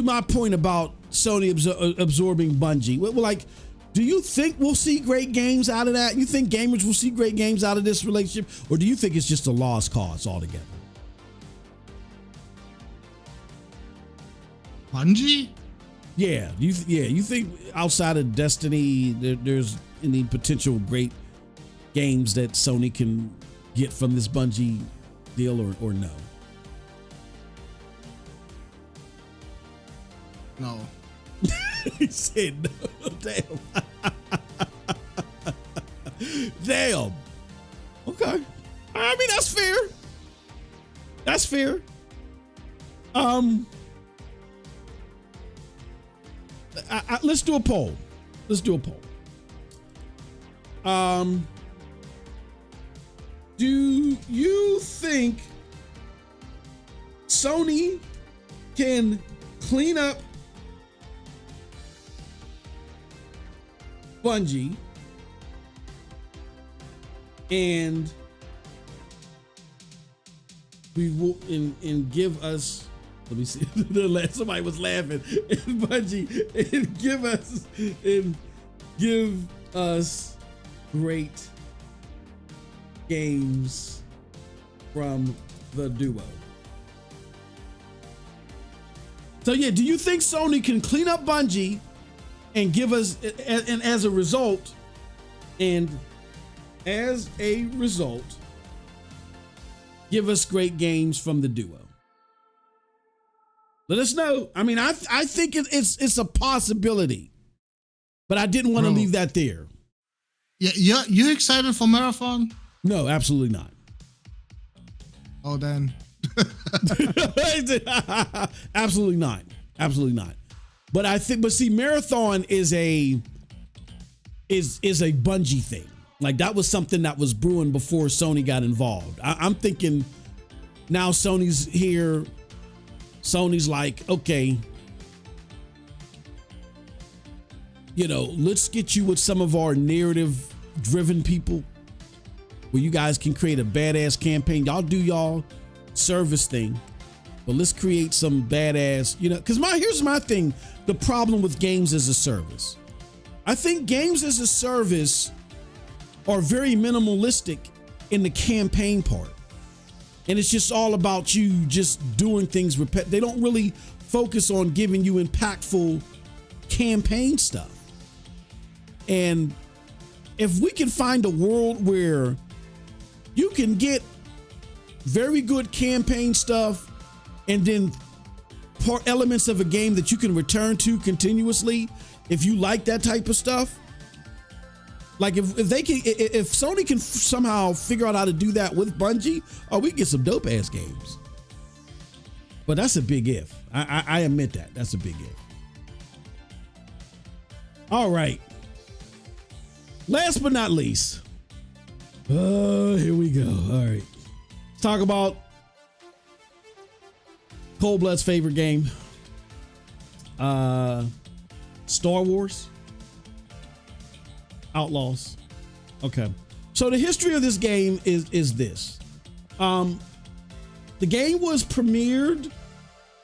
my point about Sony absorbing Bungie, well, like, do you think we'll see great games out of that? You think gamers will see great games out of this relationship, or do you think it's just a lost cause altogether? Bungie? Yeah, you think outside of Destiny, there's any potential great games that Sony can get from this Bungie deal, or no? No. He said no. Damn. Damn. Okay. I mean, that's fair. That's fair. Let's do a poll. Do you think Sony can clean up Bungie and we will and give us, let me see, somebody was laughing, and Bungie, and give us great games from the duo? So yeah, do you think Sony can clean up Bungie and give us, and as a result, give us great games from the duo? Let us know. I mean, I think it's a possibility, but I didn't want to leave that there. Yeah, you excited for Marathon? No, absolutely not. Oh, then. Absolutely not. But see, Marathon is a Bungie thing. Like, that was something that was brewing before Sony got involved. I'm thinking now Sony's here. Sony's like, okay, you know, let's get you with some of our narrative driven people where you guys can create a badass campaign. Y'all do y'all service thing, but let's create some badass, you know, because here's my thing. The problem with games as a service, I think games as a service are very minimalistic in the campaign part. And it's just all about you just doing things. They don't really focus on giving you impactful campaign stuff. And if we can find a world where you can get very good campaign stuff and then part elements of a game that you can return to continuously, if you like that type of stuff, like if Sony can somehow figure out how to do that with Bungie, we get some dope ass games. But that's a big if. I admit that. That's a big if. All right. Last but not least. Here we go. All right. Let's talk about Cold Blood's favorite game. Star Wars. Outlaws. Okay. So the history of this game is this. The game was premiered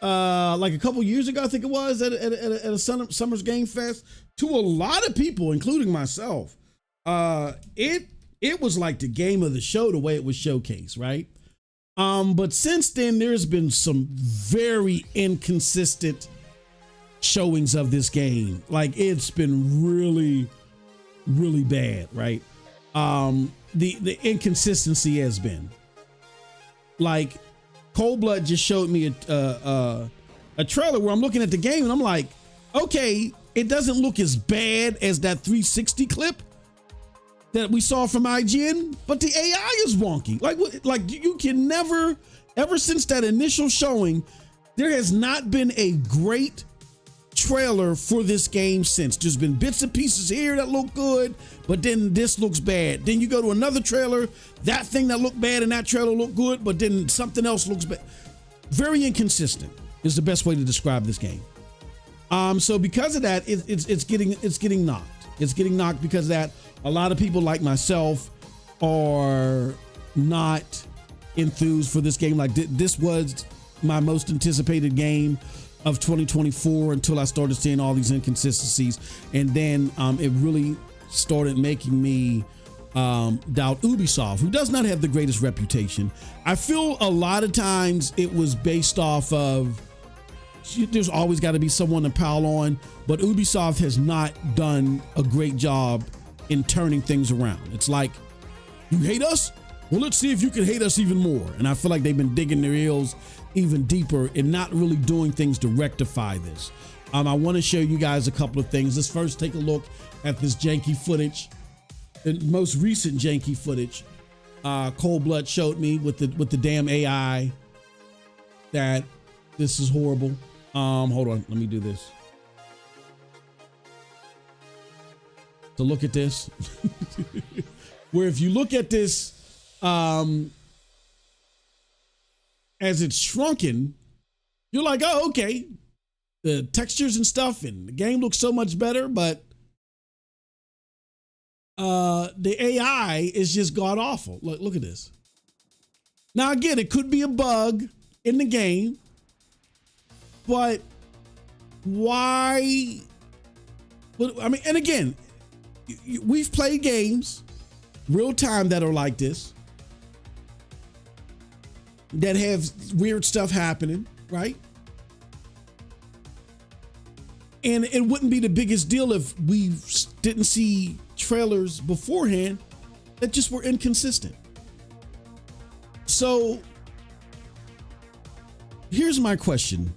like a couple years ago, I think it was, at a Summer's Game Fest. To a lot of people, including myself, it was like the game of the show, the way it was showcased, right? But since then, there's been some very inconsistent showings of this game. Like, it's been really bad, right? The inconsistency has been, like, Cold Blood just showed me a trailer where I'm looking at the game and I'm like, okay, it doesn't look as bad as that 360 clip that we saw from IGN, but the AI is wonky. Like you can never, ever since that initial showing, there has not been a great trailer for this game since. There's been bits and pieces here that look good, but then this looks bad. Then you go to another trailer, that thing that looked bad in that trailer looked good, but then something else looks bad. Very inconsistent is the best way to describe this game. So because of that, it's getting knocked. It's getting knocked because of that. A lot of people like myself are not enthused for this game. Like this was my most anticipated game of 2024 until I started seeing all these inconsistencies, and then it really started making me doubt Ubisoft, who does not have the greatest reputation. I feel a lot of times it was based off of there's always got to be someone to pile on, but Ubisoft has not done a great job in turning things around. It's like, you hate us? Well, let's see if you can hate us even more. And I feel like they've been digging their heels even deeper and not really doing things to rectify this. I want to show you guys a couple of things. Let's first take a look at this janky footage, the most recent janky footage. Cold Blood showed me with the damn AI that this is horrible. Hold on, let me do this. So look at this. Where if you look at this as it's shrunken, you're like, oh, okay. The textures and stuff and the game looks so much better, but the AI is just god awful. Look at this. Now, again, it could be a bug in the game, but why? I mean, and again, we've played games real time that are like this, that have weird stuff happening, right? And it wouldn't be the biggest deal if we didn't see trailers beforehand that just were inconsistent. So here's my question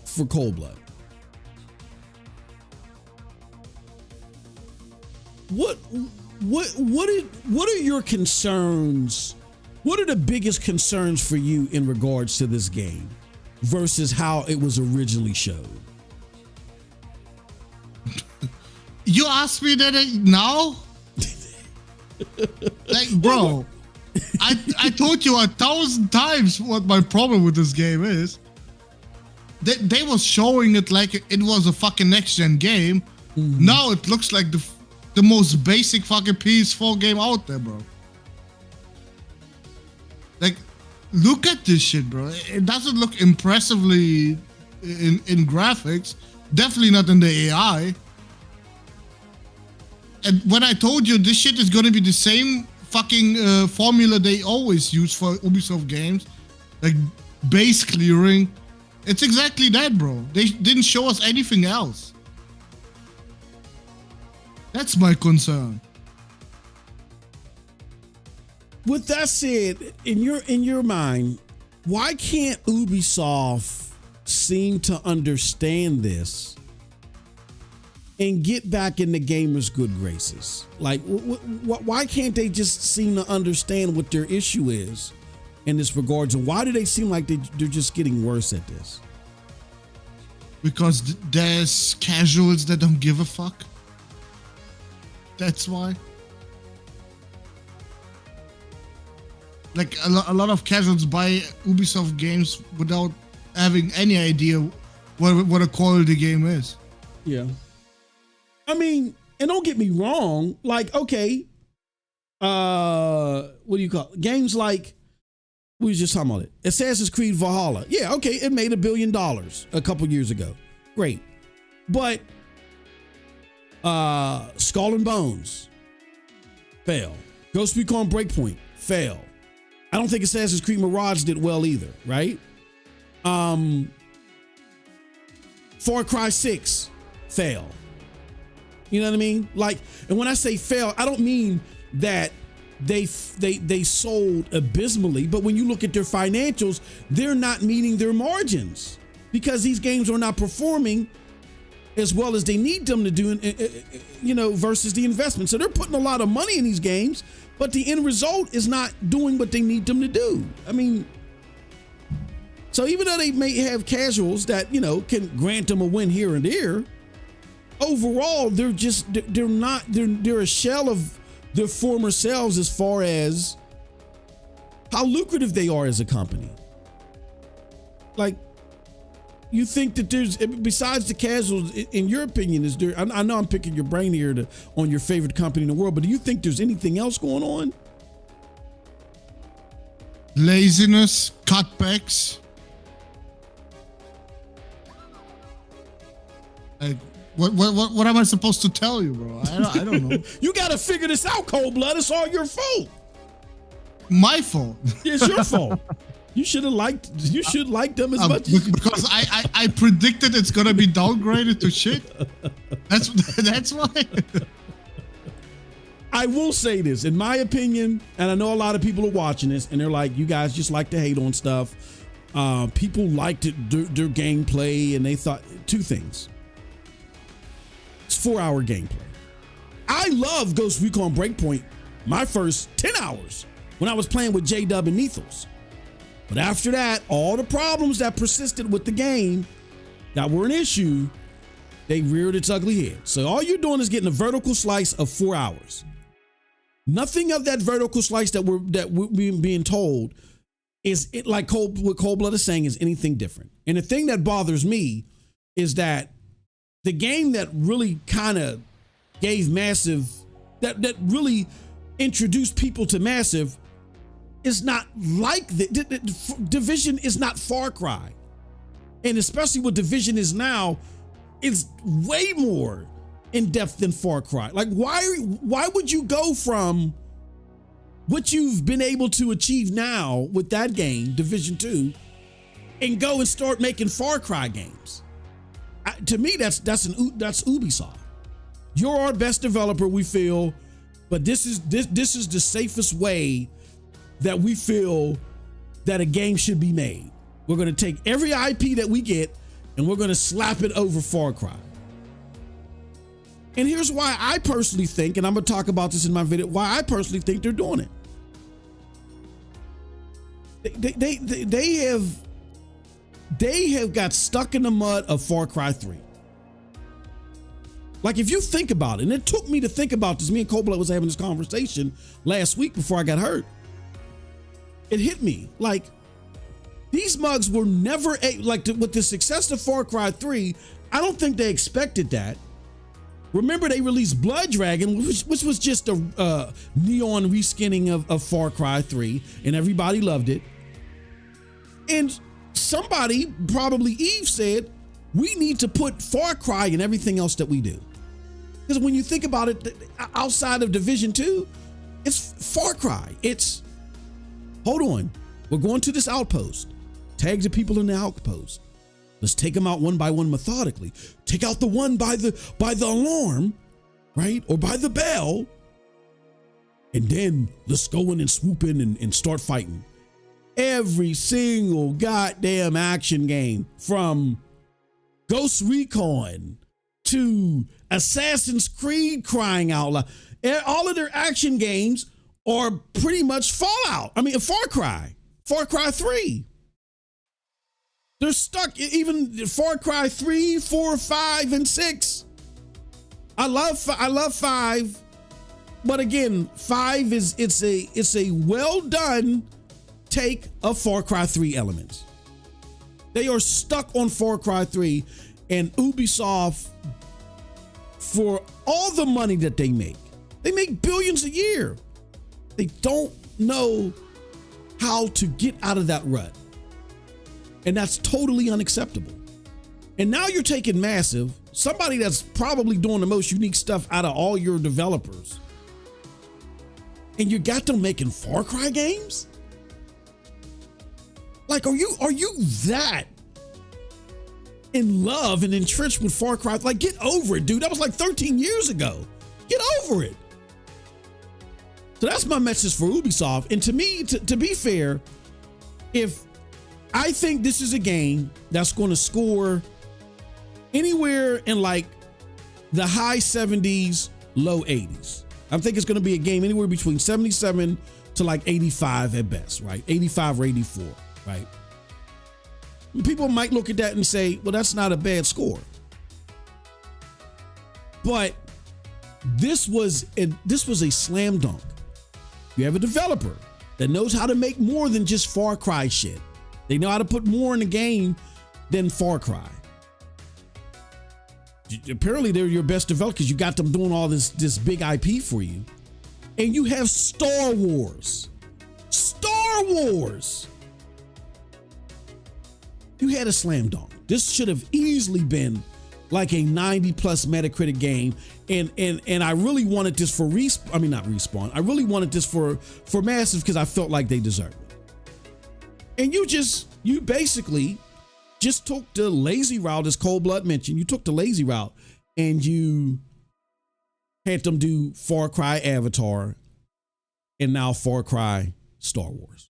for Cold Blood. What are your concerns? What are the biggest concerns for you in regards to this game versus how it was originally showed? You asked me that now? Like, bro, I told you 1,000 times what my problem with this game is. They was showing it like it was a fucking next-gen game. Mm-hmm. Now it looks like the most basic fucking PS4 game out there, bro. Like, look at this shit, bro. It doesn't look impressively in graphics. Definitely not in the AI. And when I told you this shit is going to be the same fucking formula they always use for Ubisoft games, like base clearing, it's exactly that, bro. They didn't show us anything else. That's my concern. With that said, in your mind, why can't Ubisoft seem to understand this and get back in the gamers' good graces? Like, why can't they just seem to understand what their issue is in this regards? And why do they seem like they're just getting worse at this? Because there's casuals that don't give a fuck. That's why. Like, a lot of casuals buy Ubisoft games without having any idea what a quality game is. Yeah. I mean, and don't get me wrong, like, okay, what do you call it? Games like, we was just talking about it, Assassin's Creed Valhalla. Yeah, okay, it made $1 billion a couple years ago. Great. But Skull and Bones, fail. Ghost Recon Breakpoint, fail. I don't think Assassin's Creed Mirage did well either, right? Far Cry 6, fail. You know what I mean? Like, and when I say fail, I don't mean that they sold abysmally, but when you look at their financials, they're not meeting their margins because these games are not performing as well as they need them to do, you know, versus the investment. So they're putting a lot of money in these games, but the end result is not doing what they need them to do. I mean, So even though they may have casuals that, can grant them a win here and there, overall, they're a shell of their former selves as far as how lucrative they are as a company. Like, you think that there's, besides the casuals, in your opinion, is there, I know I'm picking your brain here on your favorite company in the world, but do you think there's anything else going on? Laziness, cutbacks. Like, what am I supposed to tell you, bro? I don't know. You got to figure this out, Cold Blood. It's all your fault. My fault. It's your fault. You should like them as much. Because I predicted it's gonna be downgraded to shit. That's why. I will say this, in my opinion, and I know a lot of people are watching this, and they're like, "You guys just like to hate on stuff." People liked their gameplay, and they thought two things. It's 4-hour gameplay. I love Ghost Recon Breakpoint my first 10 hours when I was playing with J-Dub and Nethos. But after that, all the problems that persisted with the game that were an issue, they reared its ugly head. So all you're doing is getting a vertical slice of 4 hours. Nothing of that vertical slice that we're being told is it, like what Cold Blood is saying, is anything different. And the thing that bothers me is that the game that really kind of gave Massive, that really introduced people to Massive, is not like the Division is not Far Cry. And especially what Division is now, it's way more in depth than Far Cry. Like, why would you go from what you've been able to achieve now with that game, Division 2, and go and start making Far Cry games? To me, that's Ubisoft. You're our best developer, we feel, but this is the safest way that we feel that a game should be made. We're going to take every IP that we get and we're going to slap it over Far Cry. And here's why I personally think, and I'm going to talk about this in my video, why I personally think they're doing it. They have got stuck in the mud of Far Cry 3. Like, if you think about it, and it took me to think about this, me and Cobalt was having this conversation last week before I got hurt. It hit me like these mugs were never with the success of Far Cry 3. I don't think they expected that. Remember, they released Blood Dragon, which was just a neon reskinning of Far Cry 3, and everybody loved it. And somebody, probably Eve, said, we need to put Far Cry in everything else that we do. Because when you think about it, outside of Division 2, it's Far Cry. It's, hold on, we're going to this outpost. Tag the people in the outpost. Let's take them out one by one methodically. Take out the one by the alarm, right? Or by the bell. And then let's go in and swoop in and start fighting. Every single goddamn action game, from Ghost Recon to Assassin's Creed, crying out loud, all of their action games are pretty much Fallout. I mean, Far Cry 3. They're stuck, even Far Cry 3, 4, 5, and 6. I love 5, but again, 5 it's a well done take of Far Cry 3 elements. They are stuck on Far Cry 3, and Ubisoft, for all the money that they make billions a year. They don't know how to get out of that rut. And that's totally unacceptable. And now you're taking Massive, somebody that's probably doing the most unique stuff out of all your developers, and you got them making Far Cry games? Like, are you that in love and entrenched with Far Cry? Like, get over it, dude. That was like 13 years ago. Get over it. So that's my message for Ubisoft. And to me, to be fair, I think this is a game that's going to score anywhere in like the high 70s, low 80s. I think it's going to be a game anywhere between 77 to like 85 at best, right? 85 or 84, right? people might look at that and say, well, that's not a bad score. But this was a slam dunk. You have a developer that knows how to make more than just Far Cry shit. They know how to put more in the game than Far Cry. Apparently, they're your best developer because you got them doing all this big IP for you. And you have Star Wars. Star Wars. You had a slam dunk. This should have easily been like a 90 plus Metacritic game. And I really wanted this for not Respawn. I really wanted this for Massive because I felt like they deserved it. And you basically just took the lazy route, as Cold Blood mentioned. You took the lazy route and you had them do Far Cry Avatar and now Far Cry Star Wars.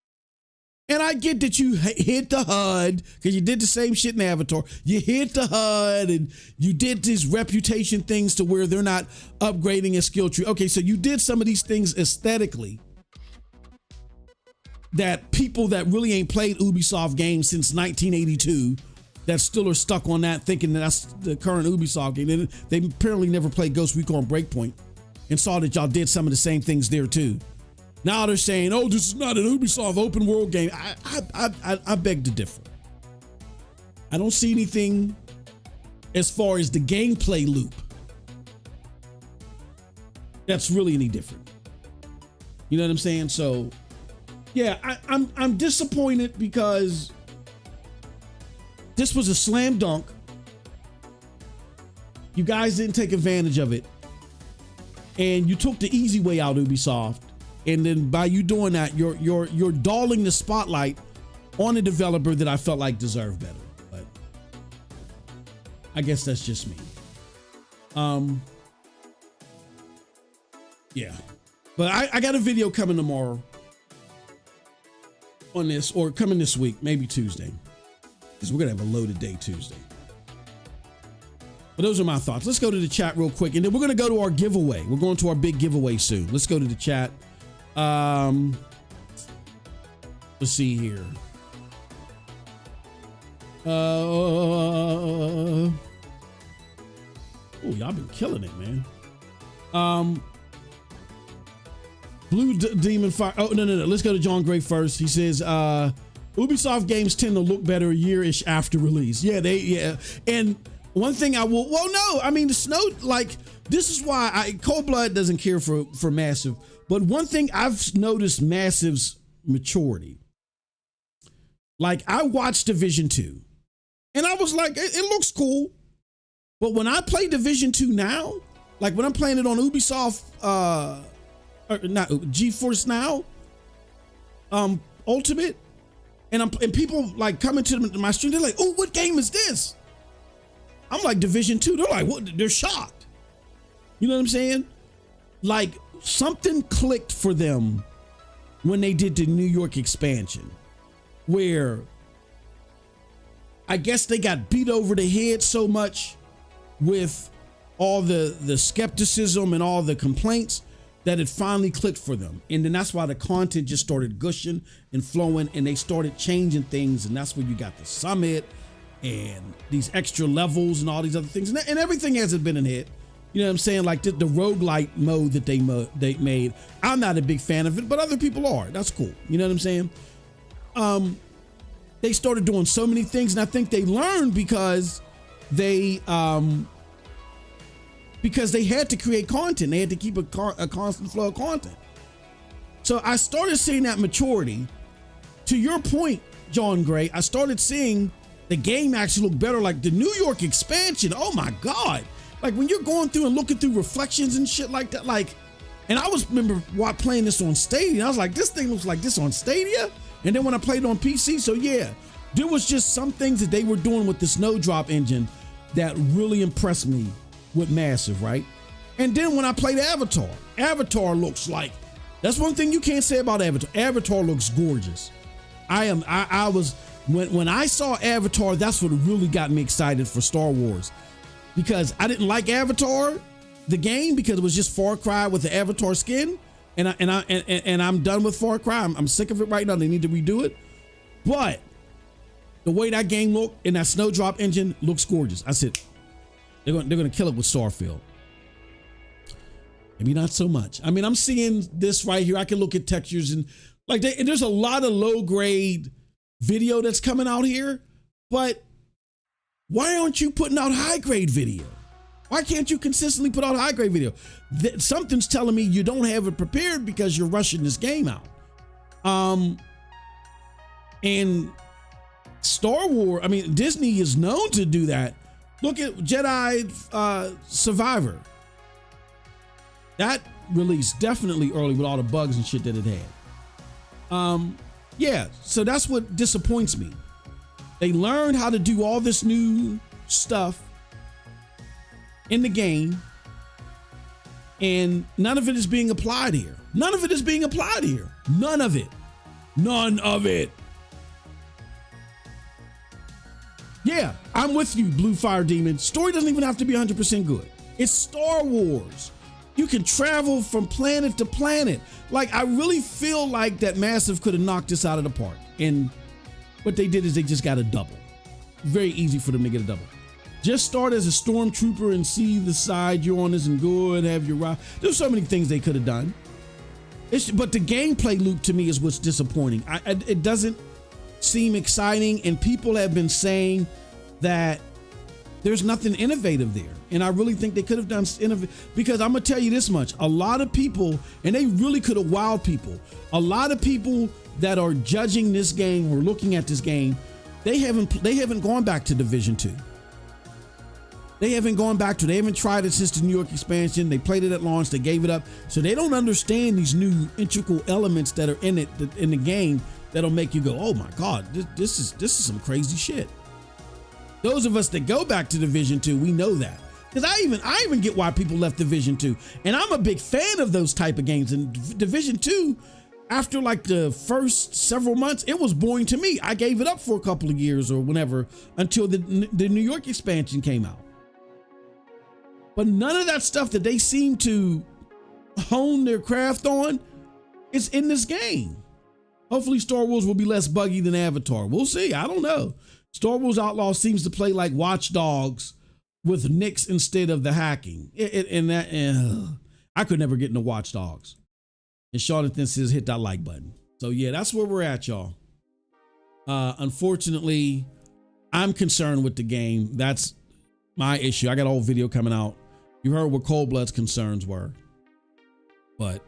And I get that you hit the HUD because you did the same shit in Avatar. You hit the HUD and you did these reputation things to where they're not upgrading a skill tree. Okay, so you did some of these things aesthetically that people that really ain't played Ubisoft games since 1982 that still are stuck on that thinking that's the current Ubisoft game. And they apparently never played Ghost Recon Breakpoint and saw that y'all did some of the same things there too. Now they're saying, oh, this is not an Ubisoft open world game. I beg to differ. I don't see anything as far as the gameplay loop that's really any different. You know what I'm saying? So yeah, I'm disappointed because this was a slam dunk. You guys didn't take advantage of it. And you took the easy way out, Ubisoft. And then by you doing that, you're dulling the spotlight on a developer that I felt like deserved better. But I guess that's just me. Yeah. But I got a video coming tomorrow on this, or coming this week, maybe Tuesday, because we're gonna have a loaded day Tuesday. But those are my thoughts. Let's go to the chat real quick, and then we're gonna go to our giveaway. We're going to our big giveaway soon. Let's go to the chat. Let's see here. Oh, y'all been killing it, man. Blue Demon Fire. Oh, no. Let's go to John Gray first. He says, Ubisoft games tend to look better a year-ish after release. Yeah. And one thing the Snow, like, this is why Cold Blood doesn't care for Massive. But one thing I've noticed Massive's maturity. Like, I watched Division 2 and I was like, it looks cool. But when I play Division 2 now, like when I'm playing it on Ubisoft, not GeForce Now, Ultimate, and people like coming to my stream, they're like, oh, what game is this? I'm like, Division 2. They're like, what? They're shocked. You know what I'm saying? Like, something clicked for them when they did the New York expansion, where I guess they got beat over the head so much with all the skepticism and all the complaints that it finally clicked for them. And then that's why the content just started gushing and flowing, and they started changing things. And that's where you got the summit and these extra levels and all these other things. And everything hasn't been a hit. You know what I'm saying? Like the roguelite mode that they made. I'm not a big fan of it, but other people are. That's cool. You know what I'm saying? They started doing so many things, and I think they learned because they had to create content. They had to keep a constant flow of content. So I started seeing that maturity. To your point, John Gray, I started seeing the game actually look better. Like the New York expansion. Oh my God. Like when you're going through and looking through reflections and shit like that, like, and I remember playing this on Stadia. I was like, this thing looks like this on Stadia. And then when I played it on PC, so yeah, there was just some things that they were doing with the Snowdrop engine that really impressed me with Massive, right? And then when I played Avatar looks like, that's one thing you can't say about Avatar. Avatar looks gorgeous. When I saw Avatar, that's what really got me excited for Star Wars. Because I didn't like Avatar, the game, because it was just Far Cry with the Avatar skin, and I'm done with Far Cry. I'm sick of it right now. They need to redo it. But the way that game looked in that Snowdrop engine looks gorgeous. I said, they're gonna kill it with Starfield. Maybe not so much. I mean, I'm seeing this right here. I can look at textures and there's a lot of low grade video that's coming out here, but why aren't you putting out high grade video? Why can't you consistently put out high grade video? Something's telling me you don't have it prepared because you're rushing this game out. And Star Wars, I mean, Disney is known to do that. Look at Jedi Survivor. That released definitely early with all the bugs and shit that it had. Yeah, so that's what disappoints me. They learned how to do all this new stuff in the game, and none of it is being applied here. None of it is being applied here. None of it. None of it. Yeah, I'm with you, Blue Fire Demon. Story doesn't even have to be 100% good. It's Star Wars. You can travel from planet to planet. Like, I really feel like that Massive could have knocked this out of the park. And what they did is they just got a double. Very easy for them to get a double. Just start as a stormtrooper and see the side you're on isn't good, have your ride. There's so many things they could have done. But the gameplay loop to me is what's disappointing. It doesn't seem exciting, and people have been saying that there's nothing innovative there. And I really think they could have done because I'm gonna tell you this much. A lot of people, and they really could have wowed people. A lot of people that are judging this game or looking at this game, they haven't gone back to Division 2. They haven't tried it since the New York expansion. They played it at launch, they gave it up. So they don't understand these new integral elements that are in it, in the game, that'll make you go, oh my God, this is some crazy shit. Those of us that go back to Division 2, we know that. Because I even get why people left Division 2. And I'm a big fan of those type of games. And Division 2, after like the first several months, it was boring to me. I gave it up for a couple of years or whenever until the New York expansion came out. But none of that stuff that they seem to hone their craft on is in this game. Hopefully Star Wars will be less buggy than Avatar. We'll see. I don't know. Star Wars Outlaws seems to play like Watch Dogs with nicks instead of the hacking. I could never get into Watch Dogs. And Jonathan says hit that like button. So yeah, that's where we're at, y'all. Unfortunately, I'm concerned with the game. That's my issue. I got a whole video coming out. You heard what Cold Blood's concerns were. But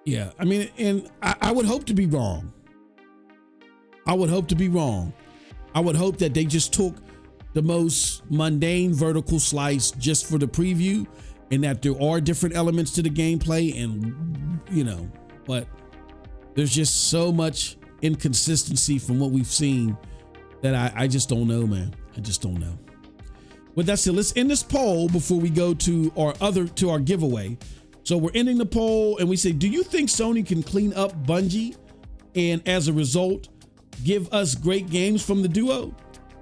yeah, I mean, and I would hope to be wrong. I would hope to be wrong. I would hope that they just took the most mundane vertical slice just for the preview, and that there are different elements to the gameplay, and but there's just so much inconsistency from what we've seen that I just don't know, man. I just don't know. With that said, let's end this poll before we go to our giveaway. So we're ending the poll and we say, do you think Sony can clean up Bungie and as a result give us great games from the duo?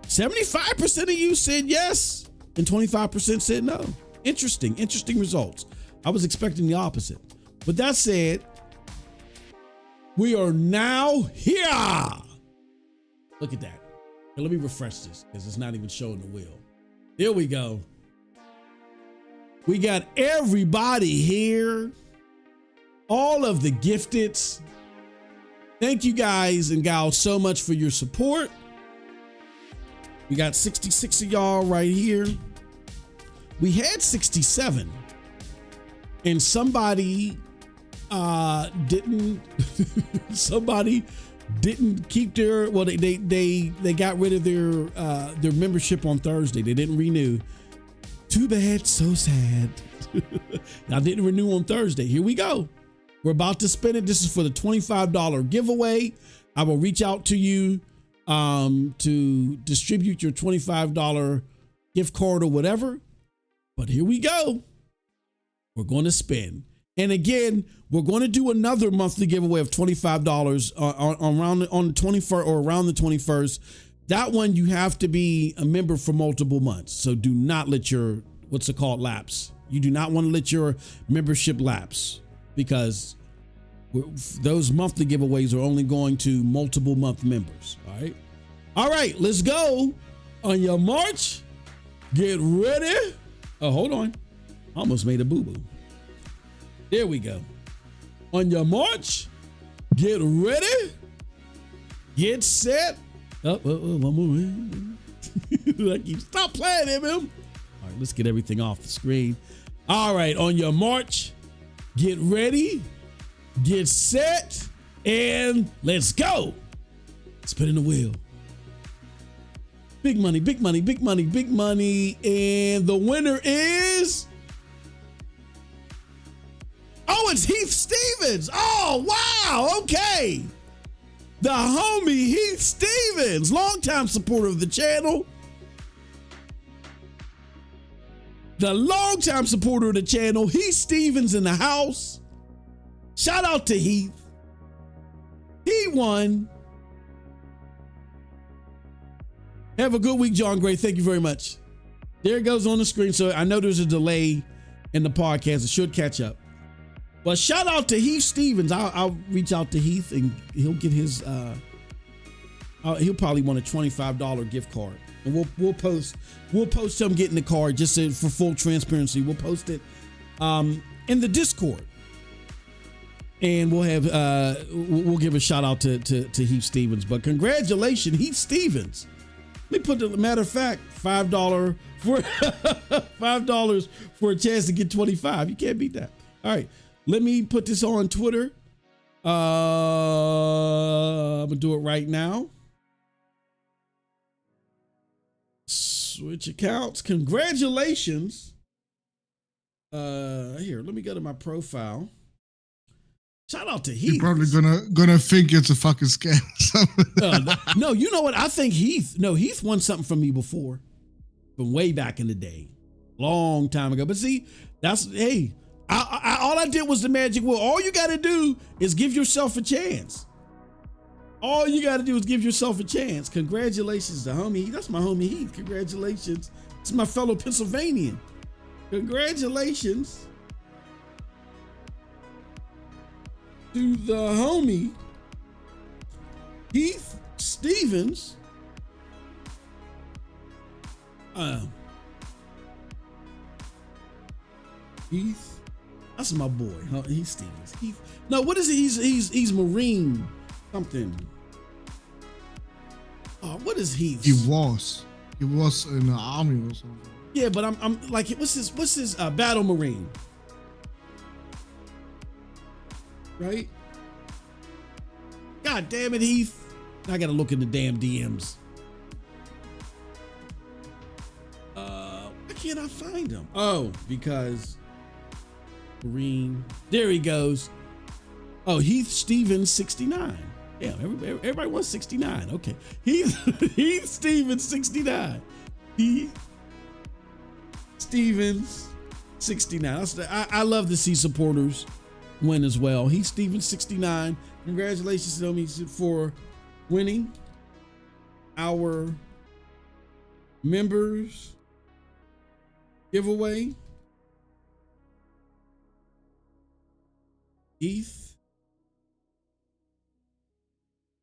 75% of you said yes and 25% said no. Interesting results. I was expecting the opposite. With that said, we are now here. Look at that. Now, let me refresh this because it's not even showing the wheel. There we go. We got everybody here. All of the gifteds. Thank you guys and gals so much for your support. We got 66 of y'all right here. We had 67 and somebody didn't keep their, well, they got rid of their membership on Thursday. They didn't renew. Too bad, so sad. I didn't renew on Thursday. Here we go. We're about to spin it. This is for the $25 giveaway. I will reach out to you to distribute your $25 gift card or whatever. But here we go. We're going to spin. And again, we're going to do another monthly giveaway of $25 on the 21st or around the 21st. That one, you have to be a member for multiple months. So do not let your, lapse. You do not want to let your membership lapse because those monthly giveaways are only going to multiple month members. All right. All right, let's go. On your march, get ready. Oh, hold on. Almost made a boo-boo. There we go. On your march, get ready. Get set. One more. I keep stop playing him. All right, let's get everything off the screen. All right, on your march, get ready, get set, and let's go. Spinning the wheel. Big money, big money, big money, big money. And the winner is... Oh, it's Heath Stevens. Oh, wow. Okay. The homie Heath Stevens, longtime supporter of the channel. The longtime supporter of the channel, Heath Stevens in the house. Shout out to Heath. He won. Have a good week, John Gray. Thank you very much. There it goes on the screen. So I know there's a delay in the podcast. It should catch up. But shout out to Heath Stevens. I'll reach out to Heath and he'll get his, he'll probably want a $25 gift card. And we'll post him getting the card just for full transparency. We'll post it in the Discord. And we'll have, we'll give a shout out to Heath Stevens. But congratulations, Heath Stevens. Let me put the matter of fact, $5 for $5 for a chance to get 25. You can't beat that. All right, let me put this on Twitter. I'm gonna do it right now. Switch accounts. Congratulations. Here, let me go to my profile. Shout out to Heath. You're probably gonna think it's a fucking scam. No, you know what? I think Heath won something from me before, from way back in the day, long time ago. But see, hey, all I did was the magic wheel. All you got to do is give yourself a chance. All you got to do is give yourself a chance. Congratulations to homie. That's my homie Heath. Congratulations. It's my fellow Pennsylvanian. Congratulations to the homie Heath Stevens. Heath, that's my boy. Heath Stevens. Heath. No, what is it? He's Marine something. What is Heath? He was in the army or something. Yeah, but I'm like, what's his battle Marine? Right? God damn it, Heath. I gotta look in the damn DMs. Why can't I find him? Oh, because Marine. There he goes. Oh, Heath Stevens 69. Yeah, everybody wants 69. Okay. Heath Stevens 69. Heath Stevens 69. I love to see supporters win as well. Heath Stevens 69. Congratulations to me for winning our members giveaway. Heath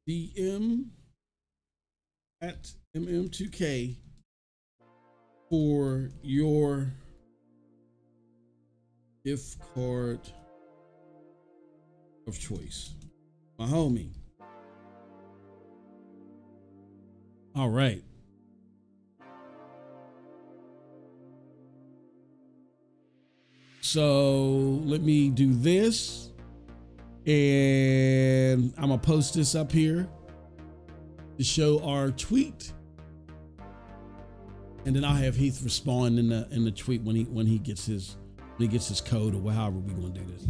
DM at MM2K for your gift card of choice. My homie. All right. So let me do this. And I'm gonna post this up here to show our tweet. And then I'll have Heath respond in the tweet when he gets his code or however we're gonna do this.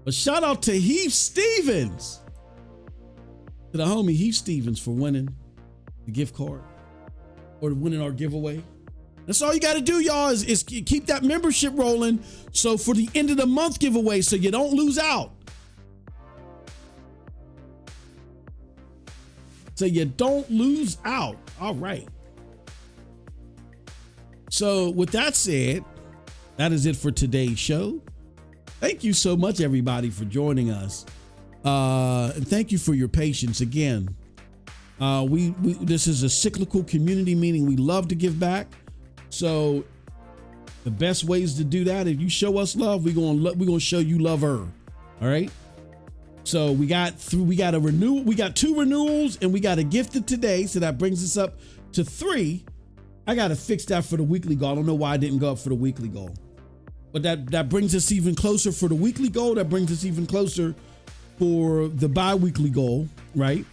But shout out to Heath Stevens, to the homie Heath Stevens for winning the gift card or winning our giveaway. That's all you got to do, y'all, is keep that membership rolling. So for the end of the month giveaway, so you don't lose out. So you don't lose out. All right. So with that said, that is it for today's show. Thank you so much, everybody, for joining us. And thank you for your patience. Again, This is a cyclical community, meaning we love to give back. So the best ways to do that, if you show us love, we're gonna show you love her. All right. So we got 2 renewals, and we got a gifted today. So that brings us up to 3. I got to fix that for the weekly goal. I don't know why I didn't go up for the weekly goal, but that brings us even closer for the weekly goal. That brings us even closer for the bi-weekly goal, right?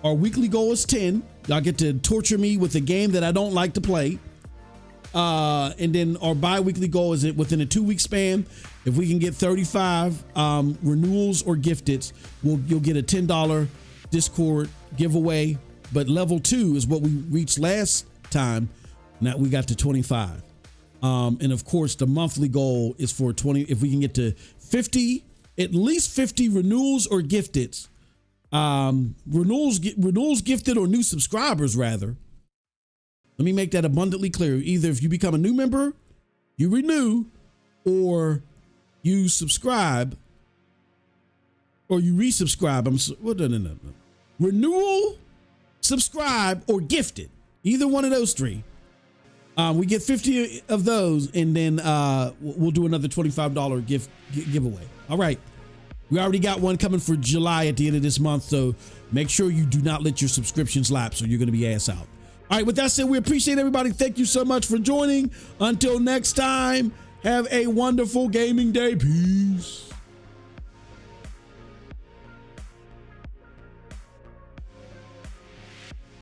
Our weekly goal is 10. Y'all get to torture me with a game that I don't like to play. And then our bi-weekly goal is within a 2-week span. If we can get 35 renewals or gifteds, you'll get a $10 Discord giveaway. But level 2 is what we reached last time. Now we got to 25. And of course, the monthly goal is for 20. If we can get to 50, at least 50 renewals or gifteds, renewals, gifted, or new subscribers rather. Let me make that abundantly clear. Either if you become a new member, you renew, or you subscribe, or you resubscribe. No. Renewal, subscribe, or gifted. Either one of those 3. We get 50 of those, and then we'll do another $25 giveaway. All right. We already got one coming for July at the end of this month, so make sure you do not let your subscriptions lapse or you're going to be ass out. All right, with that said, we appreciate everybody. Thank you so much for joining. Until next time, have a wonderful gaming day. Peace.